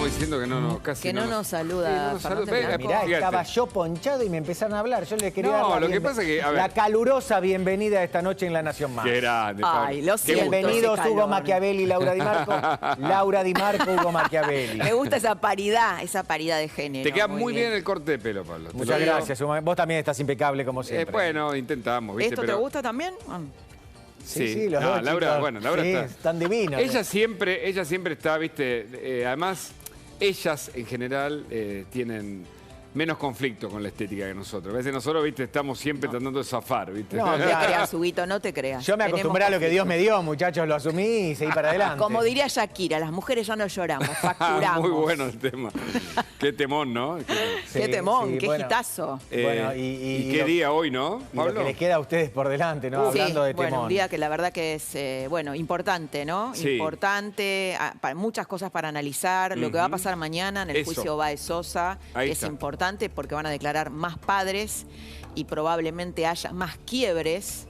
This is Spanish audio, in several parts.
diciendo que no, casi que no nos saluda. Mirá, estaba yo ponchado y me empezaron a hablar. Yo les quería dar lo que pasa es que, a ver, la calurosa bienvenida esta noche en La Nación Más. Qué grande, Pablo. Ay, lo siento. Bienvenidos Hugo Machiavelli y Laura Di Marco. Laura Di Marco, Hugo Machiavelli. Me gusta esa paridad de género. Te queda muy bien el corte de pelo, Pablo. Muchas gracias. Vos también estás impecable como siempre. Bueno, intentamos, ¿viste? ¿Esto te gusta también? Sí, los dos Laura, chicos, bueno, Laura sí, está. están divinos. Ella siempre está, ¿viste? Además, ellas en general tienen menos conflicto con la estética que nosotros. A veces nosotros, ¿viste? Estamos siempre tratando de zafar, ¿viste? No te creas, Huguito, no te creas. Yo me acostumbré a lo que Dios me dio, muchachos, lo asumí y seguí para adelante. Como diría Shakira, las mujeres ya no lloramos, facturamos. Muy bueno el tema. Qué temón, ¿no? Qué temón, qué hitazo. Bueno, y qué día hoy, ¿no, Pablo? Y lo que les queda a ustedes por delante, ¿no? Hablando de temón. Bueno, un día que la verdad que es, importante, ¿no? Sí. Importante, muchas cosas para analizar. Lo que va a pasar mañana en el juicio Baez Sosa es importante porque van a declarar más padres y probablemente haya más quiebres,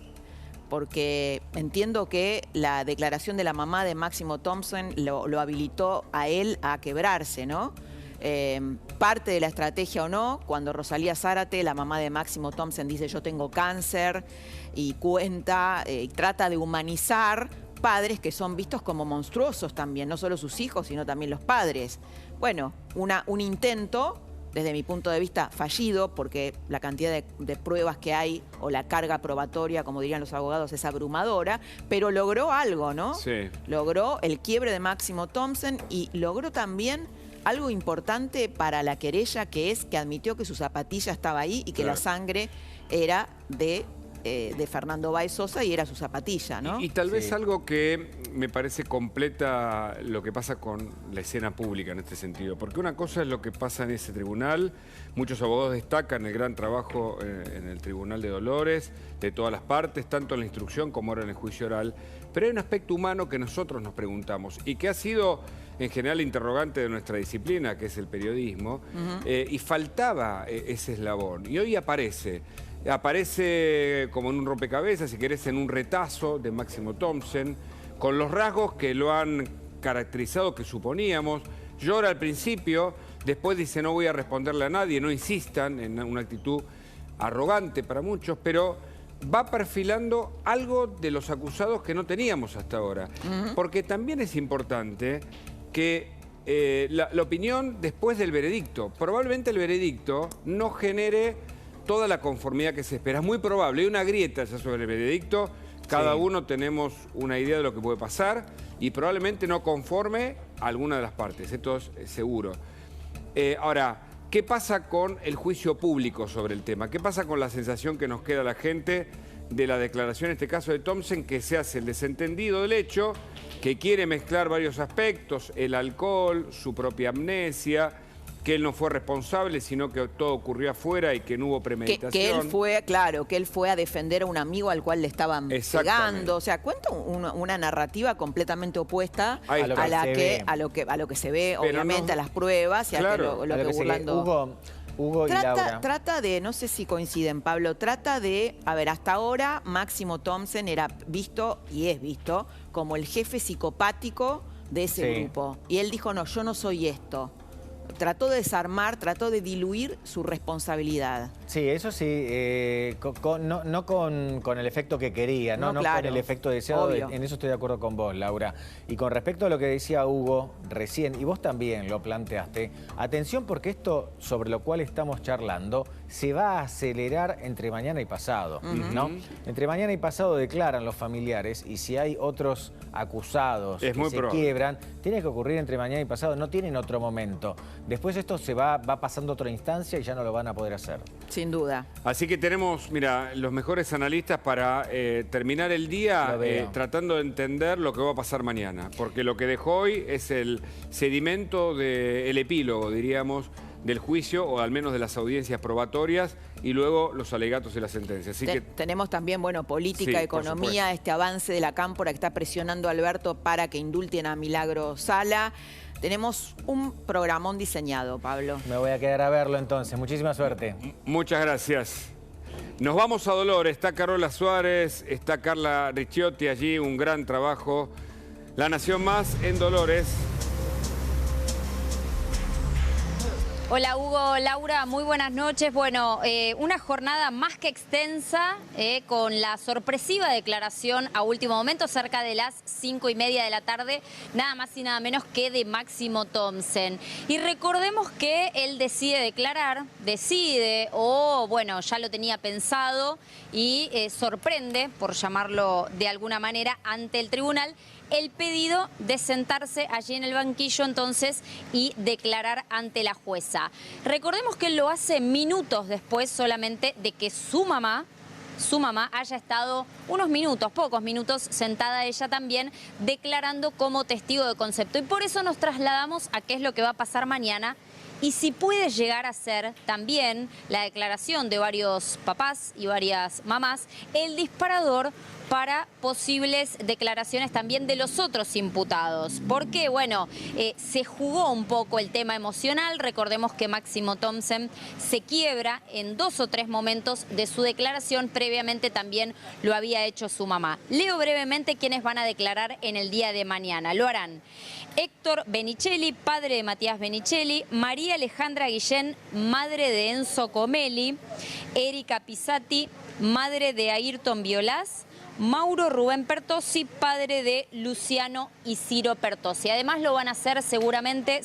porque entiendo que la declaración de la mamá de Máximo Thompson lo habilitó a él a quebrarse, ¿no? Parte de la estrategia o no, cuando Rosalía Zárate, la mamá de Máximo Thompson, dice yo tengo cáncer y cuenta, y trata de humanizar padres que son vistos como monstruosos también, no solo sus hijos, sino también los padres. Bueno, un intento, desde mi punto de vista, fallido, porque la cantidad de pruebas que hay, o la carga probatoria, como dirían los abogados, es abrumadora, pero logró algo, ¿no? Sí. Logró el quiebre de Máximo Thompson y logró también algo importante para la querella, que es que admitió que su zapatilla estaba ahí y que la sangre era de Fernando Baez Sosa y era su zapatilla, ¿no? Y tal vez algo que me parece completa lo que pasa con la escena pública en este sentido. Porque una cosa es lo que pasa en ese tribunal. Muchos abogados destacan el gran trabajo en el Tribunal de Dolores, de todas las partes, tanto en la instrucción como ahora en el juicio oral. Pero hay un aspecto humano que nosotros nos preguntamos y que ha sido en general interrogante de nuestra disciplina, que es el periodismo, y faltaba ese eslabón. Y hoy aparece como en un rompecabezas, si querés, en un retazo de Máximo Thompson, con los rasgos que lo han caracterizado, que suponíamos. Llora al principio, después dice no voy a responderle a nadie, no insistan, en una actitud arrogante para muchos, pero va perfilando algo de los acusados que no teníamos hasta ahora. Porque también es importante que la opinión después del veredicto, probablemente el veredicto no genere toda la conformidad que se espera. Es muy probable, hay una grieta ya sobre el veredicto, cada uno tenemos una idea de lo que puede pasar y probablemente no conforme a alguna de las partes, esto es seguro. Ahora, ¿qué pasa con el juicio público sobre el tema? ¿Qué pasa con la sensación que nos queda a la gente de la declaración, en este caso de Thompson, que se hace el desentendido del hecho, que quiere mezclar varios aspectos, el alcohol, su propia amnesia, que él no fue responsable, sino que todo ocurrió afuera y que no hubo premeditación. Que él fue, claro, que él fue a defender a un amigo al cual le estaban pegando. O sea, cuenta una narrativa completamente opuesta a lo que se ve, pero obviamente, a las pruebas y a lo que burlando. Hugo y Laura. Trata de, no sé si coinciden, Pablo, trata de, a ver, hasta ahora Máximo Thompson era visto, y es visto, como el jefe psicopático de ese grupo. Y él dijo, no, yo no soy esto. Trató de desarmar, trató de diluir su responsabilidad. Sí, eso sí, no con el efecto que quería, no con el efecto deseado. En eso estoy de acuerdo con vos, Laura. Y con respecto a lo que decía Hugo recién, y vos también lo planteaste, atención porque esto sobre lo cual estamos charlando se va a acelerar entre mañana y pasado, ¿no? Entre mañana y pasado declaran los familiares y si hay otros acusados que se quiebran, tiene que ocurrir entre mañana y pasado, no tienen otro momento. Después esto se va pasando a otra instancia y ya no lo van a poder hacer. Sin duda. Así que tenemos, mira, los mejores analistas para terminar el día tratando de entender lo que va a pasar mañana. Porque lo que dejó hoy es el sedimento del epílogo, diríamos, del juicio, o al menos de las audiencias probatorias, y luego los alegatos y la sentencia. Así que tenemos también, bueno, política, economía, este avance de la Cámpora que está presionando a Alberto para que indulten a Milagro Sala. Tenemos un programón diseñado, Pablo. Me voy a quedar a verlo entonces. Muchísima suerte. Muchas gracias. Nos vamos a Dolores. Está Carola Suárez, está Carla Ricciotti allí, un gran trabajo. La Nación Más en Dolores. Hola Hugo, Laura, muy buenas noches. Bueno, una jornada más que extensa con la sorpresiva declaración a último momento, cerca de las 5:30 de la tarde, nada más y nada menos que de Máximo Thomsen. Y recordemos que él decide declarar, bueno, ya lo tenía pensado y sorprende, por llamarlo de alguna manera, ante el tribunal, el pedido de sentarse allí en el banquillo entonces y declarar ante la jueza. Recordemos que él lo hace minutos después solamente de que su mamá haya estado unos minutos, pocos minutos, sentada ella también, declarando como testigo de concepto. Y por eso nos trasladamos a qué es lo que va a pasar mañana y si puede llegar a ser también la declaración de varios papás y varias mamás el disparador para posibles declaraciones también de los otros imputados. Porque, bueno, se jugó un poco el tema emocional. Recordemos que Máximo Thomsen se quiebra en 2 o 3 momentos de su declaración. Previamente también lo había hecho su mamá. Leo brevemente quiénes van a declarar en el día de mañana. Lo harán Héctor Benicelli, padre de Matías Benicelli, María Alejandra Guillén, madre de Enzo Comelli, Erika Pisati, madre de Ayrton Violás, Mauro Rubén Pertossi, padre de Luciano y Ciro Pertossi. Además lo van a hacer seguramente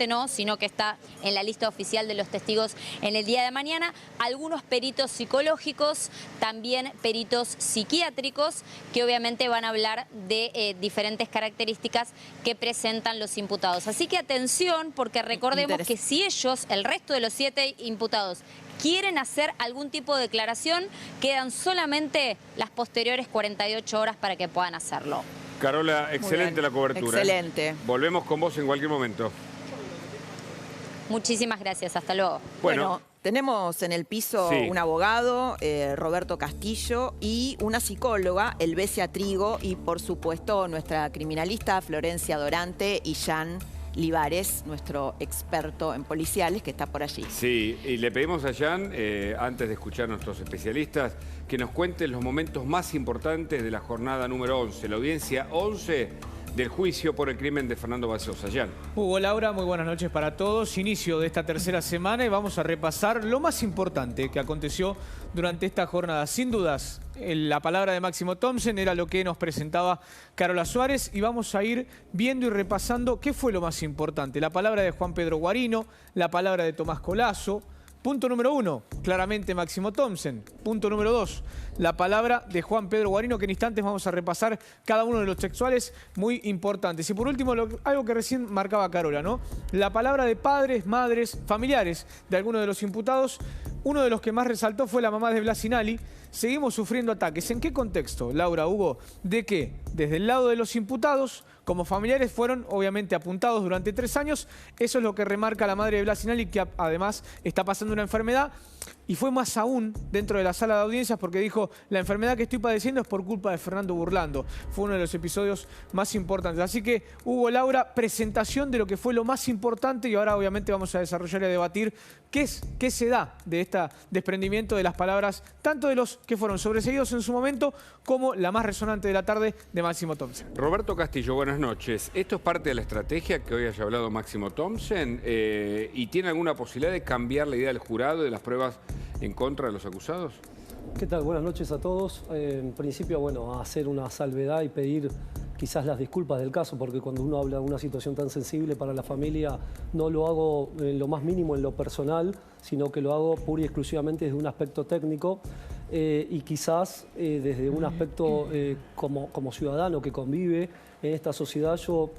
no, sino que está en la lista oficial de los testigos en el día de mañana, algunos peritos psicológicos, también peritos psiquiátricos, que obviamente van a hablar de diferentes características que presentan los imputados. Así que atención, porque recordemos que si ellos, el resto de los 7 imputados, quieren hacer algún tipo de declaración, quedan solamente las posteriores 48 horas para que puedan hacerlo. Carola, excelente la cobertura. Excelente. Volvemos con vos en cualquier momento. Muchísimas gracias, hasta luego. Bueno, tenemos en el piso un abogado, Roberto Castillo, y una psicóloga, Elvesia Trigo, y por supuesto nuestra criminalista Florencia Dorante y Jan Libares, nuestro experto en policiales, que está por allí. Sí, y le pedimos a Jan, antes de escuchar a nuestros especialistas, que nos cuenten los momentos más importantes de la jornada número 11, la audiencia 11 del juicio por el crimen de Fernando Basosa. Jan. Hugo, Laura, muy buenas noches para todos. Inicio de esta tercera semana y vamos a repasar lo más importante que aconteció durante esta jornada. Sin dudas, la palabra de Máximo Thomsen era lo que nos presentaba Carola Suárez y vamos a ir viendo y repasando qué fue lo más importante. La palabra de Juan Pedro Guarino, la palabra de Tomás Colazo. Punto número 1, claramente Máximo Thomsen. Punto número 2, la palabra de Juan Pedro Guarino, que en instantes vamos a repasar cada uno de los textuales muy importantes. Y por último, algo que recién marcaba Carola, ¿no? La palabra de padres, madres, familiares de algunos de los imputados. Uno de los que más resaltó fue la mamá de Blasinali. Seguimos sufriendo ataques. ¿En qué contexto, Laura, Hugo? De que desde el lado de los imputados, como familiares, fueron obviamente apuntados durante 3 años. Eso es lo que remarca la madre de Blasinali, que además está pasando una enfermedad. Y fue más aún dentro de la sala de audiencias porque dijo, la enfermedad que estoy padeciendo es por culpa de Fernando Burlando. Fue uno de los episodios más importantes. Así que, Hugo, Laura, presentación de lo que fue lo más importante y ahora obviamente vamos a desarrollar y a debatir qué se da de este desprendimiento de las palabras, tanto de los que fueron sobreseídos en su momento como la más resonante de la tarde de Máximo Thomsen. Roberto Castillo, buenas noches. ¿Esto es parte de la estrategia que hoy haya hablado Máximo Thomsen? ¿Y tiene alguna posibilidad de cambiar la idea del jurado de las pruebas en contra de los acusados? ¿Qué tal? Buenas noches a todos. En principio, bueno, hacer una salvedad y pedir quizás las disculpas del caso, porque cuando uno habla de una situación tan sensible para la familia, no lo hago en lo más mínimo en lo personal, sino que lo hago pura y exclusivamente desde un aspecto técnico y quizás desde un aspecto como ciudadano que convive en esta sociedad. Yo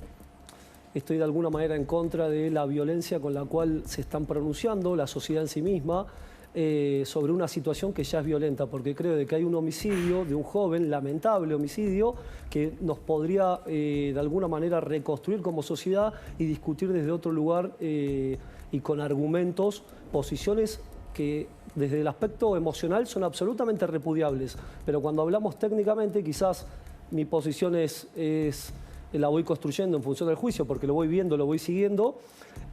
estoy de alguna manera en contra de la violencia con la cual se están pronunciando la sociedad en sí misma sobre una situación que ya es violenta, porque creo de que hay un homicidio de un joven, lamentable homicidio, que nos podría de alguna manera reconstruir como sociedad y discutir desde otro lugar y con argumentos, posiciones que desde el aspecto emocional son absolutamente repudiables, pero cuando hablamos técnicamente quizás mi posición la voy construyendo en función del juicio, porque lo voy viendo, lo voy siguiendo,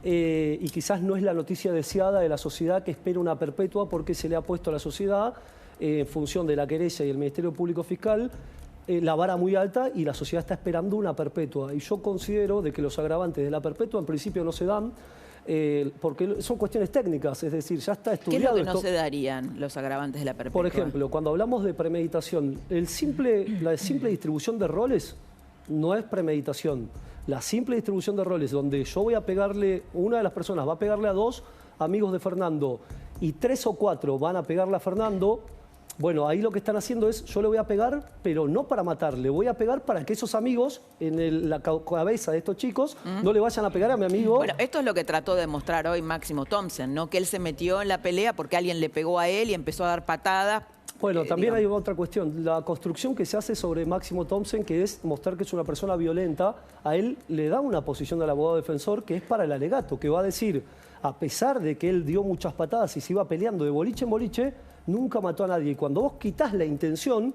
y quizás no es la noticia deseada de la sociedad que espera una perpetua porque se le ha puesto a la sociedad, en función de la querella y el Ministerio Público Fiscal, la vara muy alta y la sociedad está esperando una perpetua. Y yo considero de que los agravantes de la perpetua en principio no se dan, porque son cuestiones técnicas, es decir, ya está estudiado. ¿Qué es lo que no se darían los agravantes de la perpetua? Por ejemplo, cuando hablamos de premeditación, la simple distribución de roles no es premeditación. La simple distribución de roles, donde yo voy a pegarle, una de las personas va a pegarle a 2 amigos de Fernando y 3 o 4 van a pegarle a Fernando, bueno, ahí lo que están haciendo es, yo le voy a pegar, pero no para matarle, voy a pegar para que esos amigos en la cabeza de estos chicos no le vayan a pegar a mi amigo. Bueno, esto es lo que trató de mostrar hoy Máximo Thompson, ¿no? Que él se metió en la pelea porque alguien le pegó a él y empezó a dar patadas. Bueno, también hay otra cuestión. La construcción que se hace sobre Máximo Thompson, que es mostrar que es una persona violenta, a él le da una posición del abogado defensor que es para el alegato, que va a decir, a pesar de que él dio muchas patadas y se iba peleando de boliche en boliche, nunca mató a nadie. Y cuando vos quitás la intención,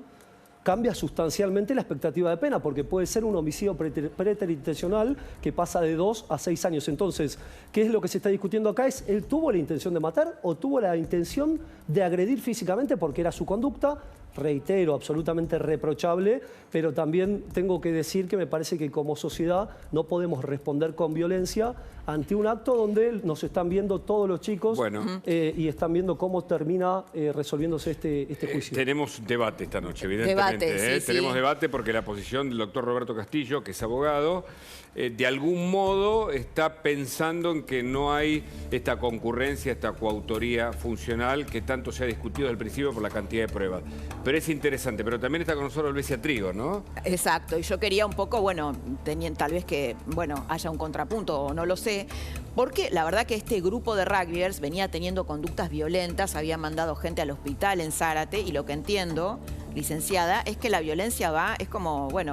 cambia sustancialmente la expectativa de pena, porque puede ser un homicidio preterintencional que pasa de 2 a 6 años. Entonces, ¿qué es lo que se está discutiendo acá? ¿Es él tuvo la intención de matar o tuvo la intención de agredir físicamente porque era su conducta? Reitero, absolutamente reprochable, pero también tengo que decir que me parece que como sociedad no podemos responder con violencia ante un acto donde nos están viendo todos los chicos y están viendo cómo termina resolviéndose este juicio. Tenemos debate esta noche, evidentemente. Debate, sí, tenemos sí. debate porque la posición del doctor Roberto Castillo, que es abogado, de algún modo está pensando en que no hay esta concurrencia, esta coautoría funcional que tanto se ha discutido desde el principio por la cantidad de pruebas. Pero es interesante, pero también está con nosotros Alvesia Trigo, ¿no? Exacto, y yo quería un poco, bueno, tal vez que, bueno, haya un contrapunto o no lo sé, porque la verdad que este grupo de rugbyers venía teniendo conductas violentas, había mandado gente al hospital en Zárate, y lo que entiendo, licenciada, es que la violencia es como, bueno,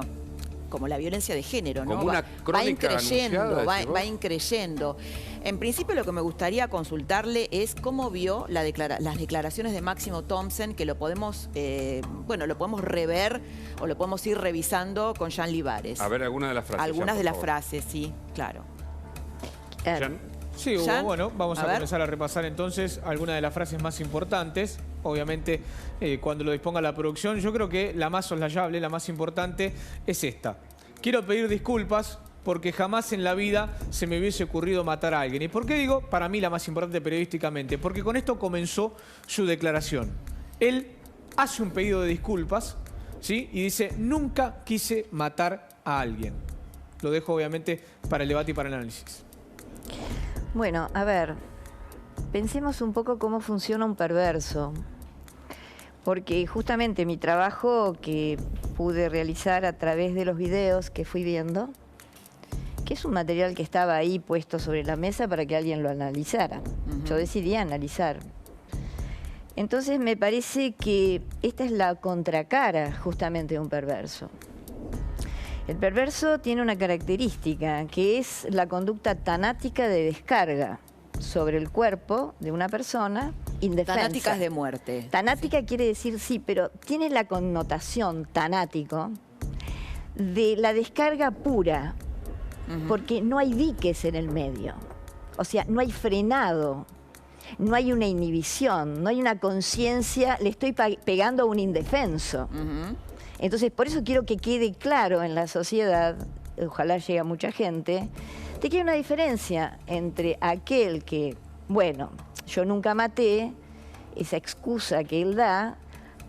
como la violencia de género, ¿no? Como una crónica anunciada, va increyendo. En principio lo que me gustaría consultarle es cómo vio las declaraciones de Máximo Thompson, que lo podemos, lo podemos rever o lo podemos ir revisando con Jean Libares. A ver, algunas de las frases. Algunas de las frases, sí, claro. Jean. Sí, Hugo, bueno, vamos a comenzar a repasar entonces algunas de las frases más importantes. Obviamente, cuando lo disponga la producción, yo creo que la más soslayable, la más importante, es esta. Quiero pedir disculpas porque jamás en la vida se me hubiese ocurrido matar a alguien. ¿Y por qué digo, para mí, la más importante periodísticamente? Porque con esto comenzó su declaración. Él hace un pedido de disculpas, ¿sí? Y dice, nunca quise matar a alguien. Lo dejo, obviamente, para el debate y para el análisis. Bueno, a ver, pensemos un poco cómo funciona un perverso. Porque justamente mi trabajo que pude realizar a través de los videos que fui viendo, que es un material que estaba ahí puesto sobre la mesa para que alguien lo analizara. Yo decidí analizar. Entonces me parece que esta es la contracara justamente de un perverso. El perverso tiene una característica, que es la conducta tanática de descarga sobre el cuerpo de una persona indefensa. Tanática es de muerte. Tanática quiere decir, sí, pero tiene la connotación tanático de la descarga pura, porque no hay diques en el medio. O sea, no hay frenado, no hay una inhibición, no hay una conciencia, le estoy pegando a un indefenso. Entonces, por eso quiero que quede claro en la sociedad, ojalá llegue a mucha gente, de que hay una diferencia entre aquel que, bueno, yo nunca maté, esa excusa que él da,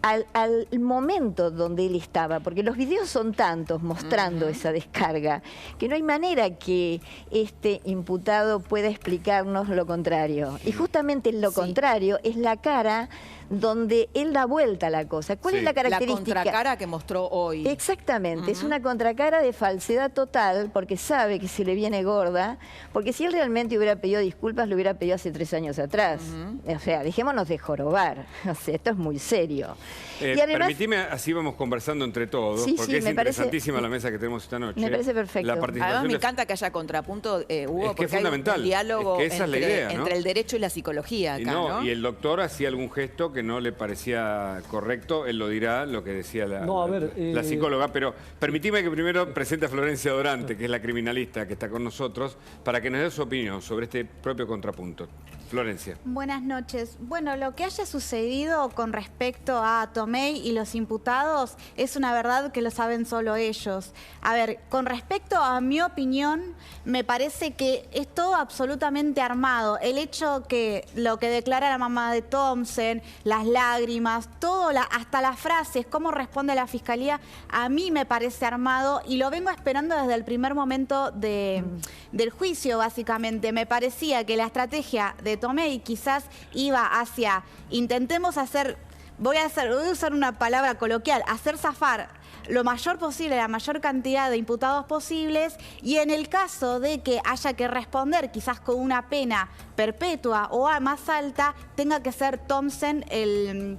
al momento donde él estaba, porque los videos son tantos mostrando esa descarga, que no hay manera que este imputado pueda explicarnos lo contrario. Y justamente lo contrario es la cara donde él da vuelta a la cosa. ¿Cuál es la característica? La contracara que mostró hoy. Exactamente, es una contracara de falsedad total, porque sabe que se le viene gorda, porque si él realmente hubiera pedido disculpas, lo hubiera pedido hace 3 años atrás. O sea, dejémonos de jorobar, o sea, esto es muy serio. Y además, permitime, así vamos conversando entre todos, porque es interesantísima la mesa que tenemos esta noche. Me parece perfecto. Además me encanta que haya contrapunto, Hugo, porque es fundamental. Hay un diálogo entre el derecho y la psicología acá, ¿no? Y el doctor hacía algún gesto que no le parecía correcto, él lo dirá, lo que decía la psicóloga, pero permitime que primero presente a Florencia Dorante, que es la criminalista que está con nosotros, para que nos dé su opinión sobre este propio contrapunto. Florencia. Buenas noches. Bueno, lo que haya sucedido con respecto a Tomei y los imputados es una verdad que lo saben solo ellos. A ver, con respecto a mi opinión, me parece que es todo absolutamente armado. El hecho que lo que declara la mamá de Thompson, las lágrimas, todo, hasta las frases, cómo responde la fiscalía, a mí me parece armado y lo vengo esperando desde el primer momento del juicio, básicamente. Me parecía que la estrategia de Tomei quizás iba hacia, intentemos hacer, voy a usar una palabra coloquial, hacer zafar lo mayor posible, la mayor cantidad de imputados posibles, y en el caso de que haya que responder quizás con una pena perpetua o más alta, tenga que ser Thompson el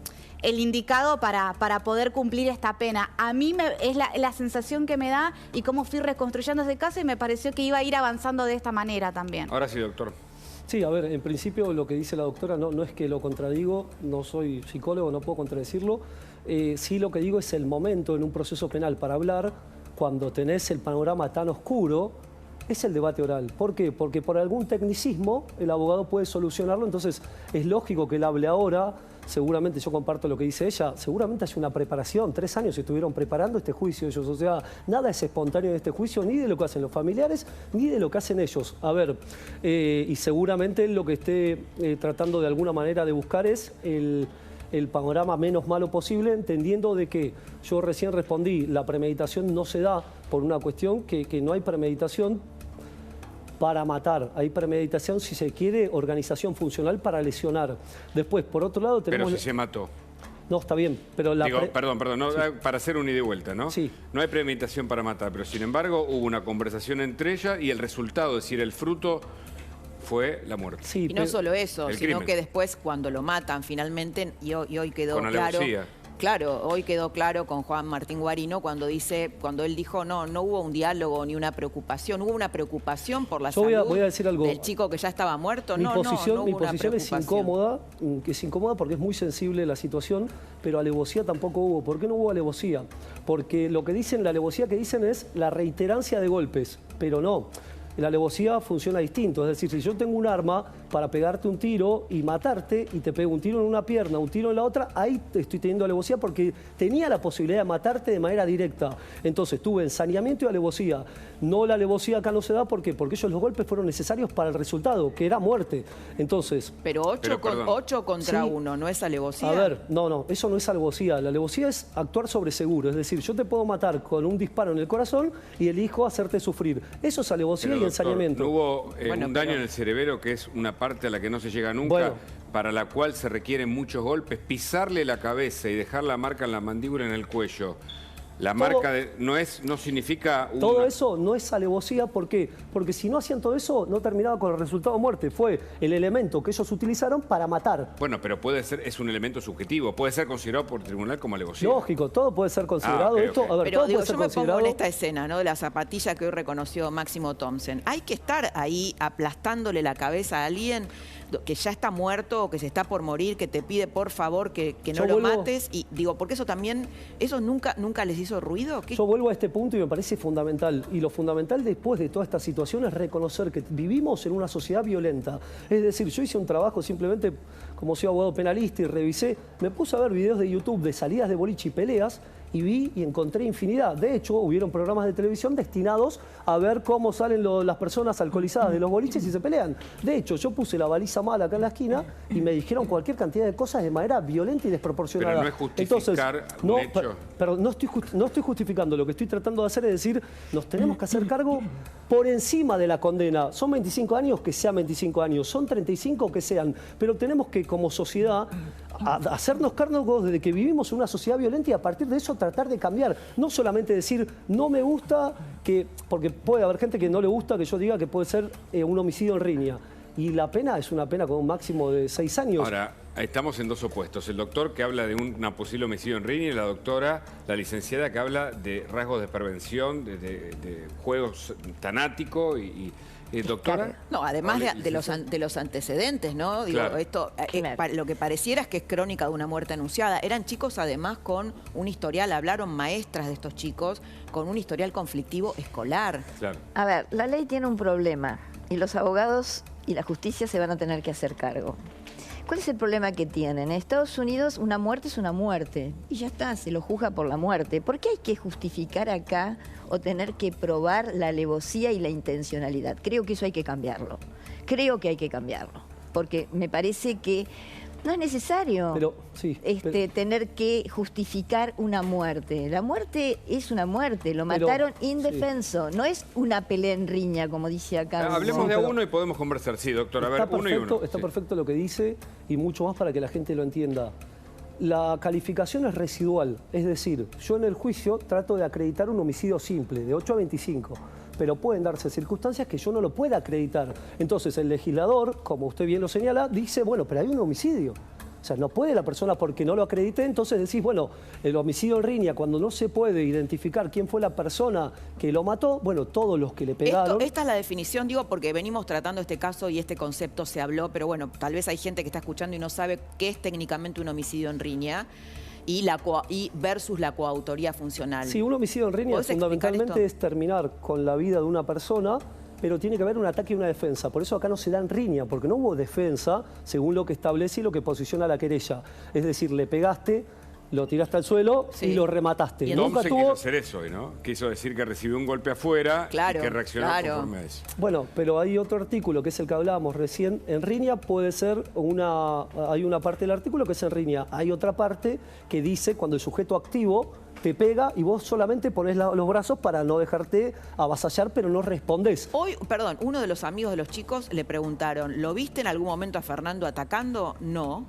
indicado para poder cumplir esta pena. A mí es la sensación que me da y cómo fui reconstruyendo ese caso, y me pareció que iba a ir avanzando de esta manera también. Ahora sí, doctor. Sí, a ver, en principio lo que dice la doctora no es que lo contradigo, no soy psicólogo, no puedo contradecirlo. Sí, lo que digo es el momento en un proceso penal para hablar, cuando tenés el panorama tan oscuro, es el debate oral. ¿Por qué? Porque por algún tecnicismo el abogado puede solucionarlo, entonces es lógico que él hable ahora. Seguramente, yo comparto lo que dice ella, seguramente hay una preparación, 3 años estuvieron preparando este juicio ellos, o sea, nada es espontáneo en este juicio, ni de lo que hacen los familiares, ni de lo que hacen ellos. A ver, y seguramente lo que esté tratando de alguna manera de buscar es el panorama menos malo posible, entendiendo de que yo recién respondí, la premeditación no se da por una cuestión que no hay premeditación para matar. Hay premeditación, si se quiere, organización funcional para lesionar. Después, por otro lado, tenemos... Pero si se mató. No, está bien, pero la... Digo, perdón, no, sí. Para hacer un ida y vuelta, ¿no? Sí. No hay premeditación para matar, pero sin embargo hubo una conversación entre ellas y el resultado, es decir, el fruto fue la muerte. Sí, y no solo eso, sino que después cuando lo matan finalmente, y hoy quedó claro... Claro, hoy quedó claro con Juan Martín Guarino cuando él dijo no hubo un diálogo ni una preocupación, hubo una preocupación por la salud voy a decir algo. Del chico que ya estaba muerto. Mi posición es incómoda, porque es muy sensible la situación, pero alevosía tampoco hubo. ¿Por qué no hubo alevosía? Porque lo que dicen, la alevosía que dicen es la reiterancia de golpes, pero no. La alevosía funciona distinto, es decir, si yo tengo un arma para pegarte un tiro y matarte, y te pego un tiro en una pierna, un tiro en la otra, ahí estoy teniendo alevosía porque tenía la posibilidad de matarte de manera directa. Entonces tuve ensañamiento y alevosía. No, la alevosía acá no se da, ¿por qué? Porque los golpes fueron necesarios para el resultado, que era muerte. Entonces... Pero 8 contra 1, ¿no es alevosía? A ver, no, eso no es alevosía. La alevosía es actuar sobre seguro, es decir, yo te puedo matar con un disparo en el corazón y elijo hacerte sufrir. Eso es alevosía y ensañamiento. ¿No hubo un daño en el cerebro que es una parte a la que no se llega nunca, para la cual se requieren muchos golpes? Pisarle la cabeza y dejar la marca en la mandíbula, en el cuello. La marca no significa... Todo eso no es alevosía. ¿Por qué? Porque si no hacían todo eso, no terminaba con el resultado de muerte. Fue el elemento que ellos utilizaron para matar. Bueno, pero es un elemento subjetivo. Puede ser considerado por el tribunal como alevosía. Lógico, todo puede ser considerado. Okay. A ver, pero yo me pongo en esta escena, ¿no? De la zapatilla que hoy reconoció Máximo Thompson. Hay que estar ahí aplastándole la cabeza a alguien que ya está muerto o que se está por morir, que te pide por favor que no lo mates. Y digo, porque eso también, ¿eso nunca les hizo ruido? Yo vuelvo a este punto y me parece fundamental. Y lo fundamental después de toda esta situación es reconocer que vivimos en una sociedad violenta. Es decir, yo hice un trabajo simplemente, como soy abogado penalista y revisé, me puse a ver videos de YouTube de salidas de boliche y peleas, y vi y encontré infinidad. De hecho, hubieron programas de televisión destinados a ver cómo salen las personas alcoholizadas de los boliches y se pelean. De hecho, yo puse la baliza mala acá en la esquina y me dijeron cualquier cantidad de cosas de manera violenta y desproporcionada. Pero no es justificar un hecho. Pero no estoy justificando. Lo que estoy tratando de hacer es decir, nos tenemos que hacer cargo por encima de la condena. Son 25 años, que sean 25 años. Son 35, que sean. Pero tenemos que, como sociedad, hacernos cargo de que vivimos en una sociedad violenta y a partir de eso tratar de cambiar. No solamente decir, no me gusta, porque puede haber gente que no le gusta que yo diga que puede ser un homicidio en riña. Y la pena es una pena con un máximo de 6 años. Ahora, estamos en dos opuestos. El doctor que habla de un posible homicidio en riña y la doctora, la licenciada, que habla de rasgos de perversión, de juegos tanáticos y doctora. No, además de los antecedentes, ¿no? Digo, claro. Esto, lo que pareciera es que es crónica de una muerte anunciada. Eran chicos además con un historial, hablaron maestras de estos chicos, con un historial conflictivo escolar. Claro. A ver, la ley tiene un problema y los abogados y la justicia se van a tener que hacer cargo. ¿Cuál es el problema que tienen? En Estados Unidos una muerte es una muerte y ya está, se lo juzga por la muerte. ¿Por qué hay que justificar acá o tener que probar la alevosía y la intencionalidad? Creo que eso hay que cambiarlo. Creo que hay que cambiarlo, porque me parece que no es necesario tener que justificar una muerte. La muerte es una muerte, lo mataron indefenso. No es una pelea en riña, como dice acá. Hablemos de uno y podemos conversar. Sí, doctor, a ver, uno y uno. Está perfecto lo que dice y mucho más para que la gente lo entienda. La calificación es residual, es decir, yo en el juicio trato de acreditar un homicidio simple, de 8 a 25. Pero pueden darse circunstancias que yo no lo pueda acreditar. Entonces el legislador, como usted bien lo señala, dice, bueno, pero hay un homicidio. O sea, no puede la persona porque no lo acredite, entonces decís, bueno, el homicidio en riña, cuando no se puede identificar quién fue la persona que lo mató, bueno, todos los que le pegaron... Esta es la definición, digo, porque venimos tratando este caso y este concepto se habló, pero bueno, tal vez hay gente que está escuchando y no sabe qué es técnicamente un homicidio en riña. Y versus la coautoría funcional. Sí, un homicidio en riña fundamentalmente es terminar con la vida de una persona, pero tiene que haber un ataque y una defensa. Por eso acá no se da en riña, porque no hubo defensa según lo que establece y lo que posiciona la querella. Es decir, le pegaste, lo tiraste al suelo y lo remataste. Y nunca quiso hacer eso, ¿no? Quiso decir que recibió un golpe afuera y que reaccionó conforme a eso. Bueno, pero hay otro artículo que es el que hablábamos recién. En riña puede ser hay una parte del artículo que es en riña. Hay otra parte que dice cuando el sujeto activo te pega y vos solamente ponés los brazos para no dejarte avasallar, pero no respondés. Hoy, perdón, uno de los amigos de los chicos le preguntaron, ¿lo viste en algún momento a Fernando atacando? No.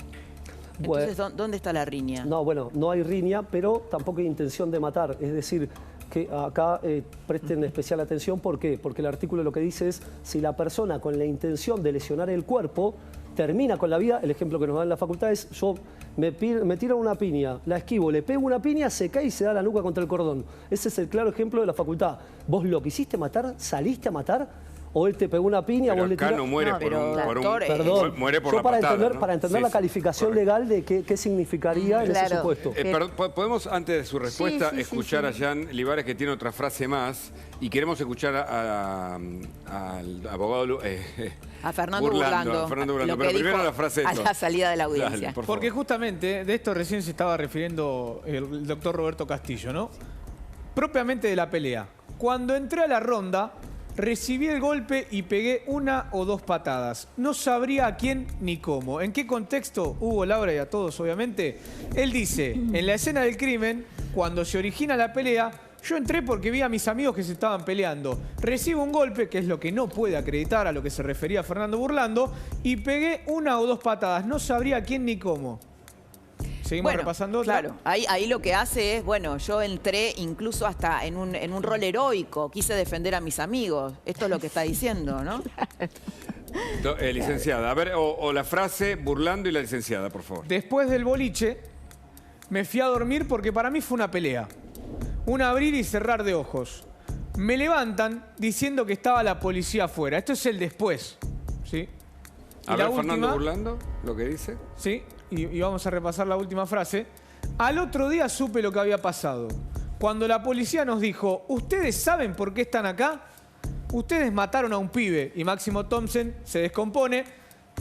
Entonces, ¿dónde está la riña? No, bueno, no hay riña, pero tampoco hay intención de matar. Es decir, que acá presten especial atención. ¿Por qué? Porque el artículo lo que dice es, si la persona con la intención de lesionar el cuerpo termina con la vida, el ejemplo que nos dan en la facultad es, yo me tiran una piña, la esquivo, le pego una piña, se cae y se da la nuca contra el cordón. Ese es el claro ejemplo de la facultad. ¿Vos lo quisiste matar? ¿Saliste a matar? ¿O él te pegó una piña? Pero vos le no muere Perdón, muere por la patada, para entender la calificación legal de qué significaría en ese supuesto. Podemos, antes de su respuesta, escuchar a Jan Libares, que tiene otra frase más, y queremos escuchar al abogado a Fernando Burlando. Pero primero la frase a la salida de la audiencia. Dale, porque justamente de esto recién se estaba refiriendo el doctor Roberto Castillo, ¿no? Propiamente de la pelea. Cuando entré a la ronda, recibí el golpe y pegué 1 o 2 patadas. No sabría a quién ni cómo. ¿En qué contexto? Hugo, Laura y a todos, obviamente. Él dice, en la escena del crimen, cuando se origina la pelea, yo entré porque vi a mis amigos que se estaban peleando. Recibo un golpe, que es lo que no puede acreditar a lo que se refería Fernando Burlando, y pegué 1 o 2 patadas. No sabría a quién ni cómo. Seguimos repasando otra. Claro, ahí lo que hace es, bueno, yo entré incluso hasta en un rol heroico, quise defender a mis amigos. Esto es lo que está diciendo, ¿no? Licenciada, a ver, o la frase Burlando y la licenciada, por favor. Después del boliche, me fui a dormir porque para mí fue una pelea. Un abrir y cerrar de ojos. Me levantan diciendo que estaba la policía afuera. Esto es el después, ¿sí? A ver, Fernando Burlando, lo que dice. Sí. Y vamos a repasar la última frase. Al otro día supe lo que había pasado. Cuando la policía nos dijo, ¿ustedes saben por qué están acá? Ustedes mataron a un pibe. Y Máximo Thompson se descompone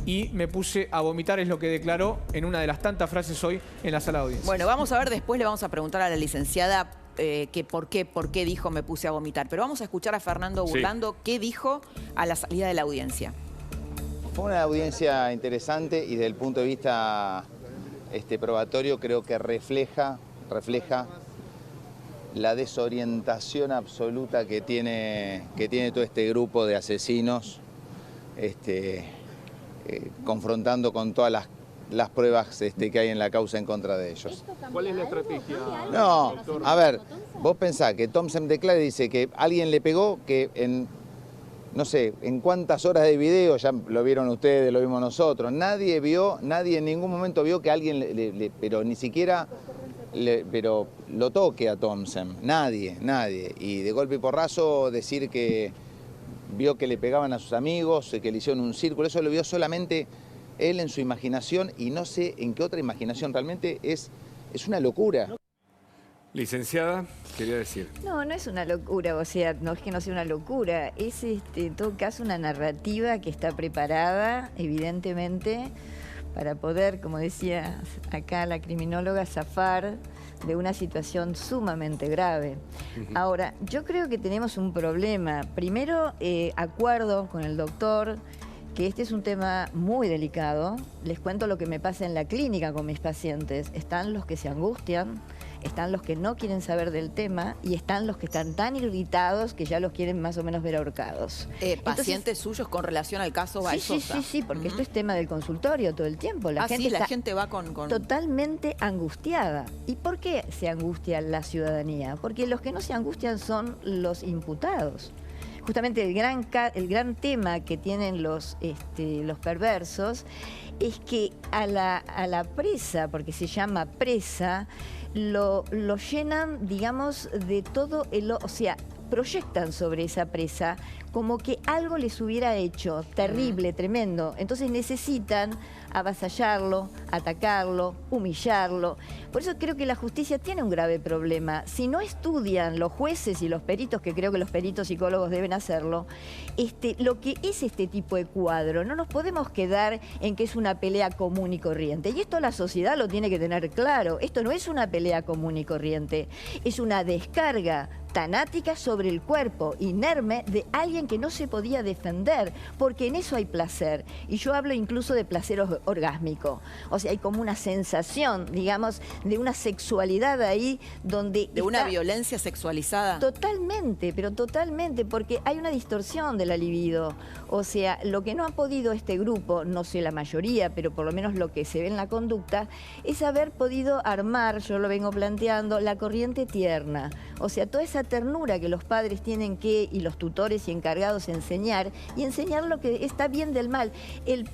y me puse a vomitar, es lo que declaró en una de las tantas frases hoy en la sala de audiencia. Bueno, vamos a ver, después le vamos a preguntar a la licenciada que por qué dijo me puse a vomitar. Pero vamos a escuchar a Fernando Burlando qué dijo a la salida de la audiencia. Fue una audiencia interesante y desde el punto de vista probatorio creo que refleja la desorientación absoluta que tiene todo este grupo de asesinos, confrontando con todas las pruebas que hay en la causa en contra de ellos. ¿Cuál es la estrategia? No, a ver, vos pensás que Thompson declara y dice que alguien le pegó, que no sé, en cuántas horas de video, ya lo vieron ustedes, lo vimos nosotros, nadie en ningún momento vio que alguien, pero ni siquiera pero lo toque a Thompson, nadie. Y de golpe y porrazo decir que vio que le pegaban a sus amigos, que le hicieron un círculo, eso lo vio solamente él en su imaginación y no sé en qué otra imaginación, realmente es una locura. Licenciada, quería decir. No es una locura, o sea, no es que no sea una locura, es en todo caso una narrativa que está preparada, evidentemente, para poder, como decía acá la criminóloga, zafar de una situación sumamente grave. Ahora, yo creo que tenemos un problema. Primero, acuerdo con el doctor que este es un tema muy delicado. Les cuento lo que me pasa en la clínica con mis pacientes. Están los que se angustian, están los que no quieren saber del tema y están los que están tan irritados que ya los quieren más o menos ver ahorcados. ¿Pacientes suyos con relación al caso Baezosa? Sí, porque esto es tema del consultorio todo el tiempo. La gente va con... totalmente angustiada. ¿Y por qué se angustia la ciudadanía? Porque los que no se angustian son los imputados. Justamente el gran tema que tienen los perversos es que a la presa, porque se llama presa, lo llenan, digamos, de todo o sea, proyectan sobre esa presa como que algo les hubiera hecho terrible, tremendo. Entonces necesitan avasallarlo, atacarlo, humillarlo. Por eso creo que la justicia tiene un grave problema. Si no estudian los jueces y los peritos, que creo que los peritos psicólogos deben hacerlo, lo que es este tipo de cuadro, no nos podemos quedar en que es una pelea común y corriente. Y esto la sociedad lo tiene que tener claro. Esto no es una pelea común y corriente, es una descarga tanática sobre el cuerpo inerme de alguien que no se podía defender, porque en eso hay placer. Y yo hablo incluso de placer orgásmico. O sea, hay como una sensación, digamos, de una sexualidad ahí donde... De una violencia sexualizada. Totalmente, pero totalmente, porque hay una distorsión de la libido. O sea, lo que no ha podido este grupo, no sé la mayoría, pero por lo menos lo que se ve en la conducta, es haber podido armar, yo lo vengo planteando, la corriente tierna. O sea, toda esa ternura que los padres tienen que, y los tutores y encargados, enseñar, y enseñar lo que está bien del mal. El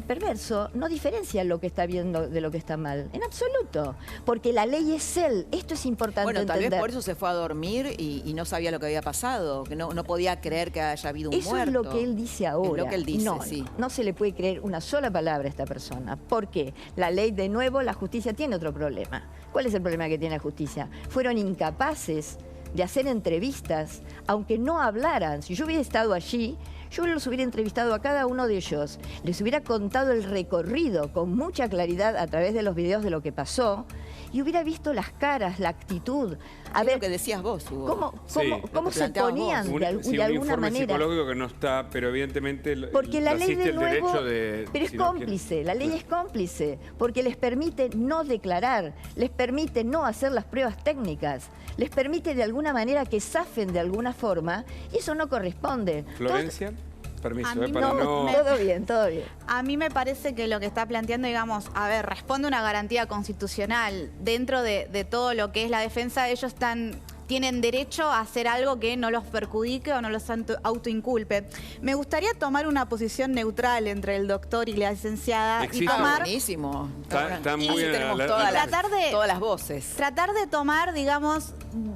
perverso no diferencia lo que está bien de lo que está mal, en absoluto, porque la ley es él. Esto es importante entender. Tal vez por eso se fue a dormir y no sabía lo que había pasado, que no podía creer que haya habido un muerto. Eso es lo que él dice ahora. Es lo que él dice, sí. No se le puede creer una sola palabra a esta persona. ¿Por qué? La ley, de nuevo, la justicia tiene otro problema. ¿Cuál es el problema que tiene la justicia? Fueron incapaces de hacer entrevistas, aunque no hablaran. Si yo hubiera estado allí, yo los hubiera entrevistado a cada uno de ellos, les hubiera contado el recorrido con mucha claridad a través de los videos de lo que pasó y hubiera visto las caras, la actitud. A ver, lo que decías vos, Hugo. ¿Cómo se ponían de alguna manera? Psicológico que no está, pero evidentemente porque la ley de nuevo, pero es si cómplice, la ley es cómplice, porque les permite no declarar, les permite no hacer las pruebas técnicas, les permite de alguna manera que zafen de alguna forma, y eso no corresponde. Florencia. Permiso, Todo bien. A mí me parece que lo que está planteando, digamos, a ver, responde a una garantía constitucional. Dentro de todo lo que es la defensa, ellos tienen derecho a hacer algo que no los perjudique o no los autoinculpe. Me gustaría tomar una posición neutral entre el doctor y la licenciada y tomar... Buenísimo. Está muy bien. Tenemos todas las voces. Tratar de tomar, digamos,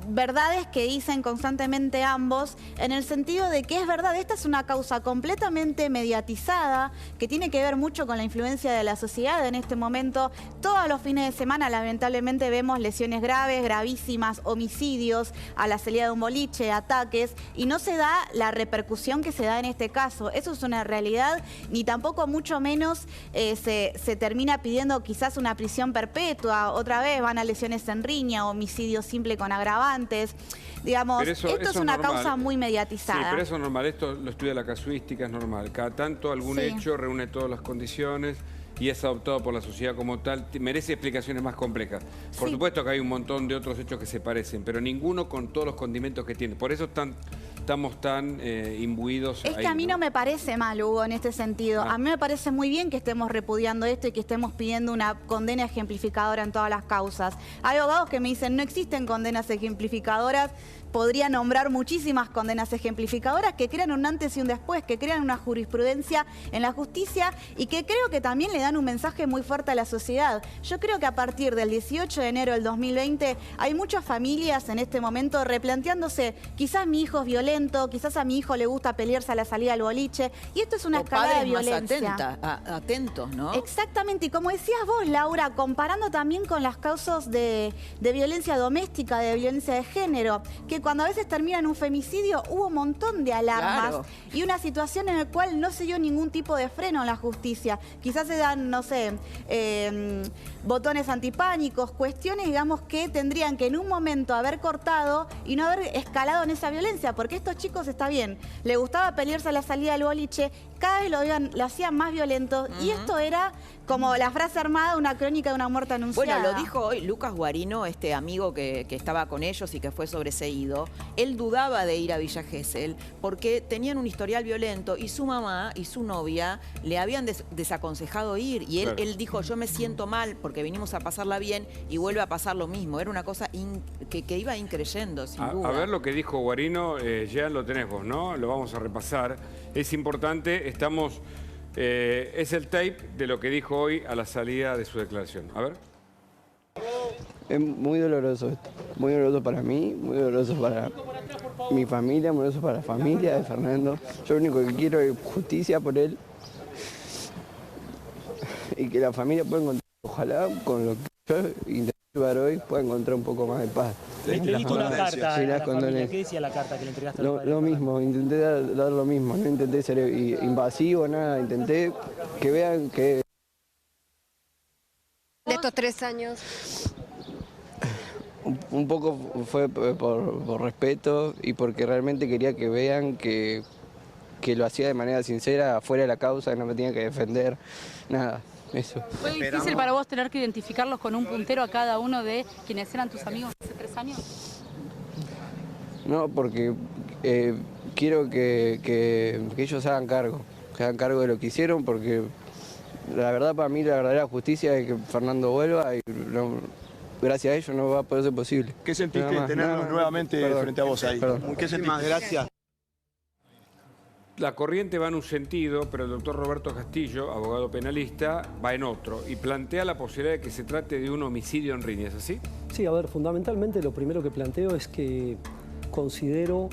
verdades que dicen constantemente ambos, en el sentido de que es verdad, esta es una causa completamente mediatizada, que tiene que ver mucho con la influencia de la sociedad en este momento. Todos los fines de semana, lamentablemente, vemos lesiones graves, gravísimas, homicidios, a la salida de un boliche, ataques, y no se da la repercusión que se da en este caso. Eso es una realidad, ni tampoco mucho menos se termina pidiendo quizás una prisión perpetua. Otra vez van a lesiones en riña, homicidio simple con agravantes. Digamos, esto es una causa muy mediatizada. Sí, pero eso es normal, esto lo estudia la casuística, es normal. Cada tanto algún hecho reúne todas las condiciones y es adoptado por la sociedad como tal, merece explicaciones más complejas. Por supuesto que hay un montón de otros hechos que se parecen, pero ninguno con todos los condimentos que tiene. Por eso estamos tan imbuidos ahí. Es que a mí no me parece mal, Hugo, en este sentido. A mí me parece muy bien que estemos repudiando esto y que estemos pidiendo una condena ejemplificadora en todas las causas. Hay abogados que me dicen, no existen condenas ejemplificadoras. podría nombrar muchísimas condenas ejemplificadoras que crean un antes y un después, que crean una jurisprudencia en la justicia y que creo que también le dan un mensaje muy fuerte a la sociedad. Yo creo que a partir del 18 de enero del 2020 hay muchas familias en este momento replanteándose, quizás mi hijo es violento, quizás a mi hijo le gusta pelearse a la salida del boliche, y esto es una escalada de violencia. Atentos, ¿no? Exactamente, y como decías vos, Laura, comparando también con las causas de violencia doméstica, de violencia de género, que cuando a veces termina en un femicidio hubo un montón de alarmas y una situación en la cual no se dio ningún tipo de freno en la justicia. Quizás se dan, no sé, botones antipánicos, cuestiones, digamos, que tendrían que en un momento haber cortado y no haber escalado en esa violencia, porque estos chicos, está bien, le gustaba pelearse a la salida del boliche, cada vez lo hacían más violento y esto era como la frase armada, una crónica de una muerte anunciada. Bueno, lo dijo hoy Lucas Guarino, este amigo que estaba con ellos y que fue sobreseído. Él dudaba de ir a Villa Gesell porque tenían un historial violento y su mamá y su novia le habían desaconsejado ir. Y él dijo, yo me siento mal porque vinimos a pasarla bien y vuelve a pasar lo mismo. Era una cosa que iba increyendo, sin duda. A ver lo que dijo Guarino, ya lo tenés vos, ¿no? Lo vamos a repasar. Es importante, estamos... es el tape de lo que dijo hoy a la salida de su declaración. A ver. Es muy doloroso esto. Muy doloroso para mí, muy doloroso para mi familia, muy doloroso para la familia de Fernando. Yo lo único que quiero es justicia por él. Y que la familia pueda encontrar, ojalá, con lo que yo intenté llevar hoy, pueda encontrar un poco más de paz. ¿Le entregaste una carta a la familia? ¿Qué decía la carta que le entregaste a los padres? Lo mismo, intenté dar lo mismo, no intenté ser invasivo, nada, intenté que vean que... De estos 3 años. Un poco fue por respeto y porque realmente quería que vean que lo hacía de manera sincera, fuera de la causa, que no me tenía que defender, nada. Eso. ¿Fue difícil para vos tener que identificarlos con un puntero a cada uno de quienes eran tus amigos hace 3 años? No, porque quiero que ellos se hagan cargo de lo que hicieron, porque la verdad para mí la verdadera justicia es que Fernando vuelva y gracias a ellos no va a poder ser posible. ¿Qué sentiste de tenerlos nuevamente frente a vos ahí? ¿Qué sentiste? Gracias. La corriente va en un sentido, pero el doctor Roberto Castillo, abogado penalista, va en otro y plantea la posibilidad de que se trate de un homicidio en riña, ¿es así? Sí, a ver, fundamentalmente lo primero que planteo es que considero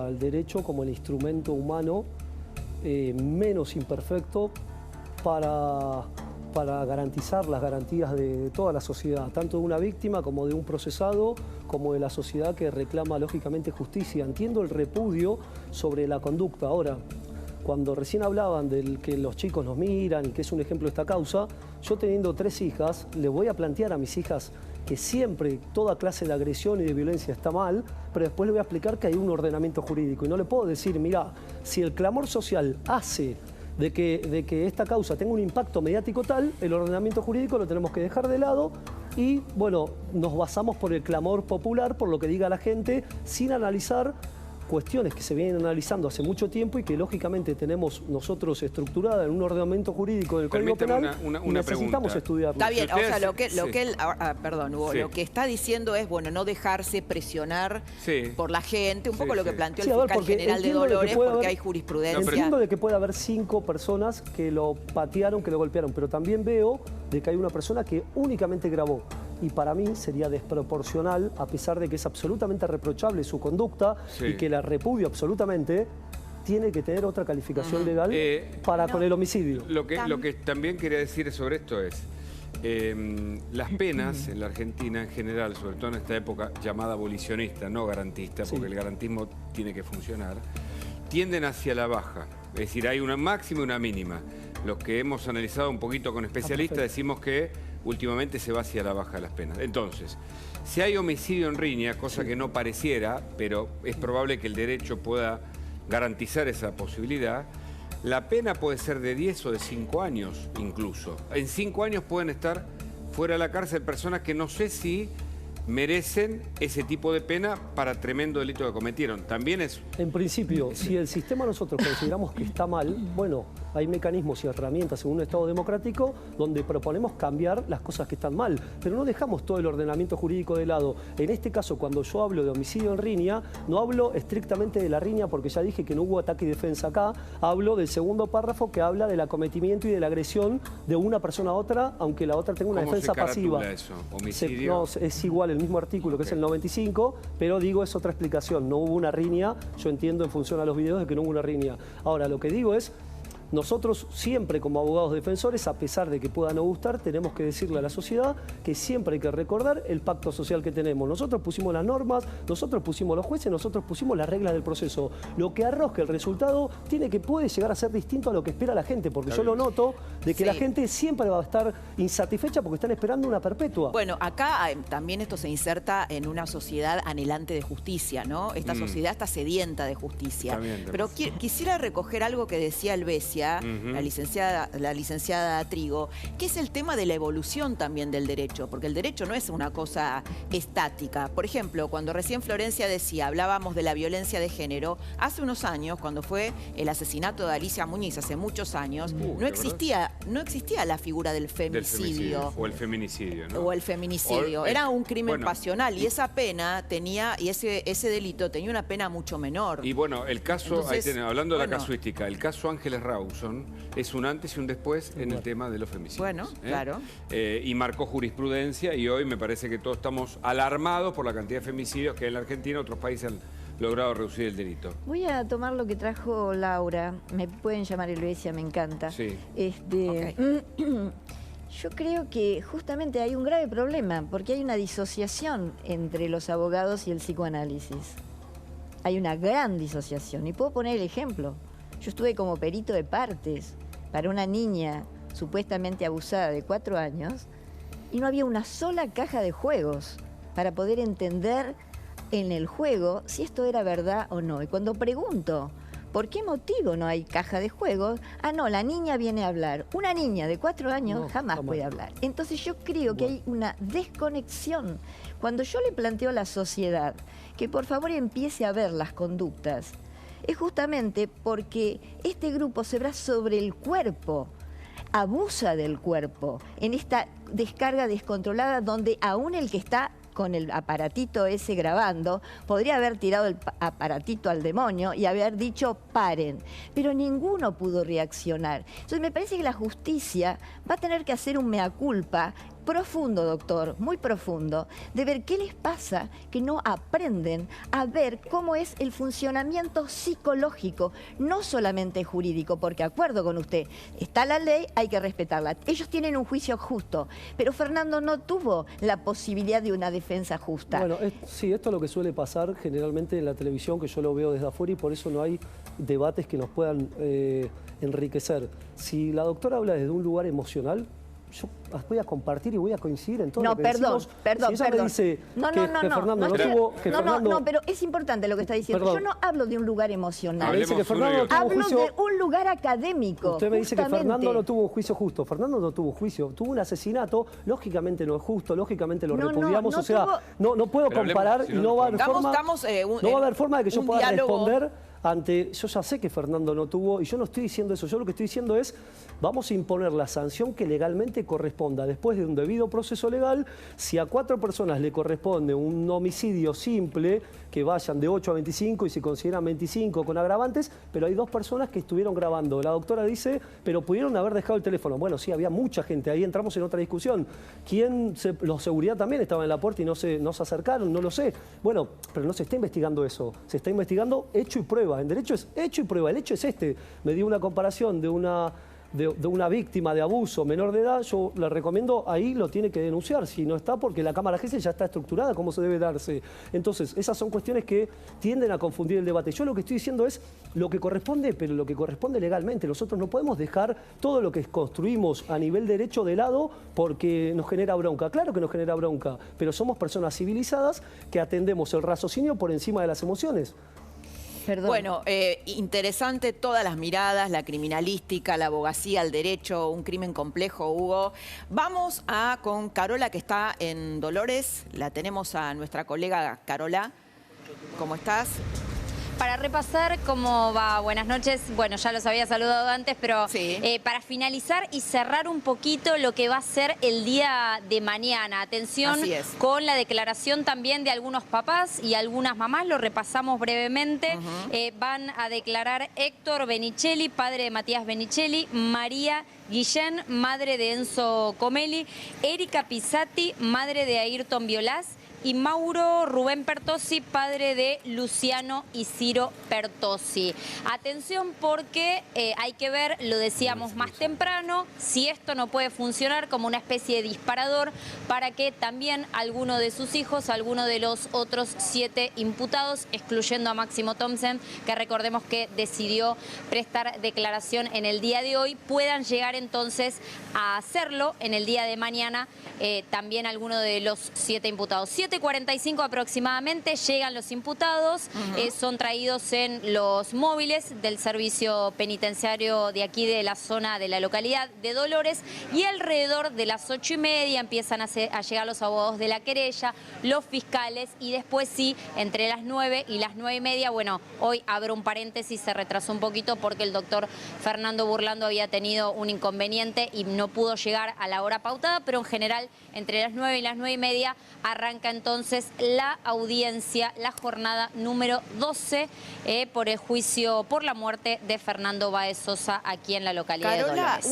al derecho como el instrumento humano menos imperfecto para garantizar las garantías de toda la sociedad, tanto de una víctima como de un procesado, como de la sociedad que reclama lógicamente justicia. Entiendo el repudio sobre la conducta. Ahora, cuando recién hablaban del que los chicos nos miran y que es un ejemplo de esta causa, yo teniendo 3 hijas, les voy a plantear a mis hijas que siempre toda clase de agresión y de violencia está mal, pero después les voy a explicar que hay un ordenamiento jurídico y no le puedo decir, mira, si el clamor social hace de que esta causa tenga un impacto mediático tal, el ordenamiento jurídico lo tenemos que dejar de lado y, bueno, nos basamos por el clamor popular, por lo que diga la gente, sin analizar cuestiones que se vienen analizando hace mucho tiempo y que lógicamente tenemos nosotros estructurada en un ordenamiento jurídico del Código Penal y necesitamos estudiarlo. Está bien, o sea, lo que él, perdón, Hugo, lo que está diciendo es, bueno, no dejarse presionar por la gente, un poco lo que planteó el fiscal general de Dolores, porque hay jurisprudencia. Entiendo de que puede haber 5 personas que lo patearon, que lo golpearon, pero también veo de que hay una persona que únicamente grabó. Y para mí sería desproporcional, a pesar de que es absolutamente reprochable su conducta y que la repudio absolutamente, tiene que tener otra calificación legal con el homicidio. Lo que también quería decir sobre esto es, las penas en la Argentina en general, sobre todo en esta época llamada abolicionista, no garantista, porque el garantismo tiene que funcionar, tienden hacia la baja. Es decir, hay una máxima y una mínima. Los que hemos analizado un poquito con especialistas decimos que últimamente se va hacia la baja de las penas. Entonces, si hay homicidio en riña, cosa que no pareciera, pero es probable que el derecho pueda garantizar esa posibilidad, la pena puede ser de 10 o de 5 años incluso. En 5 años pueden estar fuera de la cárcel personas que no sé si merecen ese tipo de pena para tremendo delito que cometieron. También es... En principio, si el sistema nosotros consideramos que está mal, bueno, hay mecanismos y herramientas en un Estado democrático donde proponemos cambiar las cosas que están mal, pero no dejamos todo el ordenamiento jurídico de lado. En este caso, cuando yo hablo de homicidio en riña, no hablo estrictamente de la riña porque ya dije que no hubo ataque y defensa acá, hablo del segundo párrafo que habla del acometimiento y de la agresión de una persona a otra, aunque la otra tenga una defensa pasiva. ¿Cómo se caratula eso? ¿Homicidio? Es igual el mismo artículo que es el 95, pero digo, es otra explicación. No hubo una riña, yo entiendo en función a los videos de que no hubo una riña. Ahora, lo que digo es, nosotros siempre como abogados defensores, a pesar de que pueda no gustar, tenemos que decirle a la sociedad que siempre hay que recordar el pacto social que tenemos. Nosotros pusimos las normas, nosotros pusimos los jueces, nosotros pusimos las reglas del proceso. Lo que arroje el resultado puede llegar a ser distinto a lo que espera la gente, porque yo lo noto de que la gente siempre va a estar insatisfecha porque están esperando una perpetua. Bueno, acá también esto se inserta en una sociedad anhelante de justicia, ¿no? Esta sociedad está sedienta de justicia. Pero quisiera recoger algo que decía Helvecia, la licenciada Trigo, que es el tema de la evolución también del derecho, porque el derecho no es una cosa estática. Por ejemplo, cuando recién Florencia decía, hablábamos de la violencia de género, hace unos años, cuando fue el asesinato de Alicia Muñiz, hace muchos años, no existía la figura del femicidio. O el feminicidio, ¿no? O el feminicidio. Era un crimen pasional y esa pena tenía, y ese delito tenía una pena mucho menor. Y bueno, el caso, entonces, hablando de la casuística, el caso Ángeles Rawson es un antes y un después en el tema de los femicidios. Bueno, claro. Y marcó jurisprudencia y hoy me parece que todos estamos alarmados por la cantidad de femicidios que en la Argentina otros países han logrado reducir el delito. Voy a tomar lo que trajo Laura. Me pueden llamar Helvecia, me encanta. Sí. Yo creo que justamente hay un grave problema porque hay una disociación entre los abogados y el psicoanálisis. Hay una gran disociación. Y puedo poner el ejemplo. Yo estuve como perito de partes para una niña supuestamente abusada de 4 años y no había una sola caja de juegos para poder entender en el juego si esto era verdad o no. Y cuando pregunto, ¿por qué motivo no hay caja de juegos? Ah, no, la niña viene a hablar. Una niña de 4 años jamás puede hablar. Entonces yo creo que hay una desconexión. Cuando yo le planteo a la sociedad que por favor empiece a ver las conductas, es justamente porque este grupo se basa sobre el cuerpo, abusa del cuerpo, en esta descarga descontrolada donde aún el que está con el aparatito ese grabando, podría haber tirado el aparatito al demonio y haber dicho paren, pero ninguno pudo reaccionar. Entonces me parece que la justicia va a tener que hacer un mea culpa profundo, doctor, muy profundo, de ver qué les pasa que no aprenden a ver cómo es el funcionamiento psicológico, no solamente jurídico, porque acuerdo con usted, está la ley, hay que respetarla. Ellos tienen un juicio justo, pero Fernando no tuvo la posibilidad de una defensa justa. Bueno, sí, esto es lo que suele pasar generalmente en la televisión, que yo lo veo desde afuera y por eso no hay debates que nos puedan enriquecer. Si la doctora habla desde un lugar emocional, yo voy a compartir y voy a coincidir en todo lo que decimos. Perdón. Si ella me dice no, pero es importante lo que está diciendo. Perdón. Yo no hablo de un lugar emocional. Hablo de un lugar académico. Usted me dice que Fernando no tuvo un juicio justo. Fernando no tuvo juicio, tuvo un asesinato, lógicamente no es justo, lógicamente lo repudiamos. O sea, no puedo comparar y no va a haber forma de que yo pueda responder ante... Yo ya sé que Fernando no tuvo, y yo no estoy diciendo eso, yo lo que estoy diciendo es, vamos a imponer la sanción que legalmente corresponda. Después de un debido proceso legal, si a 4 personas le corresponde un homicidio simple, que vayan de 8 a 25 y se consideran 25 con agravantes, pero hay 2 personas que estuvieron grabando. La doctora dice, pero pudieron haber dejado el teléfono. Bueno, sí, había mucha gente, ahí entramos en otra discusión. Los seguridad también estaban en la puerta y no se acercaron, no lo sé. Bueno, pero no se está investigando eso, se está investigando hecho y prueba. En derecho es hecho y prueba, el hecho es este. Me dio una comparación de una víctima de abuso menor de edad, yo le recomiendo, ahí lo tiene que denunciar, si no está, porque la Cámara Gesell ya está estructurada, cómo se debe darse. Entonces, esas son cuestiones que tienden a confundir el debate. Yo lo que estoy diciendo es lo que corresponde, pero lo que corresponde legalmente. Nosotros no podemos dejar todo lo que construimos a nivel derecho de lado porque nos genera bronca. Claro que nos genera bronca, pero somos personas civilizadas que atendemos el raciocinio por encima de las emociones. Perdón. Bueno, interesante todas las miradas, la criminalística, la abogacía, el derecho, un crimen complejo, Hugo. Vamos con Carola, que está en Dolores. La tenemos a nuestra colega Carola. ¿Cómo estás? Para repasar cómo va, buenas noches. Bueno, ya los había saludado antes, pero para finalizar y cerrar un poquito lo que va a ser el día de mañana. Atención con la declaración también de algunos papás y algunas mamás, lo repasamos brevemente. Van a declarar Héctor Benicelli, padre de Matías Benicelli, María Guillén, madre de Enzo Comelli, Erika Pisati, madre de Ayrton Violás, y Mauro Rubén Pertossi, padre de Luciano y Ciro Pertossi. Atención porque hay que ver, lo decíamos más temprano, si esto no puede funcionar como una especie de disparador para que también alguno de sus hijos, alguno de los otros 7 imputados, excluyendo a Máximo Thompson, que recordemos que decidió prestar declaración en el día de hoy, puedan llegar entonces a hacerlo en el día de mañana también alguno de los 7 imputados. 7:45 aproximadamente llegan los imputados, son traídos en los móviles del servicio penitenciario de aquí de la zona de la localidad de Dolores y alrededor de las 8:30 empiezan a llegar los abogados de la querella, los fiscales y después sí, entre las 9 y las 9:30, bueno, hoy abro un paréntesis, se retrasó un poquito porque el doctor Fernando Burlando había tenido un inconveniente y no pudo llegar a la hora pautada, pero en general entre las 9 y las 9:30 arranca entonces la audiencia, la jornada número 12 por el juicio por la muerte de Fernando Báez Sosa aquí en la localidad de Dolores.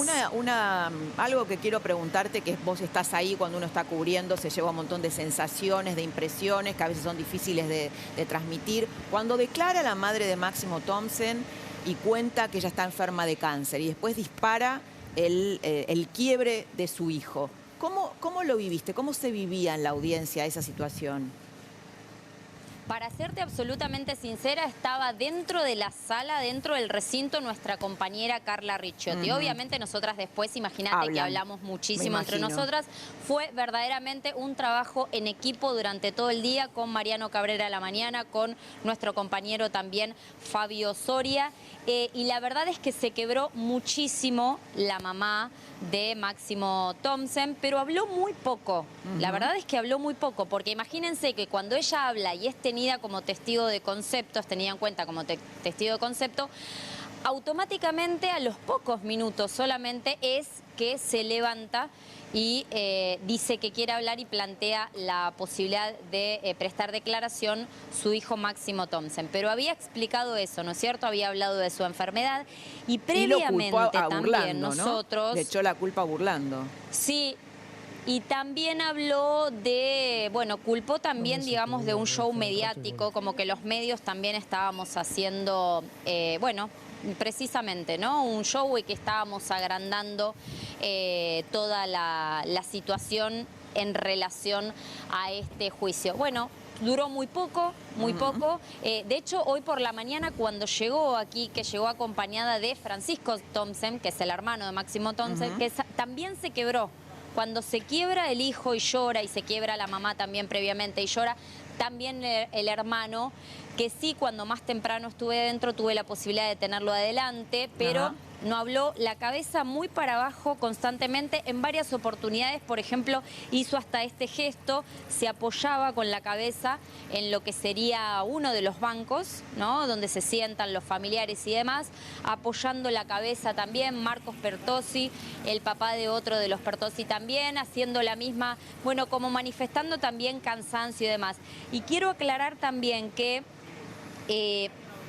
Algo que quiero preguntarte, que vos estás ahí cuando uno está cubriendo, se lleva un montón de sensaciones, de impresiones que a veces son difíciles de transmitir. Cuando declara la madre de Máximo Thompson y cuenta que ella está enferma de cáncer y después dispara el quiebre de su hijo, ¿Cómo lo viviste? ¿Cómo se vivía en la audiencia esa situación? Para serte absolutamente sincera, estaba dentro de la sala, dentro del recinto, nuestra compañera Carla Ricciotti. Obviamente nosotras después, imagínate que hablamos muchísimo entre nosotras. Fue verdaderamente un trabajo en equipo durante todo el día con Mariano Cabrera a la mañana, con nuestro compañero también Fabio Soria. Y la verdad es que se quebró muchísimo la mamá de Máximo Thompson, pero habló muy poco. La verdad es que habló muy poco, porque imagínense que cuando ella habla y es tenida como testigo de concepto, es tenida en cuenta como testigo de concepto, automáticamente a los pocos minutos solamente es que se levanta y dice que quiere hablar y plantea la posibilidad de prestar declaración su hijo Máximo Thompson. Pero había explicado eso, ¿no es cierto? Había hablado de su enfermedad y previamente también Burlando, nosotros... ¿no? Le echó la culpa a Burlando. Sí. Y también habló de, bueno, culpó también, digamos, de un show mediático, como que los medios también estábamos haciendo, bueno, precisamente, ¿no? Un show y que estábamos agrandando toda la situación en relación a este juicio. Bueno, duró muy poco, muy poco. De hecho, hoy por la mañana cuando llegó aquí, que llegó acompañada de Francisco Thompson, que es el hermano de Máximo Thompson, que también se quebró. Cuando se quiebra el hijo y llora, y se quiebra la mamá también previamente y llora, también el hermano, que sí, cuando más temprano estuve dentro tuve la posibilidad de tenerlo adelante, pero no habló, la cabeza muy para abajo constantemente, en varias oportunidades, por ejemplo, hizo hasta este gesto, se apoyaba con la cabeza en lo que sería uno de los bancos, ¿no? Donde se sientan los familiares y demás, apoyando la cabeza también, Marcos Pertossi, el papá de otro de los Pertossi también, haciendo la misma, bueno, como manifestando también cansancio y demás. Y quiero aclarar también que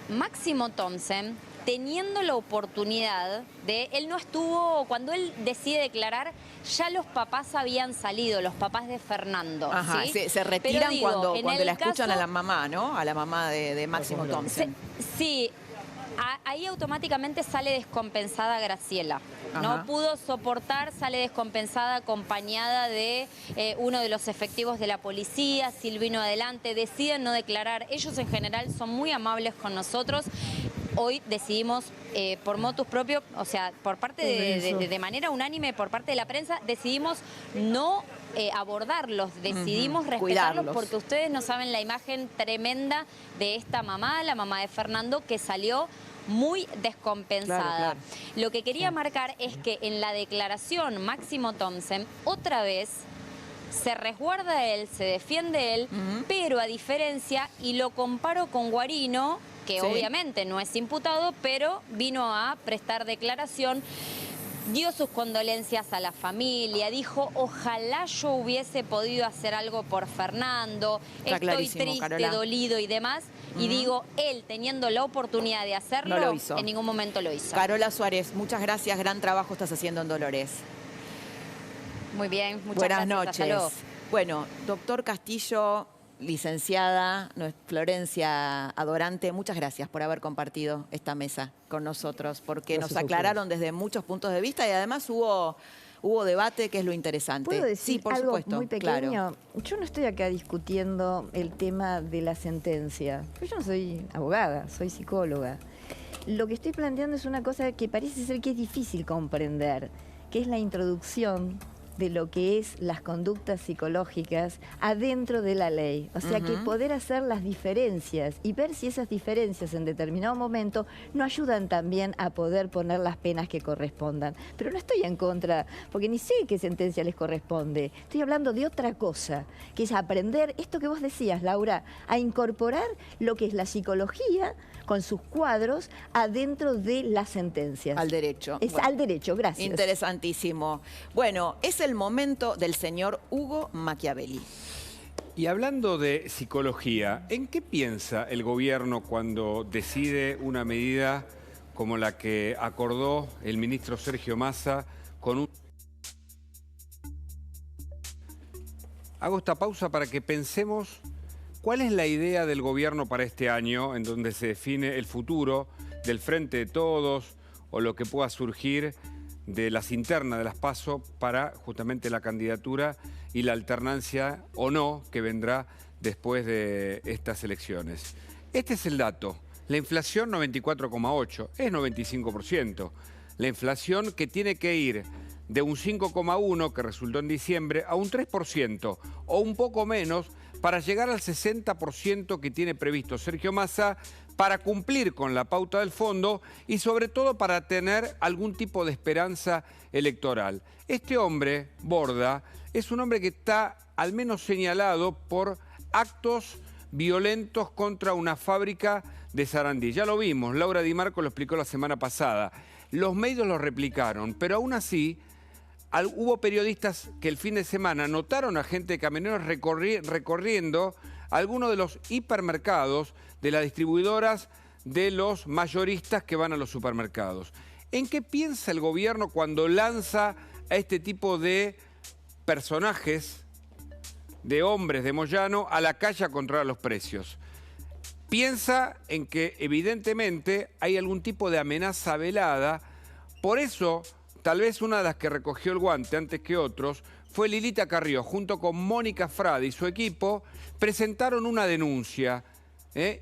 Máximo Thompson, teniendo la oportunidad de... Él no estuvo... Cuando él decide declarar, ya los papás habían salido, los papás de Fernando. Ajá, ¿sí? se retiran cuando la escuchan a la mamá, ¿no? A la mamá de Máximo Thompson. Sí, ahí automáticamente sale descompensada Graciela. No pudo soportar, sale descompensada acompañada de uno de los efectivos de la policía, Silvino adelante, deciden no declarar. Ellos en general son muy amables con nosotros. Hoy decidimos, por motus propio, o sea, por parte de manera unánime, por parte de la prensa, decidimos no abordarlos, decidimos respetarlos porque ustedes no saben la imagen tremenda de esta mamá, la mamá de Fernando, que salió muy descompensada. Lo que quería marcar es que en la declaración Máximo Thompson, otra vez, se resguarda él, se defiende él, pero a diferencia, y lo comparo con Guarino, que obviamente no es imputado, pero vino a prestar declaración. Dio sus condolencias a la familia, dijo, ojalá yo hubiese podido hacer algo por Fernando, estoy triste, Carola, dolido y demás. Y digo, él teniendo la oportunidad de hacerlo, no lo hizo. En ningún momento lo hizo. Carola Suárez, muchas gracias, gran trabajo estás haciendo en Dolores. Muy bien, muchas Buenas gracias. noches. Bueno, doctor Castillo, licenciada Florencia Adorante, muchas gracias por haber compartido esta mesa con nosotros, porque gracias, nos aclararon desde muchos puntos de vista y además hubo debate, que es lo interesante. ¿Puedo decir sí, por algo supuesto, muy pequeño? Claro. Yo no estoy acá discutiendo el tema de la sentencia. Yo no soy abogada, soy psicóloga. Lo que estoy planteando es una cosa que parece ser que es difícil comprender, que es la introducción de lo que es las conductas psicológicas adentro de la ley. O sea, que poder hacer las diferencias y ver si esas diferencias en determinado momento no ayudan también a poder poner las penas que correspondan. Pero no estoy en contra, porque ni sé qué sentencia les corresponde. Estoy hablando de otra cosa, que es aprender esto que vos decías, Laura, a incorporar lo que es la psicología con sus cuadros adentro de las sentencias. Al derecho. Es al derecho, gracias. Interesantísimo. Bueno, es el momento del señor Hugo Machiavelli. Y hablando de psicología, ¿en qué piensa el gobierno cuando decide una medida como la que acordó el ministro Sergio Massa con un... Hago esta pausa para que pensemos cuál es la idea del gobierno para este año, en donde se define el futuro del Frente de Todos o lo que pueda surgir de las internas de las PASO para justamente la candidatura y la alternancia o no que vendrá después de estas elecciones. Este es el dato. La inflación 94,8, es 95%. La inflación que tiene que ir de un 5,1 que resultó en diciembre a un 3% o un poco menos para llegar al 60% que tiene previsto Sergio Massa para cumplir con la pauta del fondo y sobre todo para tener algún tipo de esperanza electoral. Este hombre, Borda, es un hombre que está al menos señalado por actos violentos contra una fábrica de Sarandí. Ya lo vimos, Laura Di Marco lo explicó la semana pasada. Los medios lo replicaron, pero aún así hubo periodistas que el fin de semana notaron a gente de camioneros recorriendo algunos de los hipermercados de las distribuidoras de los mayoristas que van a los supermercados. ¿En qué piensa el gobierno cuando lanza a este tipo de personajes, de hombres de Moyano, a la calle a controlar los precios? Piensa en que evidentemente hay algún tipo de amenaza velada, por eso tal vez una de las que recogió el guante antes que otros fue Lilita Carrió, junto con Mónica Frade y su equipo, presentaron una denuncia.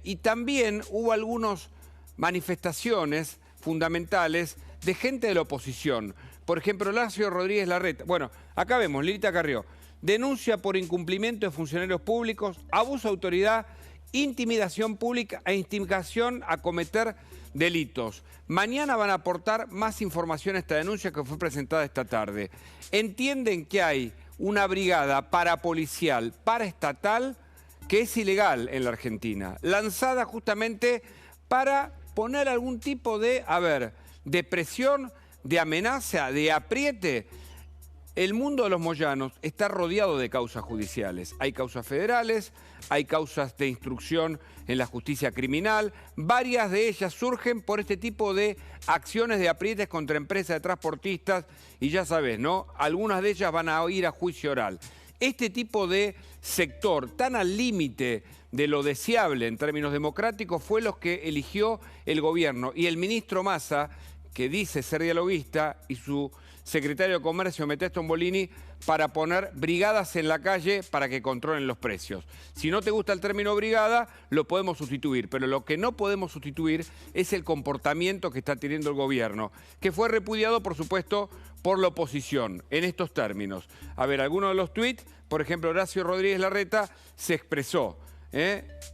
Y también hubo algunas manifestaciones fundamentales de gente de la oposición. Por ejemplo, Horacio Rodríguez Larreta. Bueno, acá vemos, Lilita Carrió. Denuncia por incumplimiento de funcionarios públicos, abuso de autoridad, intimidación pública e instigación a cometer delitos. Mañana van a aportar más información a esta denuncia que fue presentada esta tarde. Entienden que hay una brigada parapolicial, paraestatal, que es ilegal en la Argentina, lanzada justamente para poner algún tipo de, de presión, de amenaza, de apriete. El mundo de los moyanos está rodeado de causas judiciales. Hay causas federales, hay causas de instrucción en la justicia criminal. Varias de ellas surgen por este tipo de acciones de aprietes contra empresas de transportistas. Y ya sabes, ¿no? Algunas de ellas van a ir a juicio oral. Este tipo de sector tan al límite de lo deseable en términos democráticos fue los que eligió el gobierno. Y el ministro Massa, que dice ser dialoguista, y su secretario de Comercio, Metés Tombolini, para poner brigadas en la calle para que controlen los precios. Si no te gusta el término brigada, lo podemos sustituir, pero lo que no podemos sustituir es el comportamiento que está teniendo el gobierno, que fue repudiado, por supuesto, por la oposición, en estos términos. Algunos de los tuits, por ejemplo, Horacio Rodríguez Larreta se expresó.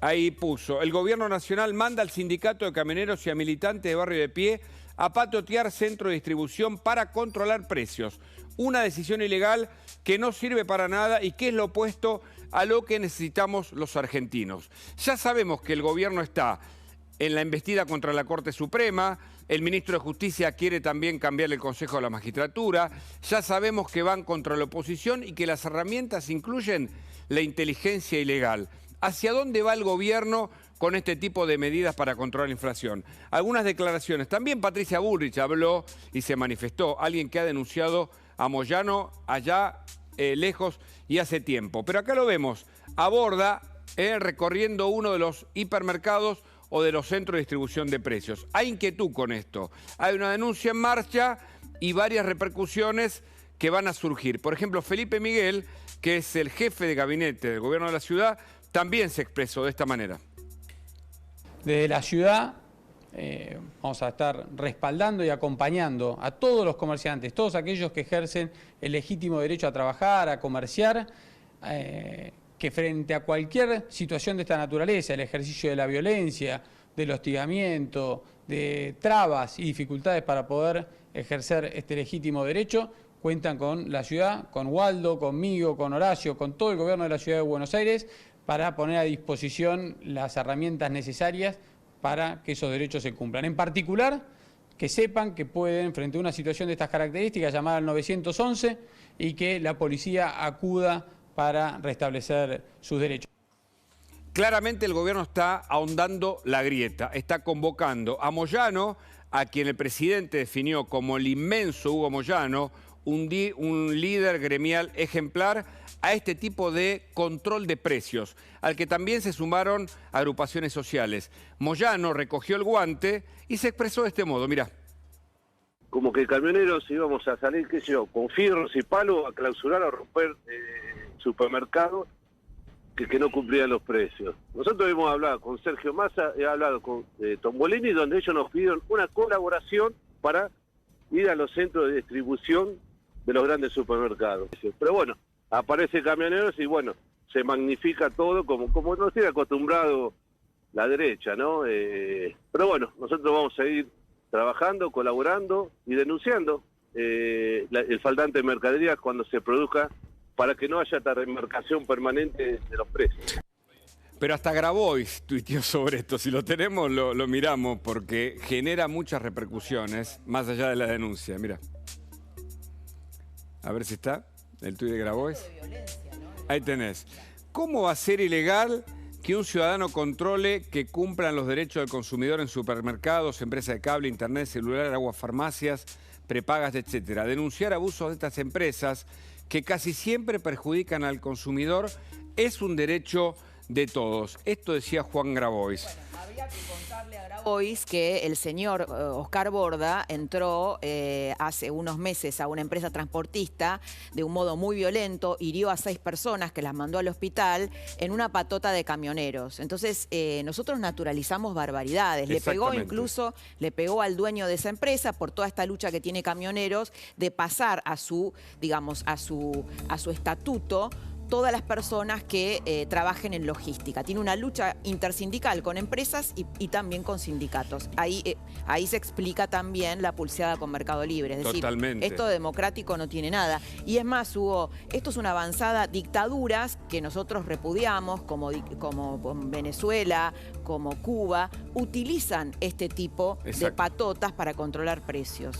Ahí puso: el gobierno nacional manda al sindicato de camioneros y a militantes de Barrio de Pie a patotear centro de distribución para controlar precios. Una decisión ilegal que no sirve para nada y que es lo opuesto a lo que necesitamos los argentinos. Ya sabemos que el gobierno está en la embestida contra la Corte Suprema. El ministro de Justicia quiere también cambiar el Consejo de la Magistratura. Ya sabemos que van contra la oposición y que las herramientas incluyen la inteligencia ilegal. ¿Hacia dónde va el gobierno con este tipo de medidas para controlar la inflación? Algunas declaraciones. También Patricia Bullrich habló y se manifestó. Alguien que ha denunciado a Moyano allá lejos y hace tiempo. Pero acá lo vemos. Aborda recorriendo uno de los hipermercados o de los centros de distribución de precios. Hay inquietud con esto. Hay una denuncia en marcha y varias repercusiones que van a surgir. Por ejemplo, Felipe Miguel, que es el jefe de gabinete del gobierno de la ciudad, también se expresó de esta manera. Desde la ciudad vamos a estar respaldando y acompañando a todos los comerciantes, todos aquellos que ejercen el legítimo derecho a trabajar, a comerciar, que frente a cualquier situación de esta naturaleza, el ejercicio de la violencia, del hostigamiento, de trabas y dificultades para poder ejercer este legítimo derecho, cuentan con la ciudad, con Waldo, conmigo, con Horacio, con todo el gobierno de la ciudad de Buenos Aires, para poner a disposición las herramientas necesarias para que esos derechos se cumplan. En particular, que sepan que pueden, frente a una situación de estas características, llamar al 911 y que la policía acuda para restablecer sus derechos. Claramente el gobierno está ahondando la grieta, está convocando a Moyano, a quien el presidente definió como el inmenso Hugo Moyano, un líder gremial ejemplar, a este tipo de control de precios, al que también se sumaron agrupaciones sociales. Moyano recogió el guante y se expresó de este modo, mirá. Como que camioneros íbamos a salir, qué sé yo, con fierros y palos a clausurar o romper supermercados que no cumplían los precios. Nosotros hemos hablado con Sergio Massa, he hablado con Tombolini, donde ellos nos pidieron una colaboración para ir a los centros de distribución de los grandes supermercados. Pero bueno, aparece camioneros y bueno, se magnifica todo como nos tiene acostumbrado la derecha, ¿no? Pero bueno, nosotros vamos a ir trabajando, colaborando y denunciando el faltante de mercaderías cuando se produzca, para que no haya esta remarcación permanente de los precios. Pero hasta Grabois tuiteó sobre esto. Si lo tenemos, lo miramos, porque genera muchas repercusiones, más allá de la denuncia. Mira. A ver si está el tuit de Grabois. Ahí tenés. ¿Cómo va a ser ilegal que un ciudadano controle que cumplan los derechos del consumidor en supermercados, empresas de cable, internet, celular, aguas, farmacias, prepagas, etcétera? Denunciar abusos de estas empresas que casi siempre perjudican al consumidor es un derecho de todos. Esto decía Juan Grabois. Bueno, habría que contarle a Grabois que el señor Oscar Borda entró hace unos meses a una empresa transportista de un modo muy violento, hirió a 6 personas que las mandó al hospital en una patota de camioneros. Entonces, nosotros naturalizamos barbaridades. Le pegó al dueño de esa empresa por toda esta lucha que tiene Camioneros de pasar a su, digamos, a su estatuto todas las personas que trabajen en logística. Tiene una lucha intersindical con empresas y también con sindicatos. Ahí se explica también la pulseada con Mercado Libre. Es decir, esto democrático no tiene nada. Y es más, Hugo, esto es una avanzada. Dictaduras que nosotros repudiamos, como Venezuela, como Cuba, utilizan este tipo de patotas para controlar precios.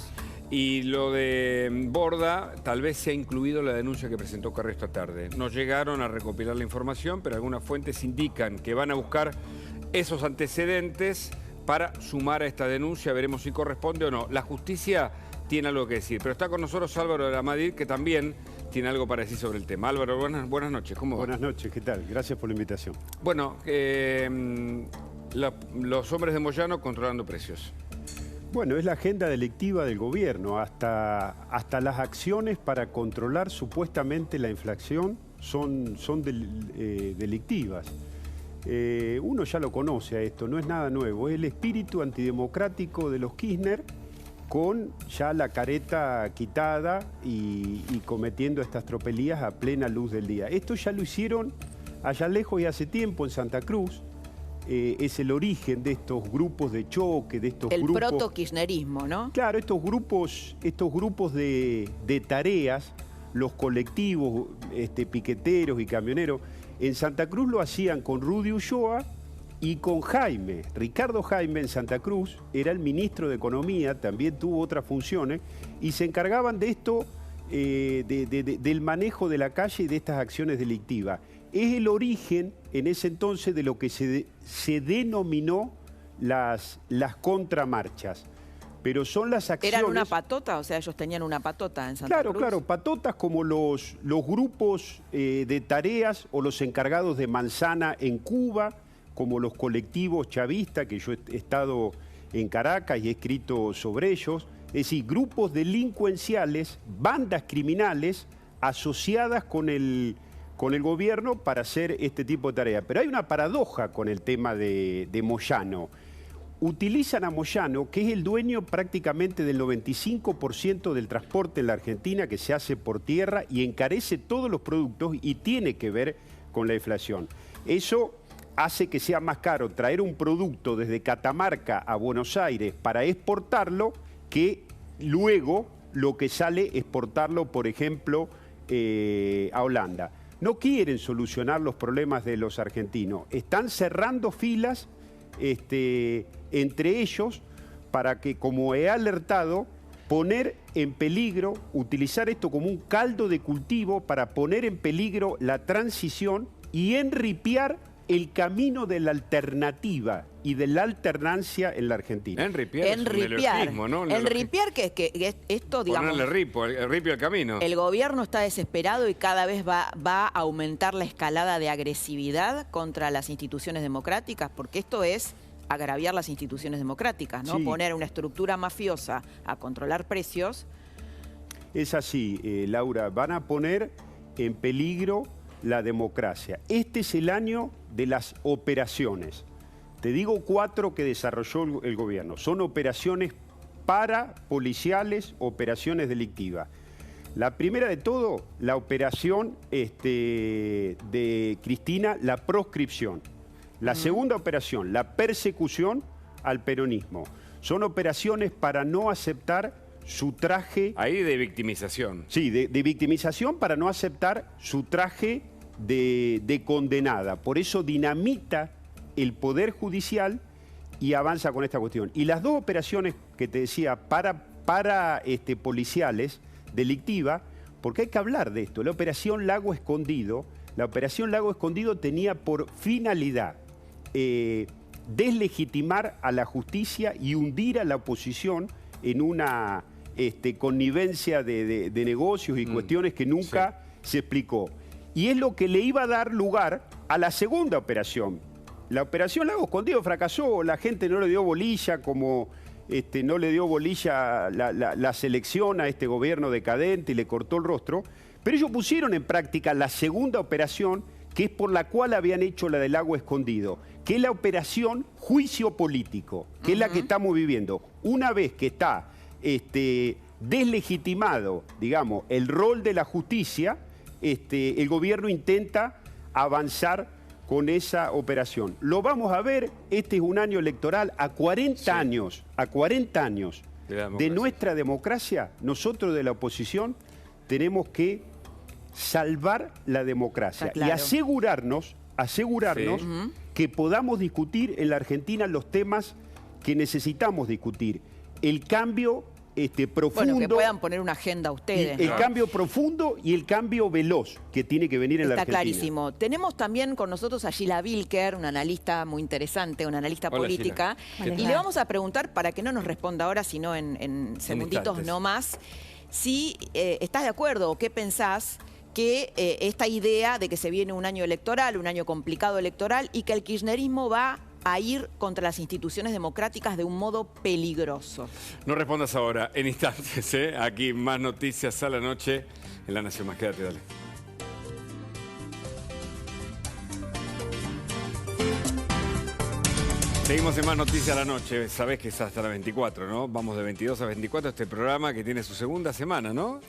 Y lo de Borda tal vez se ha incluido la denuncia que presentó Carrió esta tarde. No llegaron a recopilar la información, pero algunas fuentes indican que van a buscar esos antecedentes para sumar a esta denuncia. Veremos si corresponde o no. La justicia tiene algo que decir, pero está con nosotros Álvaro de la Madrid, que también tiene algo para decir sobre el tema. Álvaro, buenas noches. ¿Cómo va? Buenas noches, ¿qué tal? Gracias por la invitación. Bueno, los hombres de Moyano controlando precios. Bueno, es la agenda delictiva del gobierno. Hasta las acciones para controlar supuestamente la inflación son delictivas. Uno ya lo conoce a esto, no es nada nuevo. Es el espíritu antidemocrático de los Kirchner con ya la careta quitada y cometiendo estas tropelías a plena luz del día. Esto ya lo hicieron allá lejos y hace tiempo en Santa Cruz. Es el origen de estos grupos de choque, de estos grupos... El proto-kirchnerismo, ¿no? Claro, estos grupos de tareas, los colectivos piqueteros y camioneros. En Santa Cruz lo hacían con Rudy Ulloa Y con Jaime, Ricardo Jaime en Santa Cruz, era el ministro de Economía, también tuvo otras funciones, y se encargaban de esto, del manejo de la calle y de estas acciones delictivas. Es el origen, en ese entonces, de lo que se denominó las contramarchas. Pero son las acciones... ¿Eran una patota? O sea, ellos tenían una patota en Santa Cruz. Claro, patotas como los grupos de tareas o los encargados de manzana en Cuba, como los colectivos chavistas, que yo he estado en Caracas y he escrito sobre ellos. Es decir, grupos delincuenciales, bandas criminales asociadas con el gobierno para hacer este tipo de tareas. Pero hay una paradoja con el tema de Moyano. Utilizan a Moyano, que es el dueño prácticamente del 95% del transporte en la Argentina, que se hace por tierra y encarece todos los productos y tiene que ver con la inflación. Eso hace que sea más caro traer un producto desde Catamarca a Buenos Aires para exportarlo que luego lo que sale exportarlo, por ejemplo, a Holanda. No quieren solucionar los problemas de los argentinos. Están cerrando filas entre ellos para que, como he alertado, poner en peligro, utilizar esto como un caldo de cultivo para poner en peligro la transición y enripiar el camino de la alternativa y de la alternancia en la Argentina. Enripiar, ¿no? Enripiar, que es que esto, digamos... Ponerle el ripio al camino. El gobierno está desesperado y cada vez va a aumentar la escalada de agresividad contra las instituciones democráticas, porque esto es agraviar las instituciones democráticas, ¿no? Sí. Poner una estructura mafiosa a controlar precios. Es así, Laura, van a poner en peligro la democracia. Este es el año de las operaciones. Te digo 4 que desarrolló el gobierno. Son operaciones parapoliciales, operaciones delictivas. La primera de todo, la operación de Cristina, la proscripción. La segunda operación, la persecución al peronismo. Son operaciones para no aceptar su traje... Ahí de victimización. Sí, de victimización para no aceptar su traje de condenada. Por eso dinamita el Poder Judicial y avanza con esta cuestión. Y las 2 operaciones que te decía policiales, delictivas, porque hay que hablar de esto. La Operación Lago Escondido tenía por finalidad deslegitimar a la justicia y hundir a la oposición en una connivencia de negocios y cuestiones que nunca se explicó. Y es lo que le iba a dar lugar a la segunda operación. La Operación Lago Escondido fracasó, la gente no le dio bolilla, como no le dio bolilla la selección a este gobierno decadente y le cortó el rostro, pero ellos pusieron en práctica la segunda operación, que es por la cual habían hecho la del Lago Escondido, que es la operación juicio político, que es la que estamos viviendo. Una vez que está deslegitimado, digamos, el rol de la justicia, el gobierno intenta avanzar con esa operación. Lo vamos a ver, este es un año electoral, a 40 años de nuestra democracia. Nosotros de la oposición tenemos que salvar la democracia y asegurarnos que podamos discutir en la Argentina los temas que necesitamos discutir. El cambio profundo... Bueno, que puedan poner una agenda ustedes. El cambio profundo y el cambio veloz que tiene que venir en la Argentina. Está clarísimo. Tenemos también con nosotros a Gila Vilker, una analista muy interesante, una analista política. Y le vamos a preguntar, para que no nos responda ahora, sino en segunditos no más, si estás de acuerdo o qué pensás que esta idea de que se viene un año electoral, un año complicado electoral, y que el kirchnerismo va a ir contra las instituciones democráticas de un modo peligroso. No respondas ahora, en instantes, ¿eh? Aquí más noticias a la noche en La Nación Más. Quédate, dale. Seguimos en Más Noticias a la Noche. Sabés que es hasta las 24, ¿no? Vamos de 22 a 24 este programa que tiene su segunda semana, ¿no?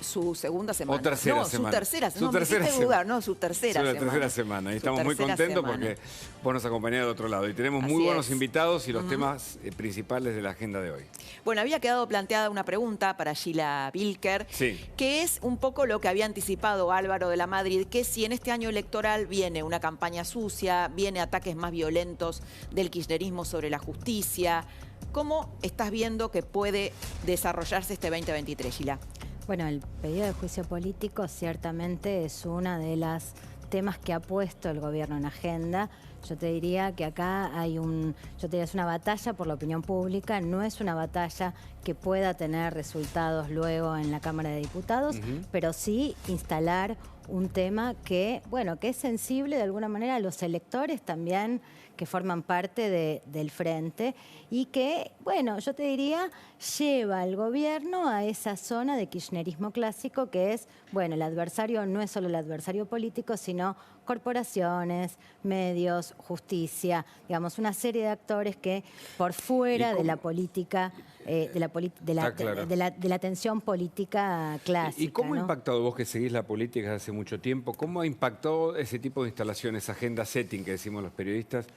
Su segunda semana. O tercera semana. Su tercera semana. Su tercera semana. Su tercera semana. La tercera semana. Y estamos muy contentos porque vos nos acompañás del otro lado. Y tenemos muy buenos invitados y los temas principales de la agenda de hoy. Bueno, había quedado planteada una pregunta para Gila Bilker, que es un poco lo que había anticipado Álvaro de la Madrid, que si en este año electoral viene una campaña sucia, viene ataques más violentos del kirchnerismo sobre la justicia, ¿cómo estás viendo que puede desarrollarse este 2023, Gila? Bueno, el pedido de juicio político ciertamente es uno de los temas que ha puesto el gobierno en agenda. Yo te diría que acá es una batalla por la opinión pública, no es una batalla que pueda tener resultados luego en la Cámara de Diputados, pero sí instalar un tema que, bueno, que es sensible de alguna manera a los electores también que forman parte del frente y que, bueno, yo te diría, lleva al gobierno a esa zona de kirchnerismo clásico que es, bueno, el adversario no es solo el adversario político, sino corporaciones, medios, justicia, digamos, una serie de actores que por fuera de la política, de la tensión política clásica. ¿Y cómo ha ¿no? impactado, vos que seguís la política desde hace mucho tiempo, cómo ha impactado ese tipo de instalaciones, agenda setting que decimos los periodistas,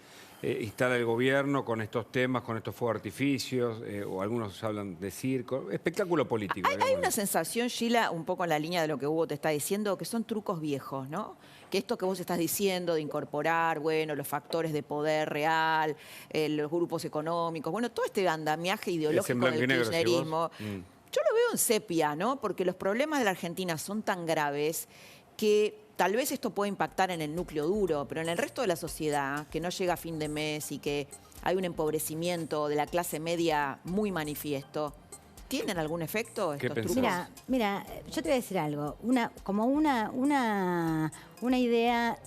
instala el gobierno con estos temas, con estos fuegos artificios, o algunos hablan de circo, espectáculo político? Hay una sensación, Gila, un poco en la línea de lo que Hugo te está diciendo, que son trucos viejos, ¿no? Que esto que vos estás diciendo de incorporar, bueno, los factores de poder real, los grupos económicos, bueno, todo este andamiaje ideológico del kirchnerismo, yo lo veo en sepia, ¿no? Porque los problemas de la Argentina son tan graves que tal vez esto puede impactar en el núcleo duro, pero en el resto de la sociedad, que no llega a fin de mes y que hay un empobrecimiento de la clase media muy manifiesto, ¿tienen algún efecto estos trucos? Mira, yo te voy a decir algo, una idea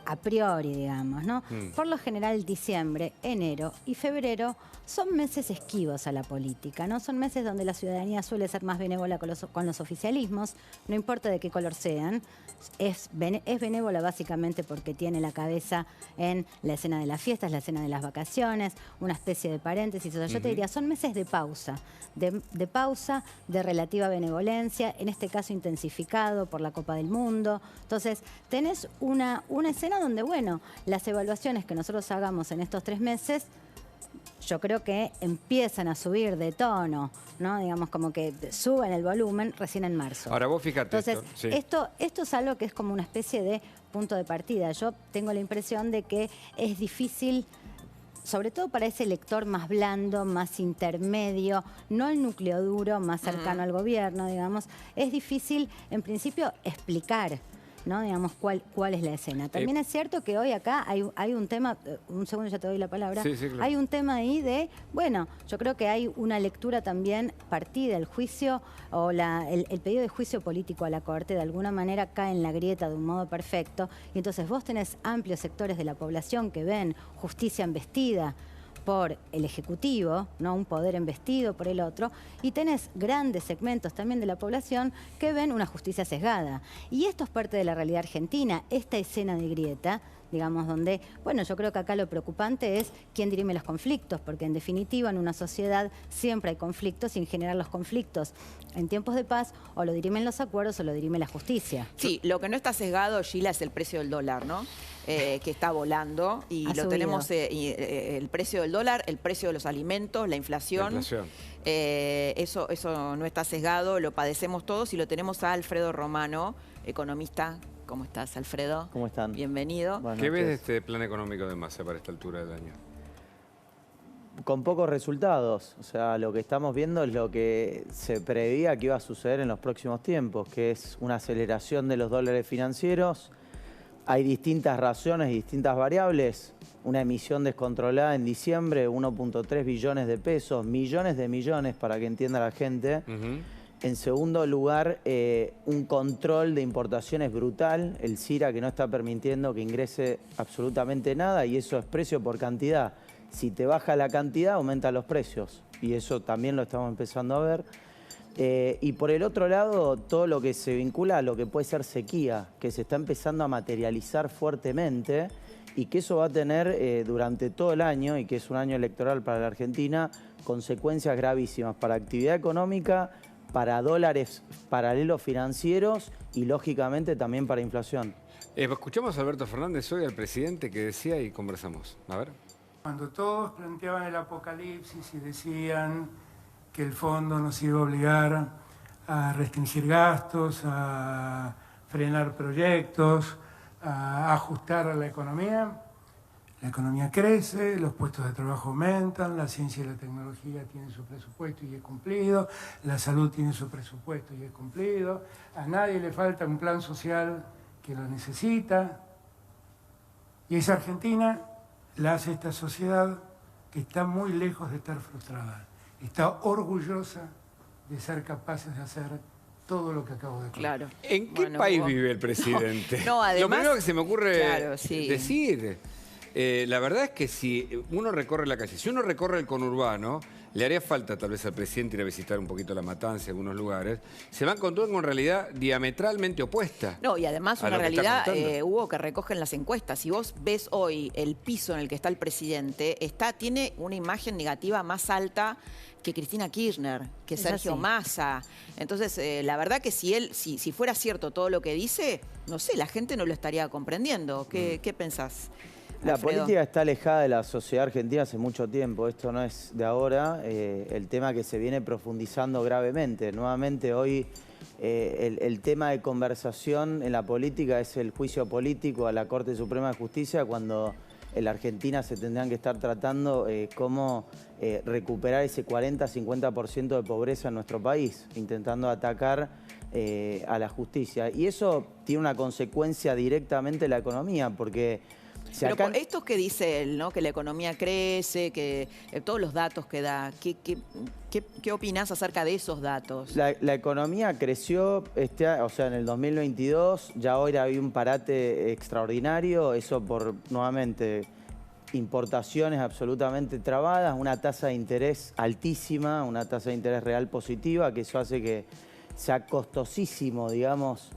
a priori, digamos, ¿no? Por lo general, diciembre, enero y febrero son meses esquivos a la política, ¿no? Son meses donde la ciudadanía suele ser más benévola con los oficialismos, no importa de qué color sean, es benévola básicamente porque tiene la cabeza en la escena de las fiestas, la escena de las vacaciones, una especie de paréntesis. O sea, yo te diría, son meses de pausa, de relativa benevolencia, en este caso intensificado por la Copa del Mundo. Entonces, tenés una escena donde, bueno, las evaluaciones que nosotros hagamos en estos 3 meses, yo creo que empiezan a subir de tono, ¿no? Digamos, como que suben el volumen recién en marzo. Ahora vos fíjate. Entonces, esto es algo que es como una especie de punto de partida. Yo tengo la impresión de que es difícil, sobre todo para ese elector más blando, más intermedio, no el núcleo duro, más cercano al gobierno, digamos, es difícil, en principio, explicar, ¿no? Digamos, cuál es la escena. También es cierto que hoy acá hay un tema, un segundo ya te doy la palabra, claro. Hay un tema ahí de, bueno, yo creo que hay una lectura también partida, el juicio o el pedido de juicio político a la Corte de alguna manera cae en la grieta de un modo perfecto y entonces vos tenés amplios sectores de la población que ven justicia embestida por el Ejecutivo, ¿no? Un poder embestido por el otro, y tenés grandes segmentos también de la población que ven una justicia sesgada. Y esto es parte de la realidad argentina, esta escena de grieta, digamos, donde, bueno, yo creo que acá lo preocupante es quién dirime los conflictos, porque en definitiva en una sociedad siempre hay conflictos y en general los conflictos en tiempos de paz o lo dirimen los acuerdos o lo dirime la justicia. Sí, lo que no está sesgado, Gila, es el precio del dólar, ¿no? Que está volando y lo tenemos el precio del dólar, el precio de los alimentos, la inflación. Eso no está sesgado, lo padecemos todos y lo tenemos a Alfredo Romano, economista. ¿Cómo estás, Alfredo? ¿Cómo están? Bienvenido. ¿Qué ves de este plan económico de Massa para esta altura del año? Con pocos resultados. O sea, lo que estamos viendo es lo que se preveía que iba a suceder en los próximos tiempos, que es una aceleración de los dólares financieros. Hay distintas razones y distintas variables. Una emisión descontrolada en diciembre, 1.3 billones de pesos, millones de millones para que entienda la gente. En segundo lugar, un control de importaciones brutal, el CIRA que no está permitiendo que ingrese absolutamente nada y eso es precio por cantidad. Si te baja la cantidad, aumentan los precios y eso también lo estamos empezando a ver. Y por el otro lado, todo lo que se vincula a lo que puede ser sequía, que se está empezando a materializar fuertemente y que eso va a tener durante todo el año, y que es un año electoral para la Argentina, consecuencias gravísimas para actividad económica, para dólares paralelos financieros y, lógicamente, también para inflación. Escuchamos a Alberto Fernández hoy, al presidente, que decía y conversamos. A ver. Cuando todos planteaban el apocalipsis y decían que el fondo nos iba a obligar a restringir gastos, a frenar proyectos, a ajustar a la economía crece, los puestos de trabajo aumentan, la ciencia y la tecnología tienen su presupuesto y es cumplido, la salud tiene su presupuesto y es cumplido, a nadie le falta un plan social que lo necesita. Y esa Argentina la hace esta sociedad que está muy lejos de estar frustrada. Está orgullosa de ser capaces de hacer todo lo que acabo de contar. Claro. ¿En qué país vive el presidente? No, además, lo primero que se me ocurre sí. decir, la verdad es que si uno recorre la calle, si uno recorre el conurbano, le haría falta tal vez al presidente ir a visitar un poquito La Matanza, algunos lugares, se va a encontrar con realidad diametralmente opuesta. No, y además una realidad, Hugo, que recogen las encuestas. Si vos ves hoy el piso en el que está el presidente, tiene una imagen negativa más alta que Cristina Kirchner, que Sergio Massa. Entonces, la verdad que si fuera cierto todo lo que dice, no sé, la gente no lo estaría comprendiendo. ¿Qué pensás? La Alfredo. política está alejada de la sociedad argentina hace mucho tiempo, esto no es de ahora, el tema que se viene profundizando gravemente. Nuevamente hoy el tema de conversación en la política es el juicio político a la Corte Suprema de Justicia, cuando en la Argentina se tendrán que estar tratando cómo recuperar ese 40-50% de pobreza en nuestro país, intentando atacar a la justicia. Y eso tiene una consecuencia directamente en la economía, porque... Pero por esto que dice él, ¿no? Que la economía crece, que todos los datos que da, ¿qué opinás acerca de esos datos? La economía creció, en el 2022, ya ahora hay un parate extraordinario, eso por, nuevamente, importaciones absolutamente trabadas, una tasa de interés altísima, una tasa de interés real positiva, que eso hace que sea costosísimo, digamos,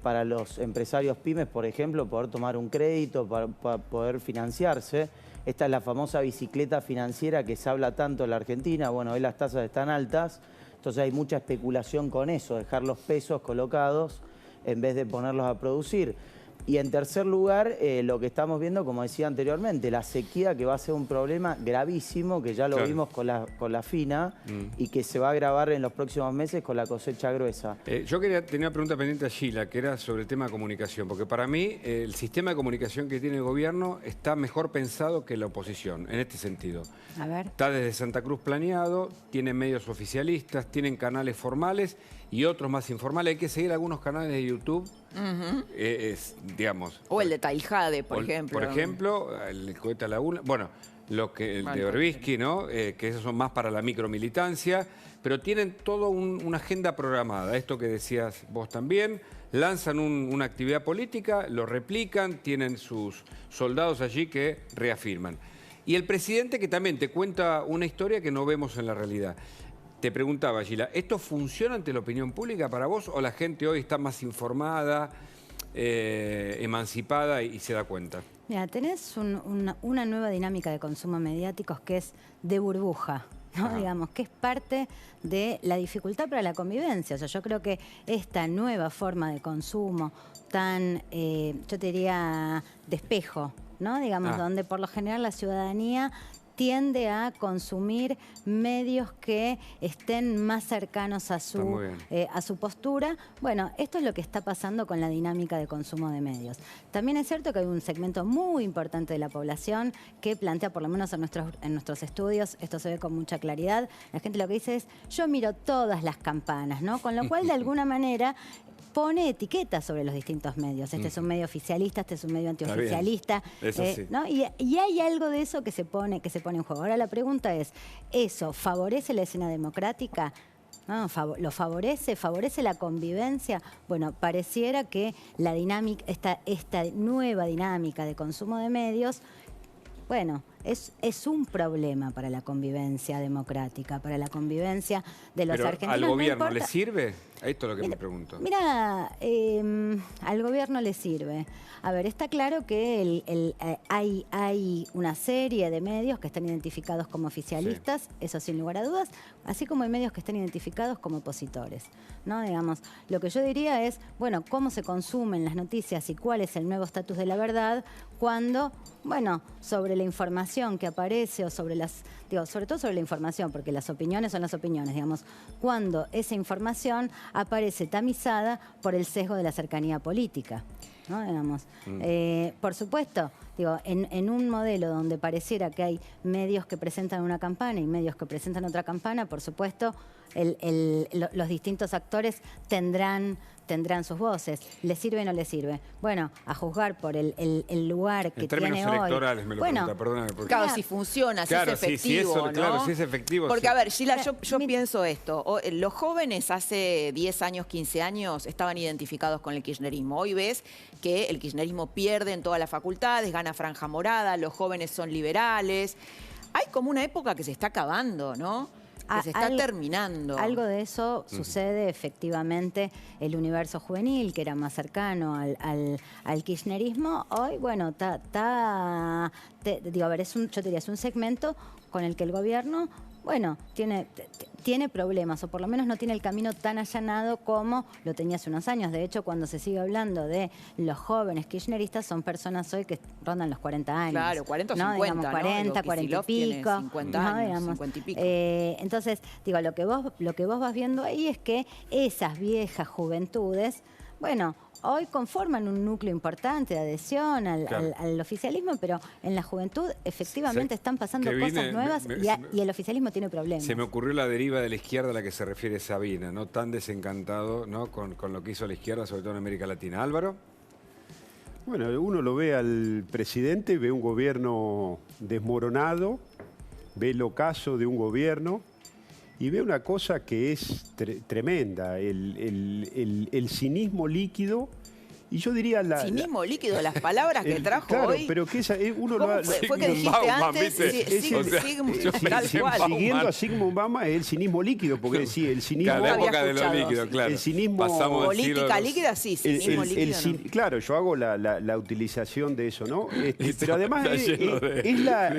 para los empresarios pymes, por ejemplo, poder tomar un crédito, para poder financiarse. Esta es la famosa bicicleta financiera que se habla tanto en la Argentina. Bueno, hoy las tasas están altas, entonces hay mucha especulación con eso, dejar los pesos colocados en vez de ponerlos a producir. Y en tercer lugar, lo que estamos viendo, como decía anteriormente, la sequía, que va a ser un problema gravísimo, que ya lo vimos con la fina y que se va a agravar en los próximos meses con la cosecha gruesa. Yo tenía una pregunta pendiente a Gila, que era sobre el tema de comunicación, porque para mí el sistema de comunicación que tiene el gobierno está mejor pensado que la oposición, en este sentido. A ver. Está desde Santa Cruz planeado, tiene medios oficialistas, tienen canales formales y otros más informales. Hay que seguir algunos canales de YouTube. Digamos. O el de Taijade, por ejemplo. Por ejemplo, el Cohete a la Una. Bueno, el de Berbisky, ¿no? Que esos son más para la micromilitancia, pero tienen toda una agenda programada. Esto que decías vos también. Lanzan una actividad política, lo replican, tienen sus soldados allí que reafirman. Y el presidente que también te cuenta una historia que no vemos en la realidad. Te preguntaba, Gila, ¿esto funciona ante la opinión pública para vos o la gente hoy está más informada, emancipada y se da cuenta? Mira, tenés una nueva dinámica de consumo mediáticos que es de burbuja, ¿no? Digamos, que es parte de la dificultad para la convivencia. O sea, yo creo que esta nueva forma de consumo tan, yo te diría, de espejo, ¿no? Digamos, donde por lo general la ciudadanía tiende a consumir medios que estén más cercanos a su postura. Bueno, esto es lo que está pasando con la dinámica de consumo de medios. También es cierto que hay un segmento muy importante de la población que plantea, por lo menos en nuestros estudios, esto se ve con mucha claridad, la gente lo que dice es, yo miro todas las campanas, ¿no? Con lo cual, de alguna manera, pone etiquetas sobre los distintos medios. Este es un medio oficialista, este es un medio antioficialista. Sí. ¿No? Y hay algo de eso que se pone en juego. Ahora la pregunta es, ¿eso favorece la escena democrática? ¿No? ¿Lo favorece? ¿Favorece la convivencia? Bueno, pareciera que la dinámica, esta nueva dinámica de consumo de medios, bueno, es un problema para la convivencia democrática, para la convivencia de los argentinos. ¿Al gobierno le sirve? Esto es lo que me pregunto. Mira, al gobierno le sirve. A ver, está claro que hay una serie de medios que están identificados como oficialistas, eso sin lugar a dudas, así como hay medios que están identificados como opositores, ¿no? Digamos, lo que yo diría es, bueno, cómo se consumen las noticias y cuál es el nuevo estatus de la verdad cuando, bueno, sobre la información que aparece o sobre sobre todo sobre la información, porque las opiniones son las opiniones, digamos, cuando esa información aparece tamizada por el sesgo de la cercanía política, ¿no? Digamos, por supuesto, en un modelo donde pareciera que hay medios que presentan una campana y medios que presentan otra campana, por supuesto, los distintos actores tendrán sus voces. ¿Le sirve o no le sirve? Bueno, a juzgar por el lugar que tiene hoy. En términos electorales me lo pregunta, perdóname. Claro, si funciona, si es efectivo, ¿no? Claro, si es efectivo. Porque, a ver, Gila, yo pienso esto. Los jóvenes hace 10 años, 15 años estaban identificados con el kirchnerismo. Hoy ves que el kirchnerismo pierde en todas las facultades, gana franja morada, los jóvenes son liberales. Hay como una época que se está acabando, ¿no? Que se está terminando. Algo de eso sucede efectivamente. El universo juvenil, que era más cercano al kirchnerismo, hoy, bueno, yo diría, es un segmento con el que el gobierno, bueno, tiene problemas, o por lo menos no tiene el camino tan allanado como lo tenía hace unos años. De hecho, cuando se sigue hablando de los jóvenes kirchneristas, son personas hoy que rondan los 40 años. Claro, 40 o 50, ¿no? Digamos, 40, 40 y pico. 50 años, digamos, 50 y pico. Entonces, lo que vos vas viendo ahí es que esas viejas juventudes, bueno, hoy conforman un núcleo importante de adhesión al oficialismo, pero en la juventud efectivamente están pasando cosas nuevas y el oficialismo tiene problemas. Se me ocurrió la deriva de la izquierda a la que se refiere Sabina, ¿no? Tan desencantado, ¿no? con lo que hizo la izquierda, sobre todo en América Latina. Álvaro. Bueno, uno lo ve al presidente, ve un gobierno desmoronado, ve el ocaso de un gobierno y ve una cosa que es tremenda, el cinismo líquido. Y yo diría cinismo líquido, las palabras que trajo claro, hoy. Pero que uno lo fue que dijiste antes, siguiendo a Zygmunt Bauman, es el cinismo líquido, porque sí, el cinismo... Claro, la época de lo líquido, claro. El cinismo... Política líquida, sí, cinismo líquido. Claro, yo hago la utilización de eso, ¿no? Pero además es la...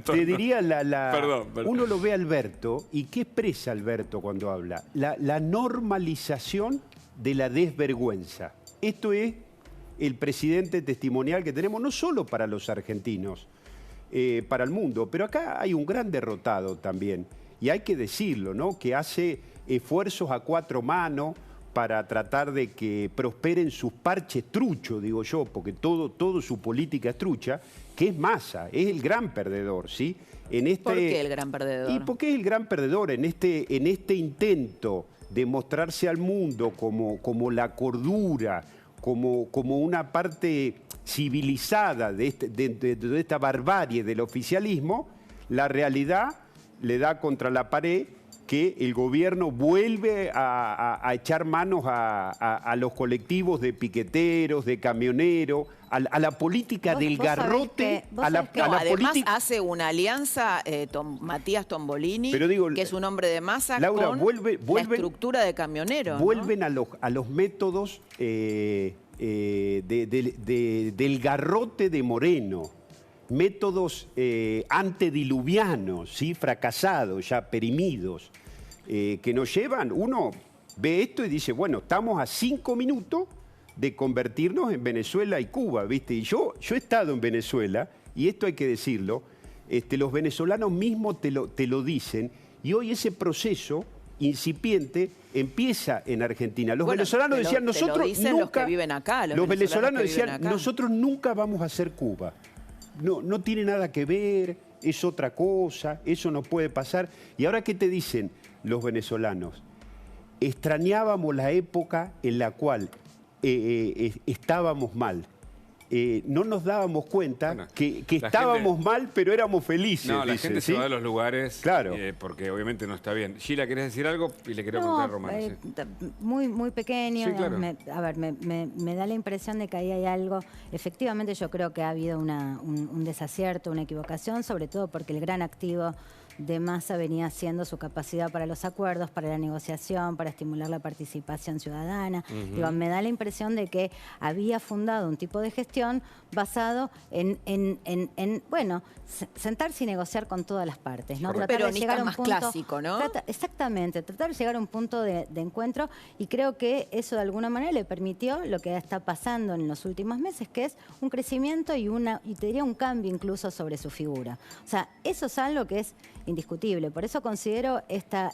Te diría Perdón. Uno lo ve a Alberto, y ¿qué expresa Alberto cuando habla? La normalización de la desvergüenza. Esto es el presidente testimonial que tenemos, no solo para los argentinos, para el mundo, pero acá hay un gran derrotado también, y hay que decirlo, ¿no? Que hace esfuerzos a 4 manos para tratar de que prosperen sus parches truchos, digo yo, porque todo su política es trucha, que es Massa, es el gran perdedor, ¿sí? ¿Por qué el gran perdedor? Y porque es el gran perdedor en este intento de mostrarse al mundo como la cordura, como una parte civilizada de esta barbarie del oficialismo. La realidad le da contra la pared que el gobierno vuelve a echar manos a los colectivos de piqueteros, de camioneros, a la política del garrote. Además hace una alianza Matías Tombolini, que es un hombre de Massa, Laura, con la estructura de camioneros. Vuelven a los métodos del garrote de Moreno. Métodos antediluvianos, ¿sí? Fracasados, ya perimidos, que nos llevan, uno ve esto y dice, bueno, estamos a 5 minutos de convertirnos en Venezuela y Cuba, ¿viste? Y yo he estado en Venezuela, y esto hay que decirlo, los venezolanos mismos te lo dicen, y hoy ese proceso incipiente empieza en Argentina. Los venezolanos decían, nosotros nunca... Los que viven acá, los venezolanos decían, nosotros nunca vamos a ser Cuba. No tiene nada que ver, es otra cosa, eso no puede pasar. ¿Y ahora qué te dicen los venezolanos? Extrañábamos la época en la cual estábamos mal. no nos dábamos cuenta que estábamos mal, pero éramos felices. No, la gente se va de los lugares, claro, porque obviamente no está bien. Sheila, ¿querés decir algo? Y le quiero preguntar a Román. Muy pequeño. Sí, claro. Me da la impresión de que ahí hay algo. Efectivamente, yo creo que ha habido un desacierto, una equivocación, sobre todo porque el gran activo de Massa venía siendo su capacidad para los acuerdos, para la negociación, para estimular la participación ciudadana. Digo, me da la impresión de que había fundado un tipo de gestión basado en bueno, sentarse y negociar con todas las partes, ¿no? Tratar de llegar a un punto clásico, ¿no? Exactamente, tratar de llegar a un punto de encuentro, y creo que eso de alguna manera le permitió lo que está pasando en los últimos meses, que es un crecimiento y te diría un cambio incluso sobre su figura. O sea, eso es algo que es indiscutible. Por eso considero esta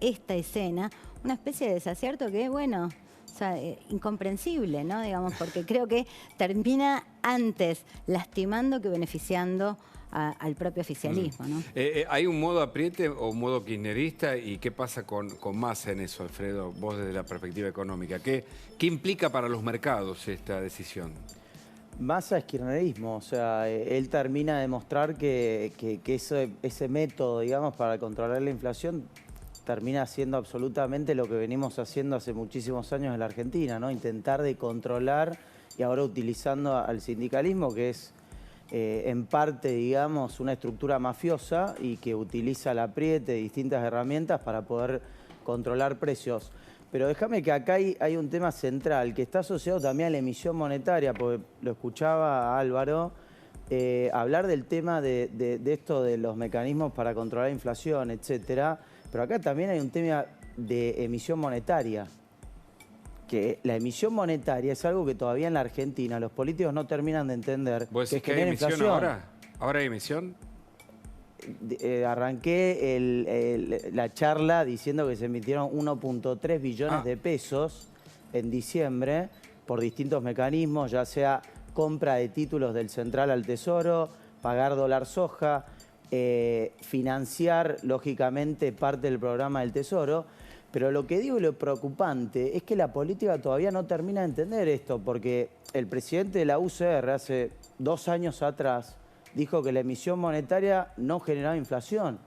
escena una especie de desacierto que, bueno, o sea, incomprensible, ¿no? Digamos, porque creo que termina antes lastimando que beneficiando al propio oficialismo, ¿no? ¿Hay un modo apriete o un modo kirchnerista? ¿Y qué pasa con Massa en eso, Alfredo? Vos desde la perspectiva económica. ¿Qué implica para los mercados esta decisión? Massa es kirchnerismo, o sea, él termina de demostrar que ese método, digamos, para controlar la inflación termina siendo absolutamente lo que venimos haciendo hace muchísimos años en la Argentina, ¿no? Intentar de controlar, y ahora utilizando al sindicalismo, que es en parte, digamos, una estructura mafiosa y que utiliza el apriete y distintas herramientas para poder controlar precios. Pero déjame que acá hay un tema central que está asociado también a la emisión monetaria, porque lo escuchaba a Álvaro hablar del tema de esto de los mecanismos para controlar la inflación, etcétera. Pero acá también hay un tema de emisión monetaria, que la emisión monetaria es algo que todavía en la Argentina los políticos no terminan de entender. ¿Vos decís que hay emisión ahora? ¿Ahora hay emisión? Arranqué la charla diciendo que se emitieron 1.3 billones de pesos en diciembre por distintos mecanismos, ya sea compra de títulos del Central al Tesoro, pagar dólar soja, financiar, lógicamente, parte del programa del Tesoro. Pero lo que digo y lo preocupante es que la política todavía no termina de entender esto, porque el presidente de la UCR hace 2 años atrás dijo que la emisión monetaria no generaba inflación.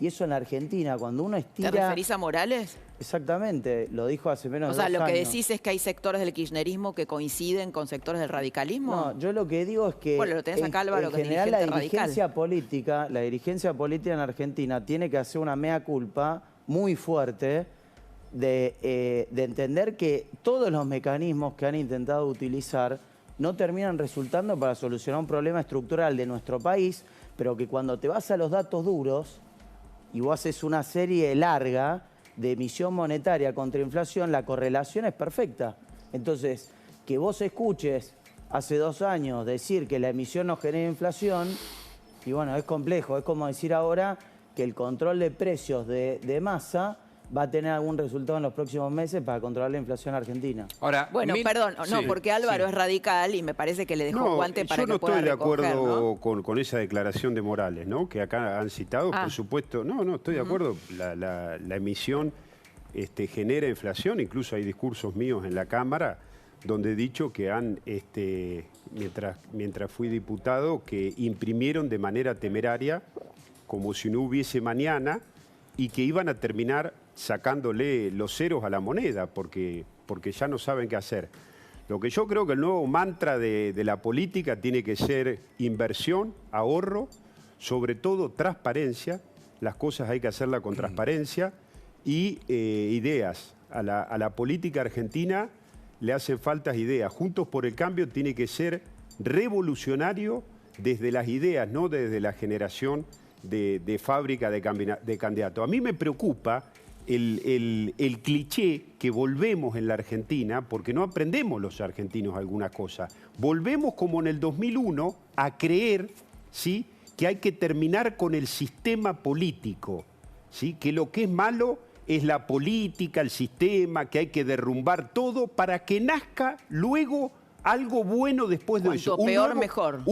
Y eso en la Argentina, cuando uno estira... ¿Te referís a Morales? Exactamente, lo dijo hace menos de 2 años. O sea, lo que decís es que hay sectores del kirchnerismo que coinciden con sectores del radicalismo. No, yo lo que digo es que... Bueno, lo tenés acá, Álvaro, en general la dirigencia política en Argentina tiene que hacer una mea culpa muy fuerte de entender que todos los mecanismos que han intentado utilizar no terminan resultando para solucionar un problema estructural de nuestro país, pero que cuando te vas a los datos duros y vos haces una serie larga de emisión monetaria contra inflación, la correlación es perfecta. Entonces, que vos escuches hace 2 años decir que la emisión no genera inflación, y bueno, es complejo. Es como decir ahora que el control de precios de Massa va a tener algún resultado en los próximos meses para controlar la inflación argentina. Ahora, bueno, perdón, no, sí, porque Álvaro es radical y me parece que le dejó guante para que pueda recoger, yo no estoy de acuerdo con esa declaración de Morales, ¿no? Que acá han citado, por supuesto. No, estoy de acuerdo. La emisión genera inflación. Incluso hay discursos míos en la Cámara donde he dicho que han, mientras fui diputado, que imprimieron de manera temeraria, como si no hubiese mañana, y que iban a terminar sacándole los ceros a la moneda, porque ya no saben qué hacer. Lo que yo creo que el nuevo mantra de la política tiene que ser inversión, ahorro, sobre todo transparencia. Las cosas hay que hacerlas con transparencia y ideas. A la política argentina le hacen falta ideas. Juntos por el Cambio tiene que ser revolucionario desde las ideas, no desde la generación de fábrica de candidatos. A mí me preocupa el cliché que volvemos en la Argentina, porque no aprendemos los argentinos algunas cosas. Volvemos como en el 2001 a creer, ¿sí?, que hay que terminar con el sistema político, ¿sí?, que lo que es malo es la política, el sistema, que hay que derrumbar todo para que nazca luego algo bueno después de eso. Cuanto peor, mejor.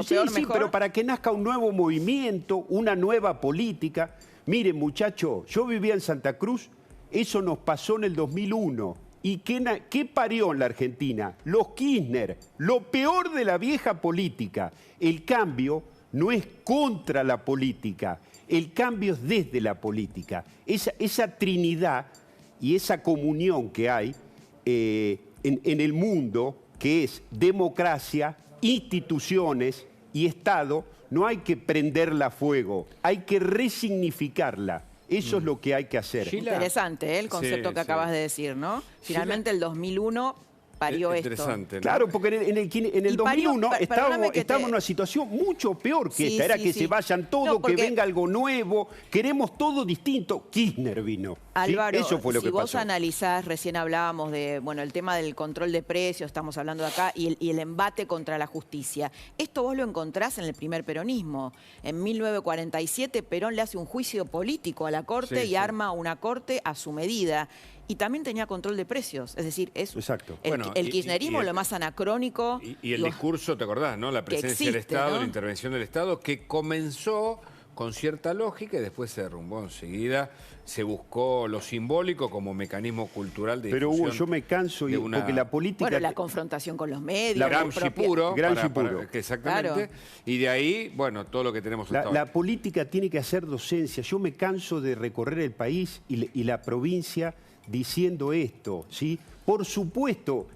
Sí, pero para que nazca un nuevo movimiento, una nueva política. Miren, muchachos, yo vivía en Santa Cruz, eso nos pasó en el 2001 ¿Y qué parió en la Argentina? Los Kirchner, lo peor de la vieja política. El cambio no es contra la política, el cambio es desde la política. Esa trinidad y esa comunión que hay en el mundo, que es democracia, instituciones y Estado, no hay que prenderla a fuego, hay que resignificarla. Eso es lo que hay que hacer. Interesante, el concepto que acabas de decir, ¿no? Finalmente el 2001 parió esto. Interesante, ¿no? Claro, porque en el 2001 estábamos en una situación mucho peor que esta. Era que se vayan todos, que venga algo nuevo. Queremos todo distinto. Kirchner vino. Álvaro, eso fue lo que si vos pasó. analizás, recién hablábamos de, bueno, el tema del control de precios, estamos hablando de acá, y el embate contra la justicia. Esto vos lo encontrás en el primer peronismo. En 1947 Perón le hace un juicio político a la Corte y arma una Corte a su medida. Y también tenía control de precios. Es decir, es el kirchnerismo lo más anacrónico. Y el discurso, ¿te acordás, no? La presencia del Estado, ¿no? La intervención del Estado, que comenzó con cierta lógica y después se derrumbó enseguida. Se buscó lo simbólico como mecanismo cultural de difusión. Pero Hugo, yo me canso porque la política... Bueno, la confrontación con los medios. La Gramsci puro. Exactamente. Claro. Y de ahí, bueno, todo lo que tenemos hasta La política tiene que hacer docencia. Yo me canso de recorrer el país y la provincia diciendo esto, ¿sí? Por supuesto,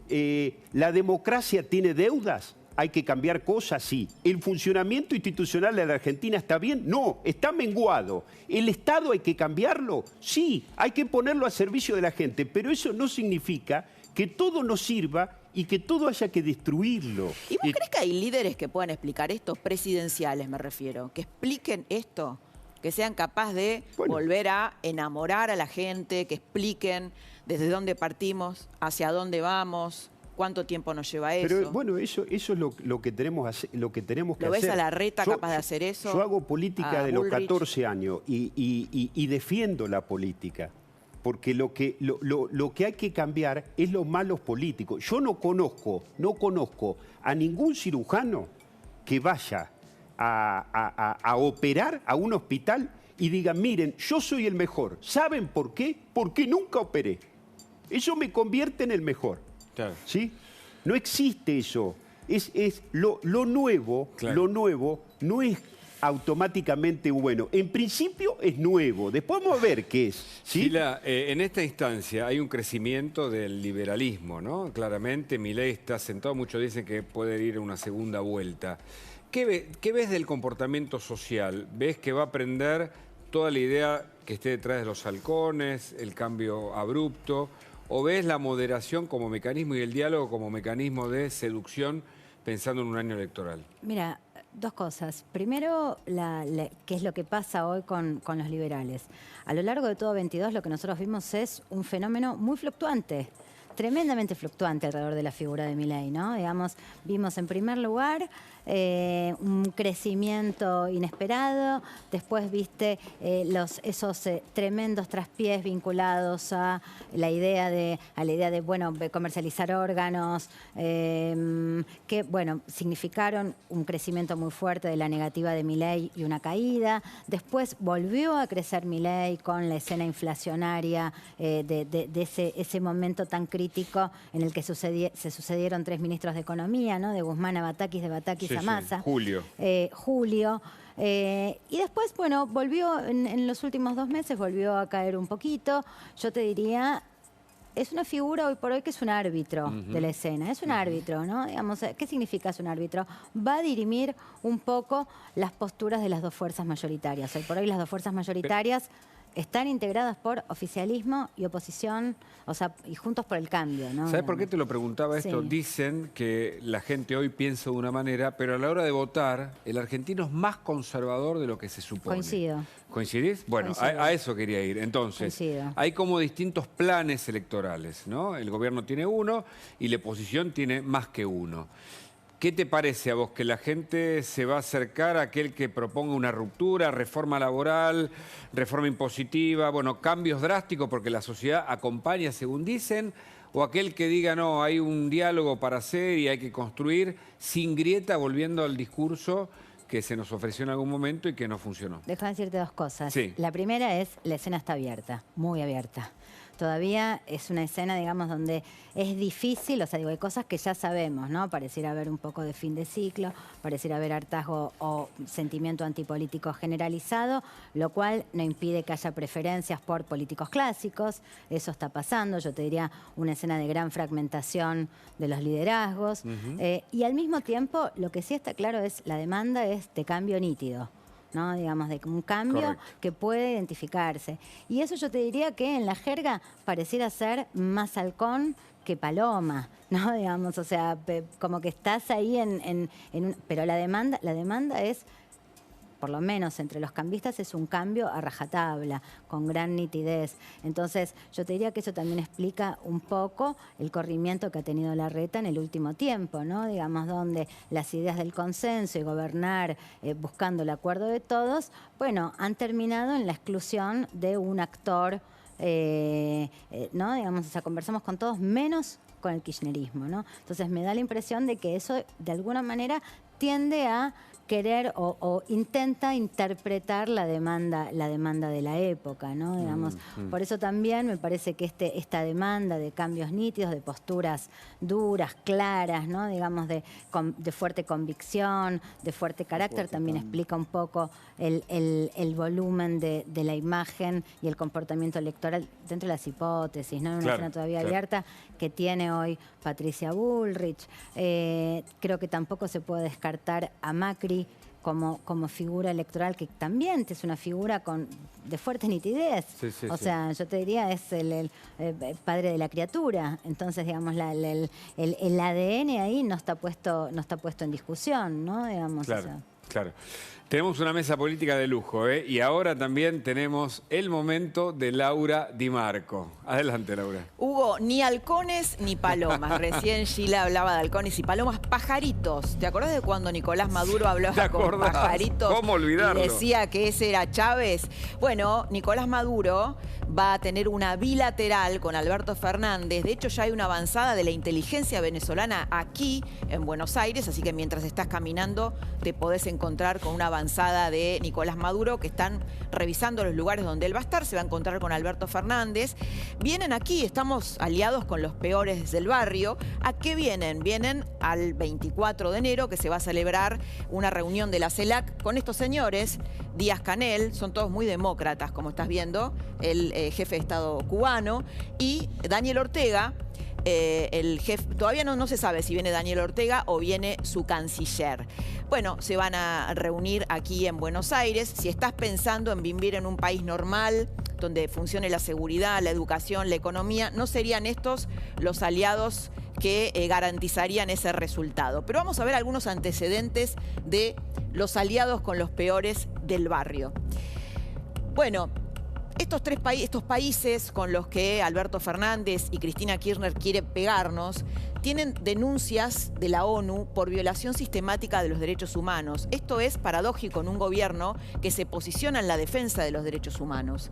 la democracia tiene deudas, hay que cambiar cosas, sí. ¿El funcionamiento institucional de la Argentina está bien? No, está menguado. ¿El Estado hay que cambiarlo? Sí, hay que ponerlo a servicio de la gente, pero eso no significa que todo nos sirva y que todo haya que destruirlo. ¿Y vos crees que hay líderes que puedan explicar esto? Presidenciales me refiero, que expliquen esto, que sean capaces de volver a enamorar a la gente, que expliquen desde dónde partimos, hacia dónde vamos, cuánto tiempo nos lleva eso. Pero bueno, eso es lo que tenemos que hacer. ¿Lo ves a Larreta capaz de hacer eso? Yo hago política de los 14 años y defiendo la política. Porque lo que hay que cambiar es los malos políticos. Yo no conozco a ningún cirujano que vaya a operar a un hospital y digan, miren, yo soy el mejor. ¿Saben por qué? Porque nunca operé. Eso me convierte en el mejor. Claro. ¿Sí? No existe eso. Lo nuevo no es automáticamente bueno. En principio es nuevo. Después vamos a ver qué es. ¿Sí? Gila, en esta instancia hay un crecimiento del liberalismo, ¿no? Claramente Milei está sentado. Muchos dicen que puede ir a una segunda vuelta. ¿Qué ves del comportamiento social? ¿Ves que va a aprender toda la idea que esté detrás de los halcones, el cambio abrupto? ¿O ves la moderación como mecanismo y el diálogo como mecanismo de seducción pensando en un año electoral? Mira, dos cosas. Primero, ¿qué es lo que pasa hoy con los liberales? A lo largo de todo 22 lo que nosotros vimos es un fenómeno muy fluctuante. Tremendamente fluctuante alrededor de la figura de Milei, ¿no? Digamos, vimos en primer lugar un crecimiento inesperado, después viste esos tremendos traspiés vinculados a la idea de bueno, comercializar órganos, que bueno, significaron un crecimiento muy fuerte de la negativa de Milei y una caída. Después volvió a crecer Milei con la escena inflacionaria de ese momento tan crítico en el que se sucedieron 3 ministros de Economía, ¿no? De Guzmán a Batakis, de Batakis a Massa. Julio. Y después, bueno, volvió, en los últimos 2 meses volvió a caer un poquito. Yo te diría, es una figura hoy por hoy que es un árbitro de la escena. Es un árbitro, ¿no? Digamos, ¿qué significa ser un árbitro? Va a dirimir un poco las posturas de las dos fuerzas mayoritarias. Hoy por hoy las dos fuerzas mayoritarias están integradas por oficialismo y oposición, o sea, y Juntos por el Cambio, ¿no? ¿Sabes por qué te lo preguntaba esto? Sí. Dicen que la gente hoy piensa de una manera, pero a la hora de votar, el argentino es más conservador de lo que se supone. Coincido. ¿Coincidís? Bueno, Coincido. a eso quería ir. Entonces, Coincido. hay como distintos planes electorales, ¿no? El gobierno tiene uno y la oposición tiene más que uno. ¿Qué te parece a vos que la gente se va a acercar a aquel que proponga una ruptura, reforma laboral, reforma impositiva, bueno, cambios drásticos porque la sociedad acompaña según dicen, o aquel que diga no, hay un diálogo para hacer y hay que construir sin grieta, volviendo al discurso que se nos ofreció en algún momento y que no funcionó? Déjame decirte 2 cosas. Sí. La primera es, la escena está abierta, muy abierta. todavía es una escena, digamos, donde es difícil, o sea, digo, hay cosas que ya sabemos, ¿no? Pareciera haber un poco de fin de ciclo, pareciera haber hartazgo o sentimiento antipolítico generalizado, lo cual no impide que haya preferencias por políticos clásicos, eso está pasando, yo te diría una escena de gran fragmentación de los liderazgos, y al mismo tiempo lo que sí está claro es la demanda es de cambio nítido, ¿no? Digamos, de un cambio que puede identificarse. Y eso yo te diría que en la jerga pareciera ser más halcón que paloma, ¿no? Digamos, o sea, como que estás ahí pero la demanda es, por lo menos entre los cambistas, es un cambio a rajatabla, con gran nitidez. Entonces, yo te diría que eso también explica un poco el corrimiento que ha tenido Larreta en el último tiempo, ¿no? Digamos, donde las ideas del consenso y gobernar buscando el acuerdo de todos, bueno, han terminado en la exclusión de un actor, ¿no? Digamos, o sea, conversamos con todos menos con el kirchnerismo, ¿no? Entonces, me da la impresión de que eso, de alguna manera, tiende a querer o intenta interpretar la demanda de la época, ¿no? Digamos, por eso también me parece que esta demanda de cambios nítidos, de posturas duras, claras, ¿no? Digamos, de fuerte convicción, de fuerte carácter, también explica un poco el volumen de la imagen y el comportamiento electoral dentro de las hipótesis, ¿no? Una escena todavía abierta que tiene hoy Patricia Bullrich. Creo que tampoco se puede descartar a Macri como figura electoral, que también es una figura de fuerte nitidez. O sea, yo te diría, es el padre de la criatura. Entonces, digamos, el ADN ahí no está puesto en discusión, ¿no? Digamos, claro, o sea. Claro. Tenemos una mesa política de lujo, ¿eh? Y ahora también tenemos el momento de Laura Di Marco. Adelante, Laura. Hugo, ni halcones ni palomas. Recién Sheila hablaba de halcones y palomas. Pajaritos. ¿Te acordás de cuando Nicolás Maduro hablaba con pajaritos? ¿Cómo olvidarlo? Y decía que ese era Chávez. Bueno, Nicolás Maduro va a tener una bilateral con Alberto Fernández. De hecho, ya hay una avanzada de la inteligencia venezolana aquí en Buenos Aires, así que mientras estás caminando te podés encontrar con una avanzada de Nicolás Maduro, que están revisando los lugares donde él va a estar. Se va a encontrar con Alberto Fernández. Vienen aquí, estamos aliados con los peores del barrio. ¿A qué vienen? Vienen al 24 de enero, que se va a celebrar una reunión de la CELAC con estos señores. Díaz-Canel, son todos muy demócratas, como estás viendo, el jefe de Estado cubano, y Daniel Ortega, el jefe. Todavía no se sabe si viene Daniel Ortega o viene su canciller. Bueno, se van a reunir aquí en Buenos Aires. Si estás pensando en vivir en un país normal, donde funcione la seguridad, la educación, la economía, no serían estos los aliados que garantizarían ese resultado. Pero vamos a ver algunos antecedentes de los aliados con los peores del barrio. Bueno, estos países con los que Alberto Fernández y Cristina Kirchner quieren pegarnos tienen denuncias de la ONU por violación sistemática de los derechos humanos. Esto es paradójico en un gobierno que se posiciona en la defensa de los derechos humanos.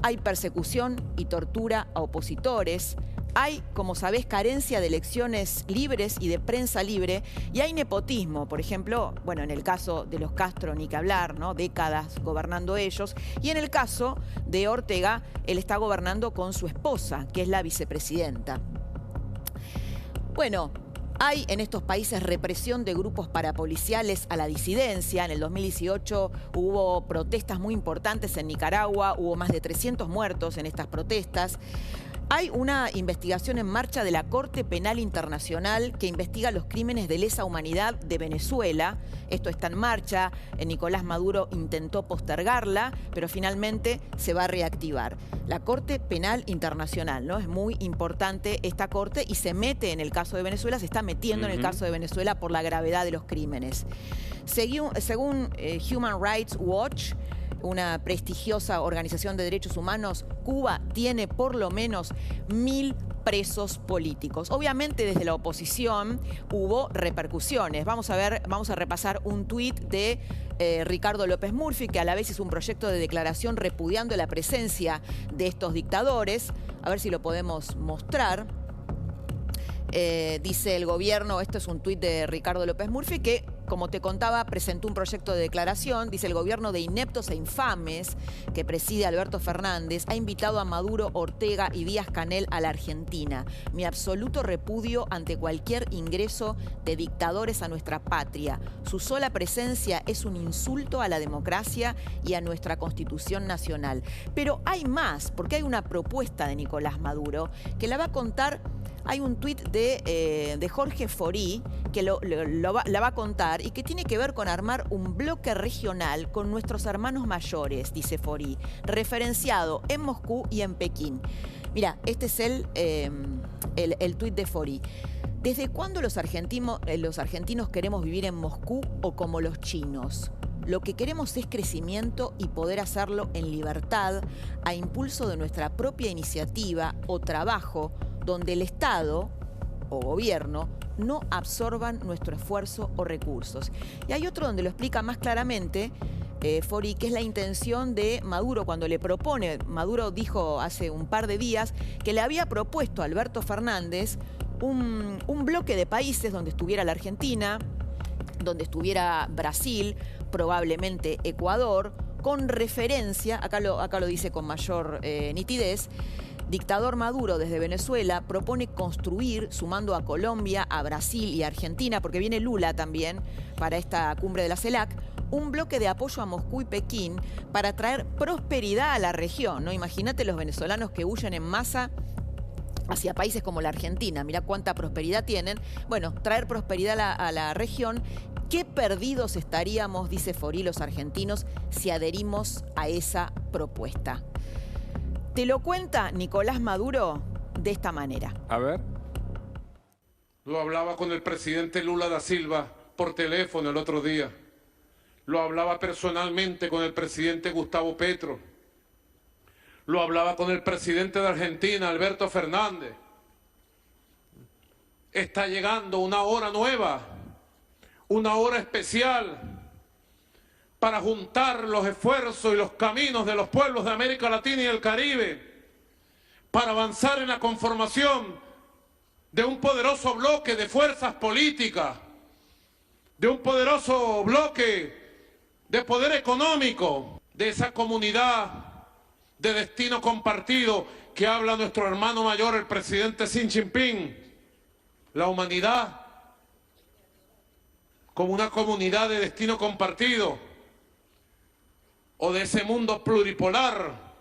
Hay persecución y tortura a opositores. Hay, como sabés, carencia de elecciones libres y de prensa libre, y hay nepotismo, por ejemplo, bueno, en el caso de los Castro ni que hablar, ¿no? Décadas gobernando ellos, y en el caso de Ortega, él está gobernando con su esposa, que es la vicepresidenta. Bueno, hay en estos países represión de grupos parapoliciales a la disidencia. En el 2018 hubo protestas muy importantes en Nicaragua, hubo más de 300 muertos en estas protestas. Hay una investigación en marcha de la Corte Penal Internacional que investiga los crímenes de lesa humanidad de Venezuela. Esto está en marcha. Nicolás Maduro intentó postergarla, pero finalmente se va a reactivar. La Corte Penal Internacional, ¿no? Es muy importante esta corte y se mete en el caso de Venezuela, se está metiendo en el caso de Venezuela por la gravedad de los crímenes. Según Human Rights Watch, una prestigiosa organización de derechos humanos, Cuba tiene por lo menos 1000 presos políticos. Obviamente desde la oposición hubo repercusiones. Vamos a repasar un tuit de Ricardo López Murphy, que a la vez es un proyecto de declaración repudiando la presencia de estos dictadores. A ver si lo podemos mostrar. Dice el gobierno, esto es un tuit de Ricardo López Murphy, que como te contaba, presentó un proyecto de declaración. Dice: el gobierno de ineptos e infames que preside Alberto Fernández ha invitado a Maduro, Ortega y Díaz-Canel a la Argentina. Mi absoluto repudio ante cualquier ingreso de dictadores a nuestra patria. Su sola presencia es un insulto a la democracia y a nuestra Constitución Nacional. Pero hay más, porque hay una propuesta de Nicolás Maduro que la va a contar. Hay un tuit de Jorge Forí que la va a contar y que tiene que ver con armar un bloque regional con nuestros hermanos mayores, dice Forí, referenciado en Moscú y en Pekín. Mira, este es el tuit de Forí. ¿Desde cuándo los argentinos queremos vivir en Moscú o como los chinos? Lo que queremos es crecimiento y poder hacerlo en libertad, a impulso de nuestra propia iniciativa o trabajo, donde el Estado o gobierno no absorban nuestro esfuerzo o recursos. Y hay otro donde lo explica más claramente Forí, que es la intención de Maduro cuando le propone. Maduro dijo hace un par de días que le había propuesto a Alberto Fernández un bloque de países donde estuviera la Argentina, donde estuviera Brasil, probablemente Ecuador, con referencia, acá lo dice con mayor nitidez. Dictador Maduro desde Venezuela propone construir, sumando a Colombia, a Brasil y a Argentina, porque viene Lula también para esta cumbre de la CELAC, un bloque de apoyo a Moscú y Pekín para traer prosperidad a la región, ¿no? Imagínate los venezolanos que huyen en masa hacia países como la Argentina. Mirá cuánta prosperidad tienen. Bueno, traer prosperidad a la región. ¿Qué perdidos estaríamos, dice Forí, los argentinos, si adherimos a esa propuesta? Te lo cuenta Nicolás Maduro de esta manera. A ver. Lo hablaba con el presidente Lula da Silva por teléfono el otro día. Lo hablaba personalmente con el presidente Gustavo Petro. Lo hablaba con el presidente de Argentina, Alberto Fernández. Está llegando una hora nueva, una hora especial para juntar los esfuerzos y los caminos de los pueblos de América Latina y el Caribe, para avanzar en la conformación de un poderoso bloque de fuerzas políticas, de un poderoso bloque de poder económico, de esa comunidad de destino compartido que habla nuestro hermano mayor, el presidente Xi Jinping. La humanidad como una comunidad de destino compartido, o de ese mundo pluripolar,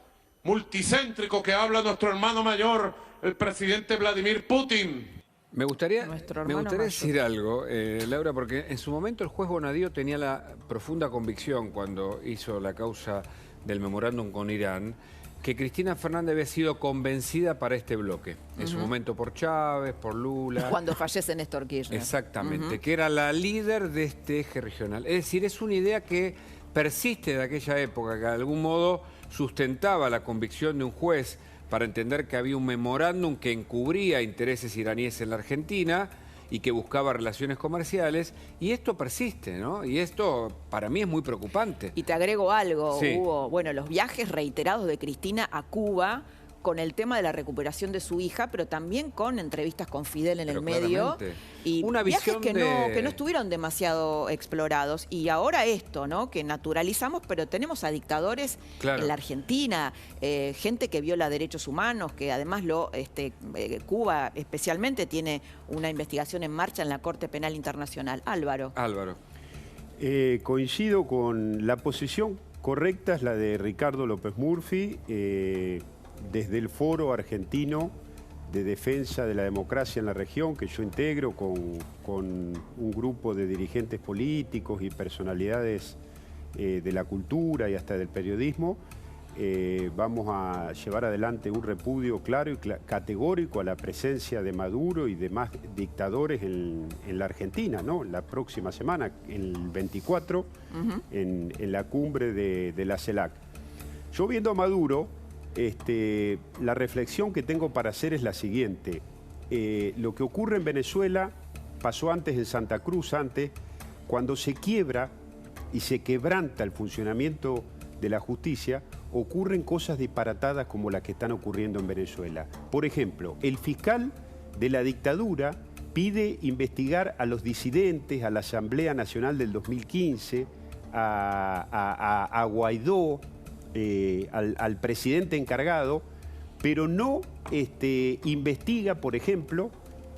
multicéntrico que habla nuestro hermano mayor, el presidente Vladimir Putin. Me gustaría decir algo, Laura, porque en su momento el juez Bonadío tenía la profunda convicción, cuando hizo la causa del memorándum con Irán, que Cristina Fernández había sido convencida para este bloque. En su momento por Chávez, por Lula. Cuando fallece Néstor Kirchner. Exactamente, que era la líder de este eje regional. Es decir, es una idea que persiste de aquella época, que de algún modo sustentaba la convicción de un juez para entender que había un memorándum que encubría intereses iraníes en la Argentina y que buscaba relaciones comerciales, y esto persiste, ¿no? Y esto para mí es muy preocupante. Y te agrego algo, sí. Hugo. Bueno, los viajes reiterados de Cristina a Cuba con el tema de la recuperación de su hija, pero también con entrevistas con Fidel en el medio. Y una viajes que no estuvieron demasiado explorados. Y ahora esto, ¿no? Que naturalizamos, pero tenemos a dictadores en la Argentina, gente que viola derechos humanos, que además Cuba especialmente tiene una investigación en marcha en la Corte Penal Internacional. Álvaro. Coincido con la posición correcta, es la de Ricardo López Murphy, desde el Foro Argentino de Defensa de la Democracia en la región, que yo integro con un grupo de dirigentes políticos y personalidades de la cultura y hasta del periodismo. Vamos a llevar adelante un repudio claro y categórico a la presencia de Maduro y demás dictadores en la Argentina, ¿no? La próxima semana, el 24, en la cumbre de la CELAC. Yo viendo a Maduro, la reflexión que tengo para hacer es la siguiente. Lo que ocurre en Venezuela pasó antes en Santa Cruz, cuando se quiebra y se quebranta el funcionamiento de la justicia, ocurren cosas disparatadas como las que están ocurriendo en Venezuela. Por ejemplo, el fiscal de la dictadura pide investigar a los disidentes, a la Asamblea Nacional del 2015, a Guaidó, al presidente encargado, pero no investiga, por ejemplo,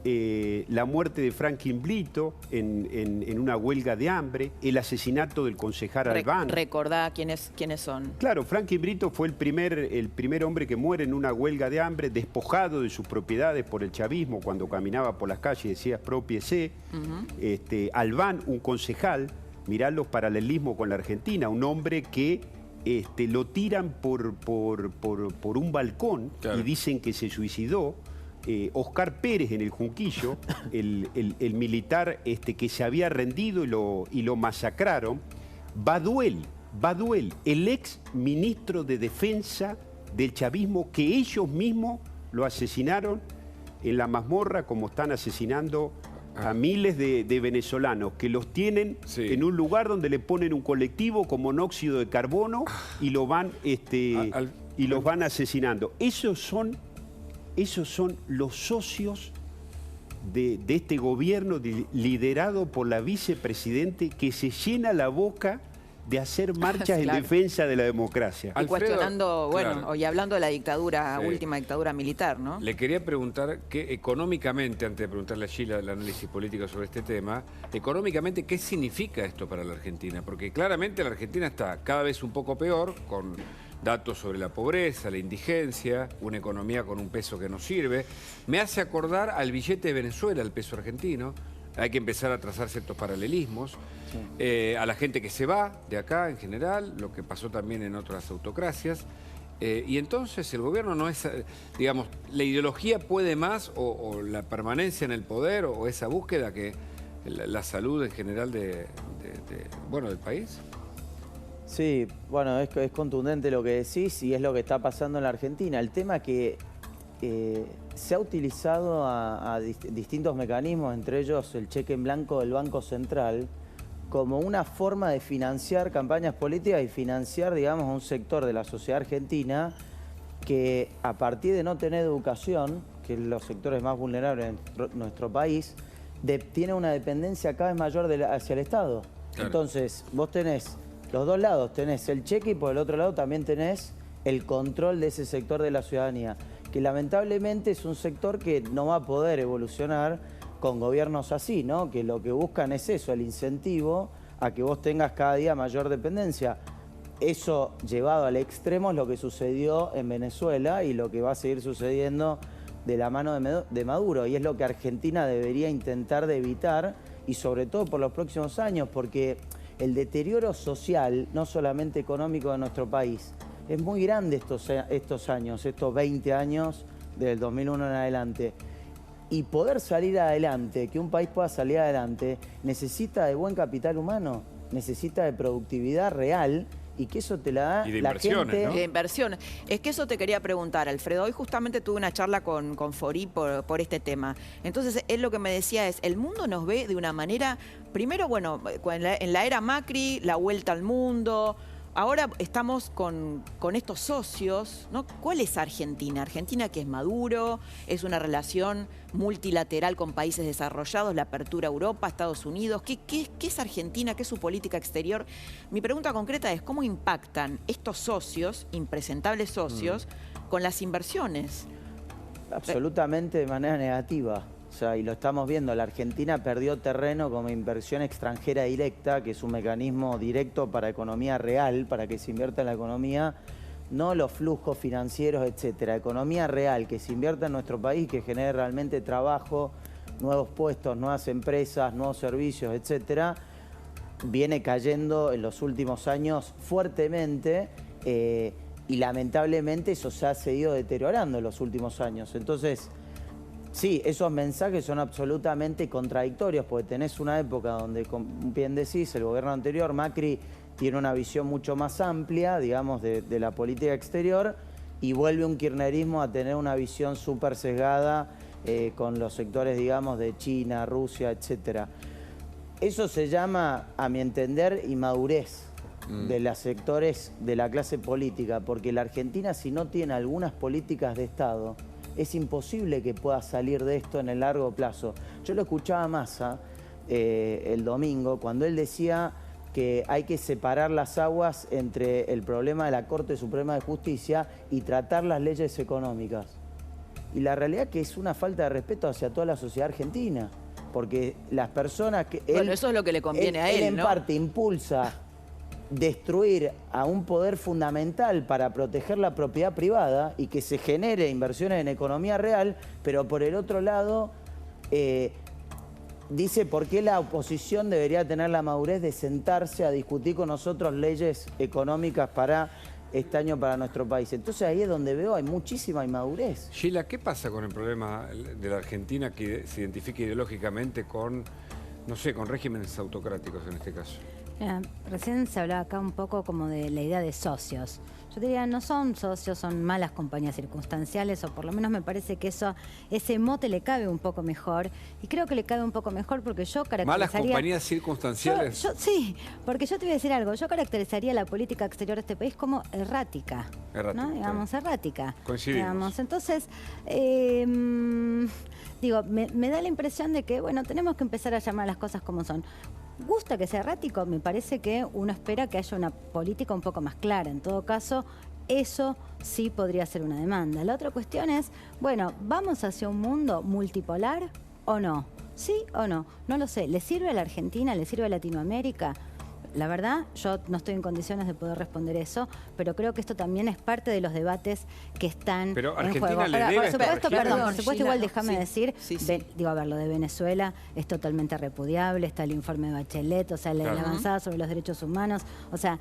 la muerte de Franklin Brito en una huelga de hambre, el asesinato del concejal Albán. Recordá quiénes son. Claro, Franklin Brito fue el primer hombre que muere en una huelga de hambre, despojado de sus propiedades por el chavismo cuando caminaba por las calles y decía expropiese. Albán, un concejal, mirá los paralelismos con la Argentina, un hombre que lo tiran por un balcón, claro, y dicen que se suicidó. Oscar Pérez en el Junquillo, el militar que se había rendido y lo masacraron. Baduel, el ex ministro de Defensa del chavismo, que ellos mismos lo asesinaron en la mazmorra, como están asesinando a miles de venezolanos, que los tienen en un lugar donde le ponen un colectivo con monóxido de carbono y lo van, los van asesinando. Esos son los socios de este gobierno liderado por la vicepresidente, que se llena la boca de hacer marchas en defensa de la democracia. Y cuestionando, bueno, y hablando de la dictadura, última dictadura militar, ¿no? Le quería preguntar que económicamente, antes de preguntarle a Sheila el análisis político sobre este tema, económicamente, ¿qué significa esto para la Argentina? Porque claramente la Argentina está cada vez un poco peor, con datos sobre la pobreza, la indigencia, una economía con un peso que no sirve. Me hace acordar al billete de Venezuela, el peso argentino. Hay que empezar a trazar ciertos paralelismos. A la gente que se va de acá en general, lo que pasó también en otras autocracias. Y entonces el gobierno no es, digamos, la ideología puede más, o la permanencia en el poder, o esa búsqueda que la salud en general del país. Sí, bueno, es contundente lo que decís y es lo que está pasando en la Argentina. El tema que se ha utilizado a distintos mecanismos, entre ellos el cheque en blanco del Banco Central, como una forma de financiar campañas políticas y financiar, digamos, a un sector de la sociedad argentina que, a partir de no tener educación, que es los sectores más vulnerables en nuestro país, tiene una dependencia cada vez mayor hacia el Estado. Claro. Entonces, vos tenés los dos lados, tenés el cheque y por el otro lado también tenés el control de ese sector de la ciudadanía, que lamentablemente es un sector que no va a poder evolucionar con gobiernos así, ¿no? Que lo que buscan es eso, el incentivo a que vos tengas cada día mayor dependencia. Eso llevado al extremo es lo que sucedió en Venezuela y lo que va a seguir sucediendo de la mano de Maduro, y es lo que Argentina debería intentar de evitar, y sobre todo por los próximos años, porque el deterioro social, no solamente económico de nuestro país, es muy grande estos años, estos 20 años del 2001 en adelante. Y poder salir adelante, que un país pueda salir adelante, necesita de buen capital humano, necesita de productividad real, y que eso te la da la gente. ¿No? De inversión. Es que eso te quería preguntar, Alfredo. Hoy justamente tuve una charla con Forí por este tema. Entonces, él lo que me decía es, el mundo nos ve de una manera, primero, bueno, en la era Macri, la vuelta al mundo. Ahora estamos con estos socios, ¿no? ¿Cuál es Argentina? Argentina, que es Maduro, es una relación multilateral con países desarrollados, la apertura a Europa, Estados Unidos. ¿Qué es Argentina? ¿Qué es su política exterior? Mi pregunta concreta es, ¿cómo impactan estos socios, impresentables socios, con las inversiones? Absolutamente de manera negativa. O sea, y lo estamos viendo, la Argentina perdió terreno como inversión extranjera directa, que es un mecanismo directo para economía real, para que se invierta en la economía, no los flujos financieros, etcétera. Economía real, que se invierta en nuestro país, que genere realmente trabajo, nuevos puestos, nuevas empresas, nuevos servicios, etcétera, viene cayendo en los últimos años fuertemente, y lamentablemente eso se ha seguido deteriorando en los últimos años. Entonces, sí, esos mensajes son absolutamente contradictorios, porque tenés una época donde, como bien decís, el gobierno anterior, Macri, tiene una visión mucho más amplia, digamos, de la política exterior, y vuelve un kirchnerismo a tener una visión súper sesgada con los sectores, digamos, de China, Rusia, etcétera. Eso se llama, a mi entender, inmadurez de los sectores de la clase política, porque la Argentina, si no tiene algunas políticas de Estado, es imposible que pueda salir de esto en el largo plazo. Yo lo escuchaba a Massa el domingo cuando él decía que hay que separar las aguas entre el problema de la Corte Suprema de Justicia y tratar las leyes económicas. Y la realidad es que es una falta de respeto hacia toda la sociedad argentina, porque las personas que... Bueno, eso es lo que le conviene a él, en parte impulsa destruir a un poder fundamental para proteger la propiedad privada y que se genere inversiones en economía real, pero por el otro lado dice por qué la oposición debería tener la madurez de sentarse a discutir con nosotros leyes económicas para este año para nuestro país. Entonces ahí es donde veo hay muchísima inmadurez. Sheila, ¿qué pasa con el problema de la Argentina que se identifica ideológicamente con, no sé, con regímenes autocráticos en este caso? Recién se hablaba acá un poco como de la idea de socios. Yo diría, no son socios, son malas compañías circunstanciales, o por lo menos me parece que ese mote le cabe un poco mejor. Y creo que le cabe un poco mejor porque yo caracterizaría... ¿Malas compañías circunstanciales? Sí, porque yo te voy a decir algo. Yo caracterizaría la política exterior de este país como errática. Errática. ¿No? Digamos, errática. Coincidimos. Digamos. Entonces, digo, me da la impresión de que, bueno, tenemos que empezar a llamar las cosas como son. Gusta que sea errático, me parece que uno espera que haya una política un poco más clara. En todo caso, eso sí podría ser una demanda. La otra cuestión es, bueno, ¿vamos hacia un mundo multipolar o no? ¿Sí o no? No lo sé. ¿Le sirve a la Argentina? ¿Le sirve a Latinoamérica? La verdad, yo no estoy en condiciones de poder responder eso, pero creo que esto también es parte de los debates que están en juego. Por supuesto, igual déjame decir, digo, a ver, lo de Venezuela es totalmente repudiable, está el informe de Bachelet, o sea, la avanzada sobre los derechos humanos, o sea,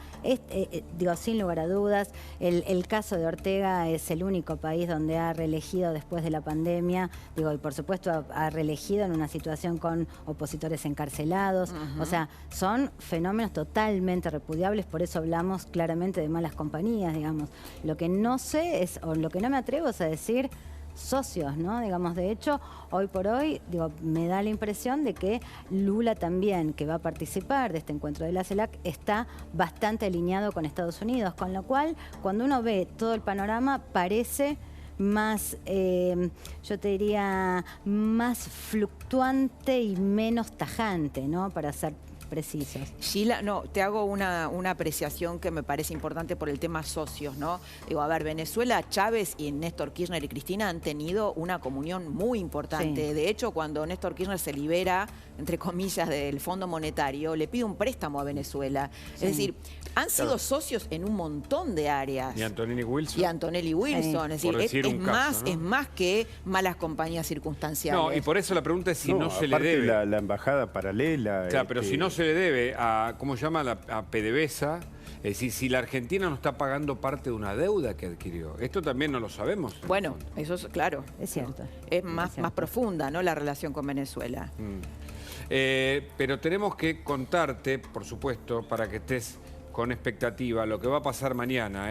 digo, sin lugar a dudas, el caso de Ortega es el único país donde ha reelegido después de la pandemia, digo, y por supuesto ha reelegido en una situación con opositores encarcelados, o sea, son fenómenos totalmente repudiables, por eso hablamos claramente de malas compañías, digamos. Lo que no sé es, o lo que no me atrevo es a decir socios, ¿no? Digamos, de hecho, hoy por hoy, digo, me da la impresión de que Lula también, que va a participar de este encuentro de la CELAC, está bastante alineado con Estados Unidos, con lo cual, cuando uno ve todo el panorama, parece más, yo te diría, más fluctuante y menos tajante, ¿no? Para ser precisos. Sheila, no, te hago una apreciación que me parece importante por el tema socios, ¿no? Digo, a ver, Venezuela, Chávez y Néstor Kirchner y Cristina han tenido una comunión muy importante. Sí. De hecho, cuando Néstor Kirchner se libera, entre comillas, del Fondo Monetario, le pide un préstamo a Venezuela. Sí. Es decir, han sido socios en un montón de áreas. Y Antonelli Wilson. Y Antonelli Wilson. Sí. Es decir, es más que malas compañías circunstanciales. No, y por eso la pregunta es si no se le debe. La embajada paralela. Claro, pero si no se le debe a, ¿cómo se llama? A PDVSA. Es decir, si la Argentina no está pagando parte de una deuda que adquirió. Esto también no lo sabemos. Bueno, eso es claro. Es cierto. Es más profunda, ¿no? La relación con Venezuela. Pero tenemos que contarte, por supuesto, para que estés con expectativa, lo que va a pasar mañana.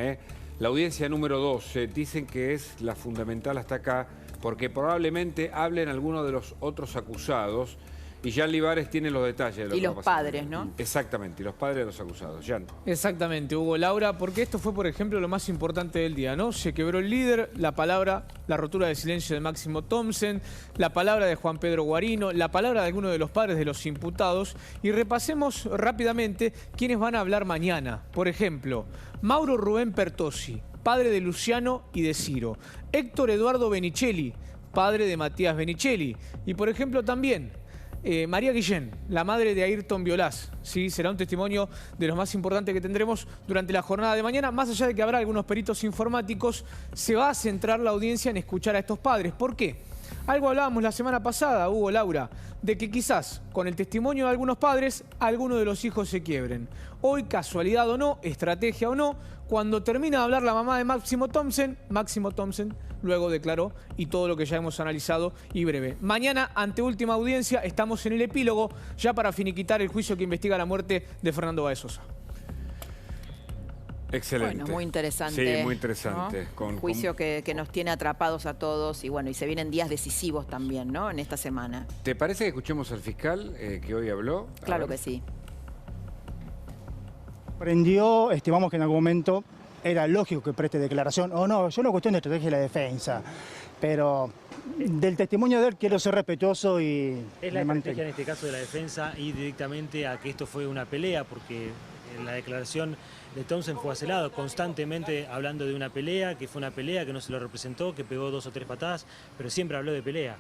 La audiencia número 12, dicen que es la fundamental hasta acá, porque probablemente hablen algunos de los otros acusados. Y Jan Libares tiene los detalles de lo que va a pasar. Y los padres, ¿no? Exactamente, y los padres de los acusados. Jan. Exactamente, Hugo, Laura, porque esto fue, por ejemplo, lo más importante del día, ¿no? Se quebró el líder, la palabra, la rotura de silencio de Máximo Thomsen, la palabra de Juan Pedro Guarino, la palabra de alguno de los padres de los imputados. Y repasemos rápidamente quiénes van a hablar mañana. Por ejemplo, Mauro Rubén Pertossi, padre de Luciano y de Ciro. Héctor Eduardo Benicelli, padre de Matías Benicelli. Y, por ejemplo, también María Guillén, la madre de Ayrton Violás, ¿sí? Será un testimonio de los más importantes que tendremos durante la jornada de mañana. Más allá de que habrá algunos peritos informáticos, se va a centrar la audiencia en escuchar a estos padres. ¿Por qué? Algo hablábamos la semana pasada, Hugo, Laura, de que quizás con el testimonio de algunos padres, algunos de los hijos se quiebren. Hoy, casualidad o no, estrategia o no, cuando termina de hablar la mamá de Máximo Thomsen luego declaró, y todo lo que ya hemos analizado y breve. Mañana, anteúltima audiencia, estamos en el epílogo, ya para finiquitar el juicio que investiga la muerte de Fernando Báez Sosa. Excelente. Bueno, muy interesante. Sí, muy interesante. ¿No? Un juicio que nos tiene atrapados a todos y bueno, y se vienen días decisivos también, ¿no? En esta semana. ¿Te parece que escuchemos al fiscal que hoy habló? Claro que sí. Estimamos que en algún momento era lógico que preste declaración o no, yo no cuestión de estrategia de la defensa. pero del testimonio de él quiero ser respetuoso y... ¿Es la estrategia en este caso de la defensa ir directamente a que esto fue una pelea? Porque en la declaración de Thompson fue a ese lado, constantemente hablando de una pelea, que fue una pelea, que no se lo representó, que pegó 2 o 3 patadas, pero siempre habló de pelea.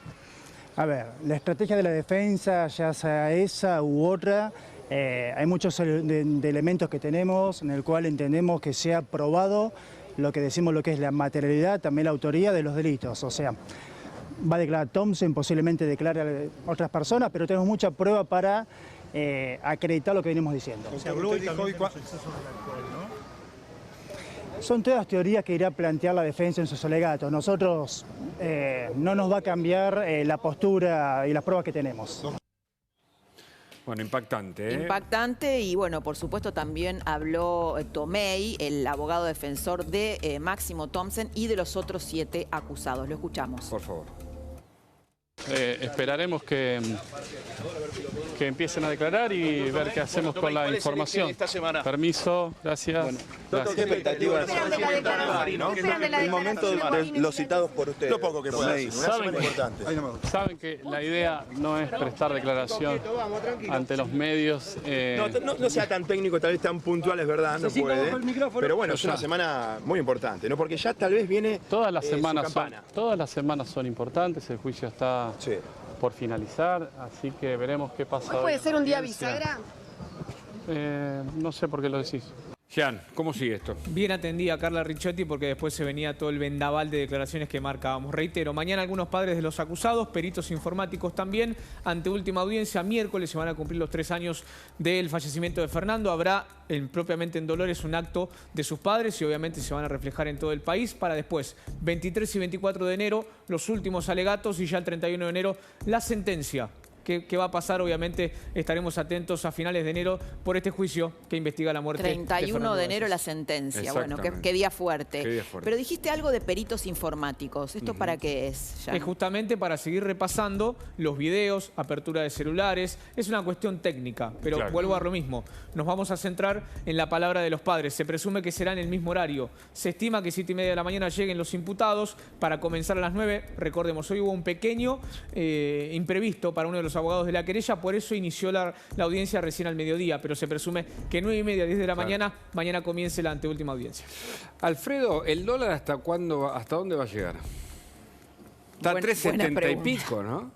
A ver, la estrategia de la defensa, ya sea esa u otra, hay muchos de elementos que tenemos en el cual entendemos que se ha probado lo que decimos, lo que es la materialidad, también la autoría de los delitos. O sea, va a declarar Thompson, posiblemente declare a otras personas, pero tenemos mucha prueba para acreditar lo que venimos diciendo. Se habló y también de Son todas teorías que irá a plantear la defensa en sus alegatos. Nosotros no nos va a cambiar la postura y las pruebas que tenemos. Bueno, impactante, ¿eh? Impactante y bueno, por supuesto también habló Tomei, el abogado defensor de Máximo Thompson y de los otros 7 acusados. Lo escuchamos. Por favor. Esperaremos que empiecen a declarar y ver qué hacemos con la información. Esta semana? Permiso, gracias. Bueno, doctor, ¿qué expectativas? El momento de los citados por ustedes. Lo poco que pueda decir. Saben que la idea no es prestar declaración ante los medios. No sea tan técnico, tal vez tan puntual, es verdad, no puede. Pero bueno, es una semana muy importante, ¿no? Porque ya tal vez viene todas las semanas son importantes, el juicio está por finalizar, así que veremos qué pasa. ¿Puede ser un día bisagra? No sé por qué lo decís. Jean, ¿cómo sigue esto? Bien atendida Carla Ricciotti porque después se venía todo el vendaval de declaraciones que marcábamos. Reitero, mañana algunos padres de los acusados, peritos informáticos también, ante última audiencia, miércoles se van a cumplir los 3 años del fallecimiento de Fernando. Habrá propiamente en Dolores un acto de sus padres y obviamente se van a reflejar en todo el país para después, 23 y 24 de enero, los últimos alegatos y ya el 31 de enero la sentencia. ¿Qué va a pasar? Obviamente estaremos atentos a finales de enero por este juicio que investiga la muerte 31 de enero la sentencia. Bueno, qué día fuerte. Pero dijiste algo de peritos informáticos. ¿Esto para qué es? Es justamente para seguir repasando los videos, apertura de celulares. Es una cuestión técnica, pero vuelvo a lo mismo. Nos vamos a centrar en la palabra de los padres. Se presume que será en el mismo horario. Se estima que 7:30 de la mañana lleguen los imputados para comenzar a las 9. Recordemos, hoy hubo un pequeño imprevisto para uno de los abogados de la querella, por eso inició la audiencia recién al mediodía, pero se presume que 9:30, 10 de la mañana comience la anteúltima audiencia. Alfredo, ¿el dólar hasta dónde va a llegar? Está 3,70 y pico, ¿no?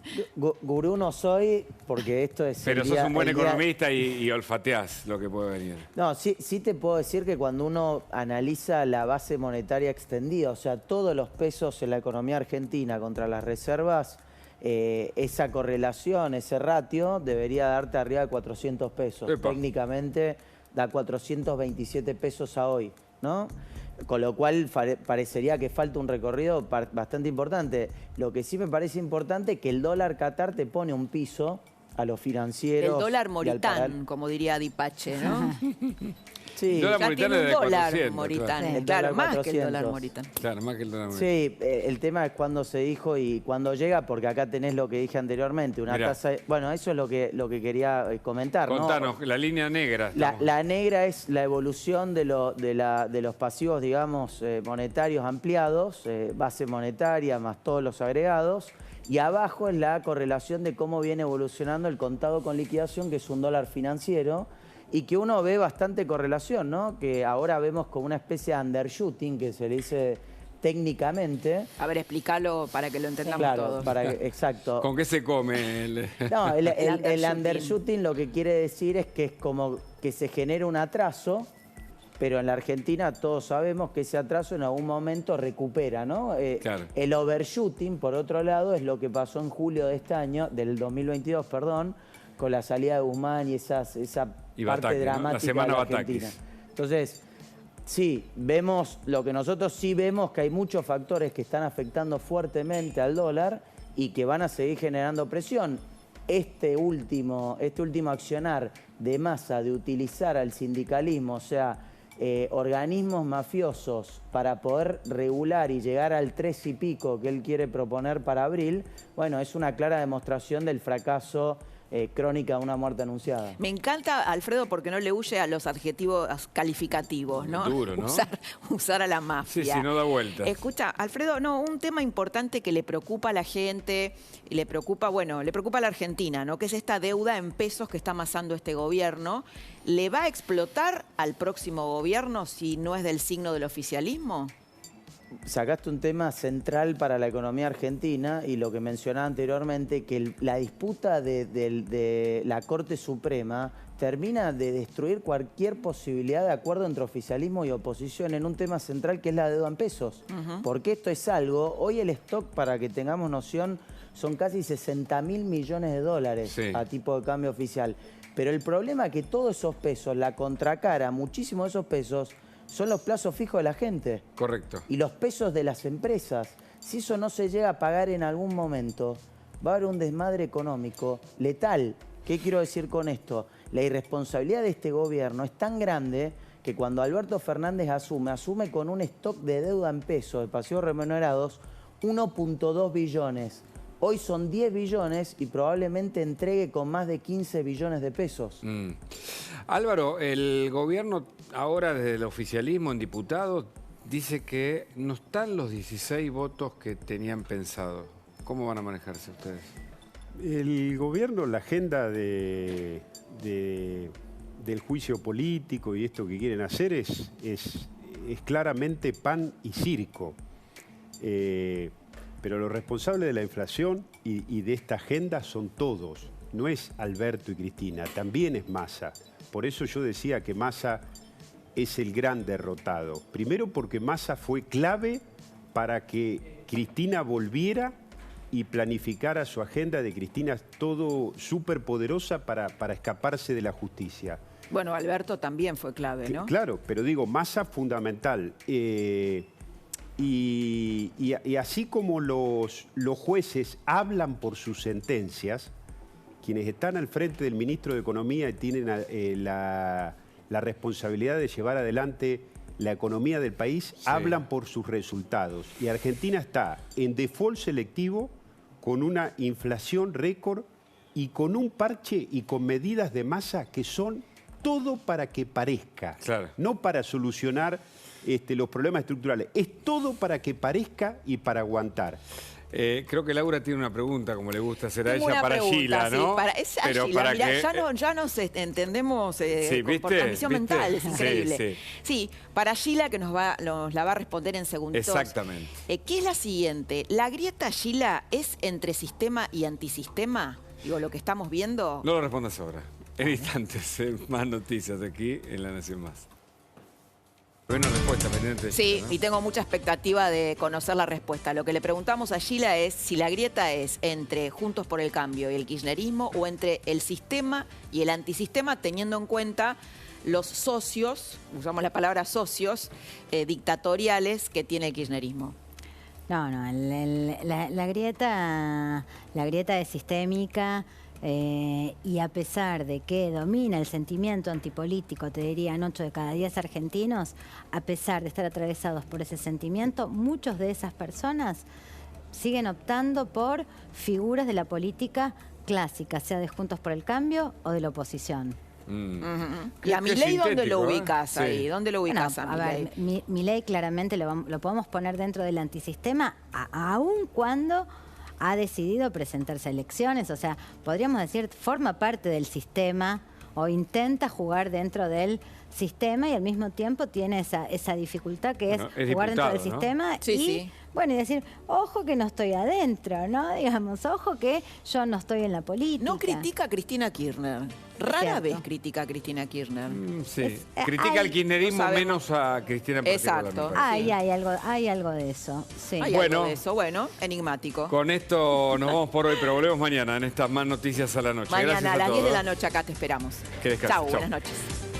Gurú no soy, porque esto es... Pero sos un buen economista y olfateás lo que puede venir. No, sí te puedo decir que cuando uno analiza la base monetaria extendida, o sea, todos los pesos en la economía argentina contra las reservas, esa correlación, ese ratio, debería darte arriba de 400 pesos. Técnicamente da 427 pesos a hoy, ¿no? Con lo cual parecería que falta un recorrido bastante importante. Lo que sí me parece importante es que el dólar Qatar te pone un piso a los financieros. El dólar moritán, como diría Dipache, ¿no? Sí, el dólar moritán es de 400, moritán. Claro, más que el dólar moritán. Claro, más que el dólar moritán. Sí, el tema es cuándo se dijo y cuándo llega, porque acá tenés lo que dije anteriormente, una tasa... Bueno, eso es lo que quería comentar, ¿no? Contanos, la línea negra. La negra es la evolución de los pasivos, digamos, monetarios ampliados, base monetaria más todos los agregados, y abajo es la correlación de cómo viene evolucionando el contado con liquidación, que es un dólar financiero, y que uno ve bastante correlación, ¿no? Que ahora vemos como una especie de undershooting, que se le dice técnicamente. A ver, explícalo para que lo entendamos todos. Exacto. ¿Con qué se come? No, el undershooting lo que quiere decir es que es como que se genera un atraso, pero en la Argentina todos sabemos que ese atraso en algún momento recupera, ¿no? El overshooting, por otro lado, es lo que pasó en julio de este año, del 2022, perdón, con la salida de Guzmán y esa parte dramática de la Argentina. Entonces, sí, vemos, lo que nosotros sí vemos, que hay muchos factores que están afectando fuertemente al dólar y que van a seguir generando presión. Este último accionar de Massa de utilizar al sindicalismo, o sea, organismos mafiosos para poder regular y llegar al 3 y pico que él quiere proponer para abril, bueno, es una clara demostración del fracaso crónica de una muerte anunciada. Me encanta, Alfredo, porque no le huye a los adjetivos calificativos, ¿no? Duro, ¿no? Usar a la mafia. Sí, no da vuelta. Escucha, Alfredo, un tema importante que le preocupa a la gente, y le preocupa a la Argentina, ¿no? Que es esta deuda en pesos que está amasando este gobierno. ¿Le va a explotar al próximo gobierno si no es del signo del oficialismo? Sacaste un tema central para la economía argentina y lo que mencionaba anteriormente, que la disputa de la Corte Suprema termina de destruir cualquier posibilidad de acuerdo entre oficialismo y oposición en un tema central que es la deuda en pesos. Porque esto es algo, hoy el stock, para que tengamos noción, son casi 60.000 millones de dólares a tipo de cambio oficial. Pero el problema es que todos esos pesos, la contracara, muchísimos de esos pesos, son los plazos fijos de la gente. Correcto. Y los pesos de las empresas. Si eso no se llega a pagar en algún momento, va a haber un desmadre económico letal. ¿Qué quiero decir con esto? La irresponsabilidad de este gobierno es tan grande que cuando Alberto Fernández asume con un stock de deuda en pesos de pasivos remunerados 1.2 billones. Hoy son 10 billones y probablemente entregue con más de 15 billones de pesos. Álvaro, el gobierno ahora desde el oficialismo en diputados dice que no están los 16 votos que tenían pensado. ¿Cómo van a manejarse ustedes? El gobierno, la agenda del juicio político y esto que quieren hacer es claramente pan y circo. Pero los responsables de la inflación y de esta agenda son todos. No es Alberto y Cristina, también es Massa. Por eso yo decía que Massa es el gran derrotado. Primero porque Massa fue clave para que Cristina volviera y planificara su agenda de Cristina todo súper poderosa para escaparse de la justicia. Bueno, Alberto también fue clave, ¿no? Claro, pero digo, Massa fundamental. Y así como los jueces hablan por sus sentencias, quienes están al frente del ministro de Economía y tienen la responsabilidad de llevar adelante la economía del país, hablan por sus resultados. Y Argentina está en default selectivo, con una inflación récord y con un parche y con medidas de Massa que son todo para que parezca, no para solucionar los problemas estructurales. Es todo para que parezca y para aguantar. Creo que Laura tiene una pregunta, como le gusta hacer a Tengo ella, para Gila, ¿no? Es Gila, mirá, ya nos entendemos por transmisión mental, es increíble. Sí, para Gila, que nos la va a responder en segundos. Exactamente. ¿Qué es la siguiente? ¿La grieta, Gila, es entre sistema y antisistema? Digo, lo que estamos viendo. No lo respondas ahora. En instantes, más noticias aquí en La Nación Más. Buena respuesta, pendiente. Sí, ¿no? Y tengo mucha expectativa de conocer la respuesta. Lo que le preguntamos a Gila es si la grieta es entre Juntos por el Cambio y el kirchnerismo o entre el sistema y el antisistema, teniendo en cuenta los socios, usamos la palabra socios, dictatoriales que tiene el kirchnerismo. No, la grieta es sistémica. Y a pesar de que domina el sentimiento antipolítico, te dirían 8 de cada 10 argentinos, a pesar de estar atravesados por ese sentimiento, muchos de esas personas siguen optando por figuras de la política clásica, sea de Juntos por el Cambio o de la oposición. ¿Y a Milei dónde lo ubicas ahí? Sí. ¿Dónde lo ubicas a Milei? Milei claramente lo podemos poner dentro del antisistema, aun cuando ha decidido presentarse a elecciones, o sea, podríamos decir, forma parte del sistema o intenta jugar dentro del sistema y al mismo tiempo tiene esa dificultad que es jugar dentro del sistema y decir, ojo que no estoy adentro, ¿no? Digamos, ojo que yo no estoy en la política. No critica a Cristina Kirchner. Rara vez critica a Cristina Kirchner. Critica al kirchnerismo menos a Cristina. Exacto. Hay algo de eso. Sí. Hay algo de eso, enigmático. Con esto nos vamos por hoy, pero volvemos mañana en estas Más Noticias a la Noche. Mañana a las 10 de la noche acá te esperamos. Que descanses. Chau, buenas noches.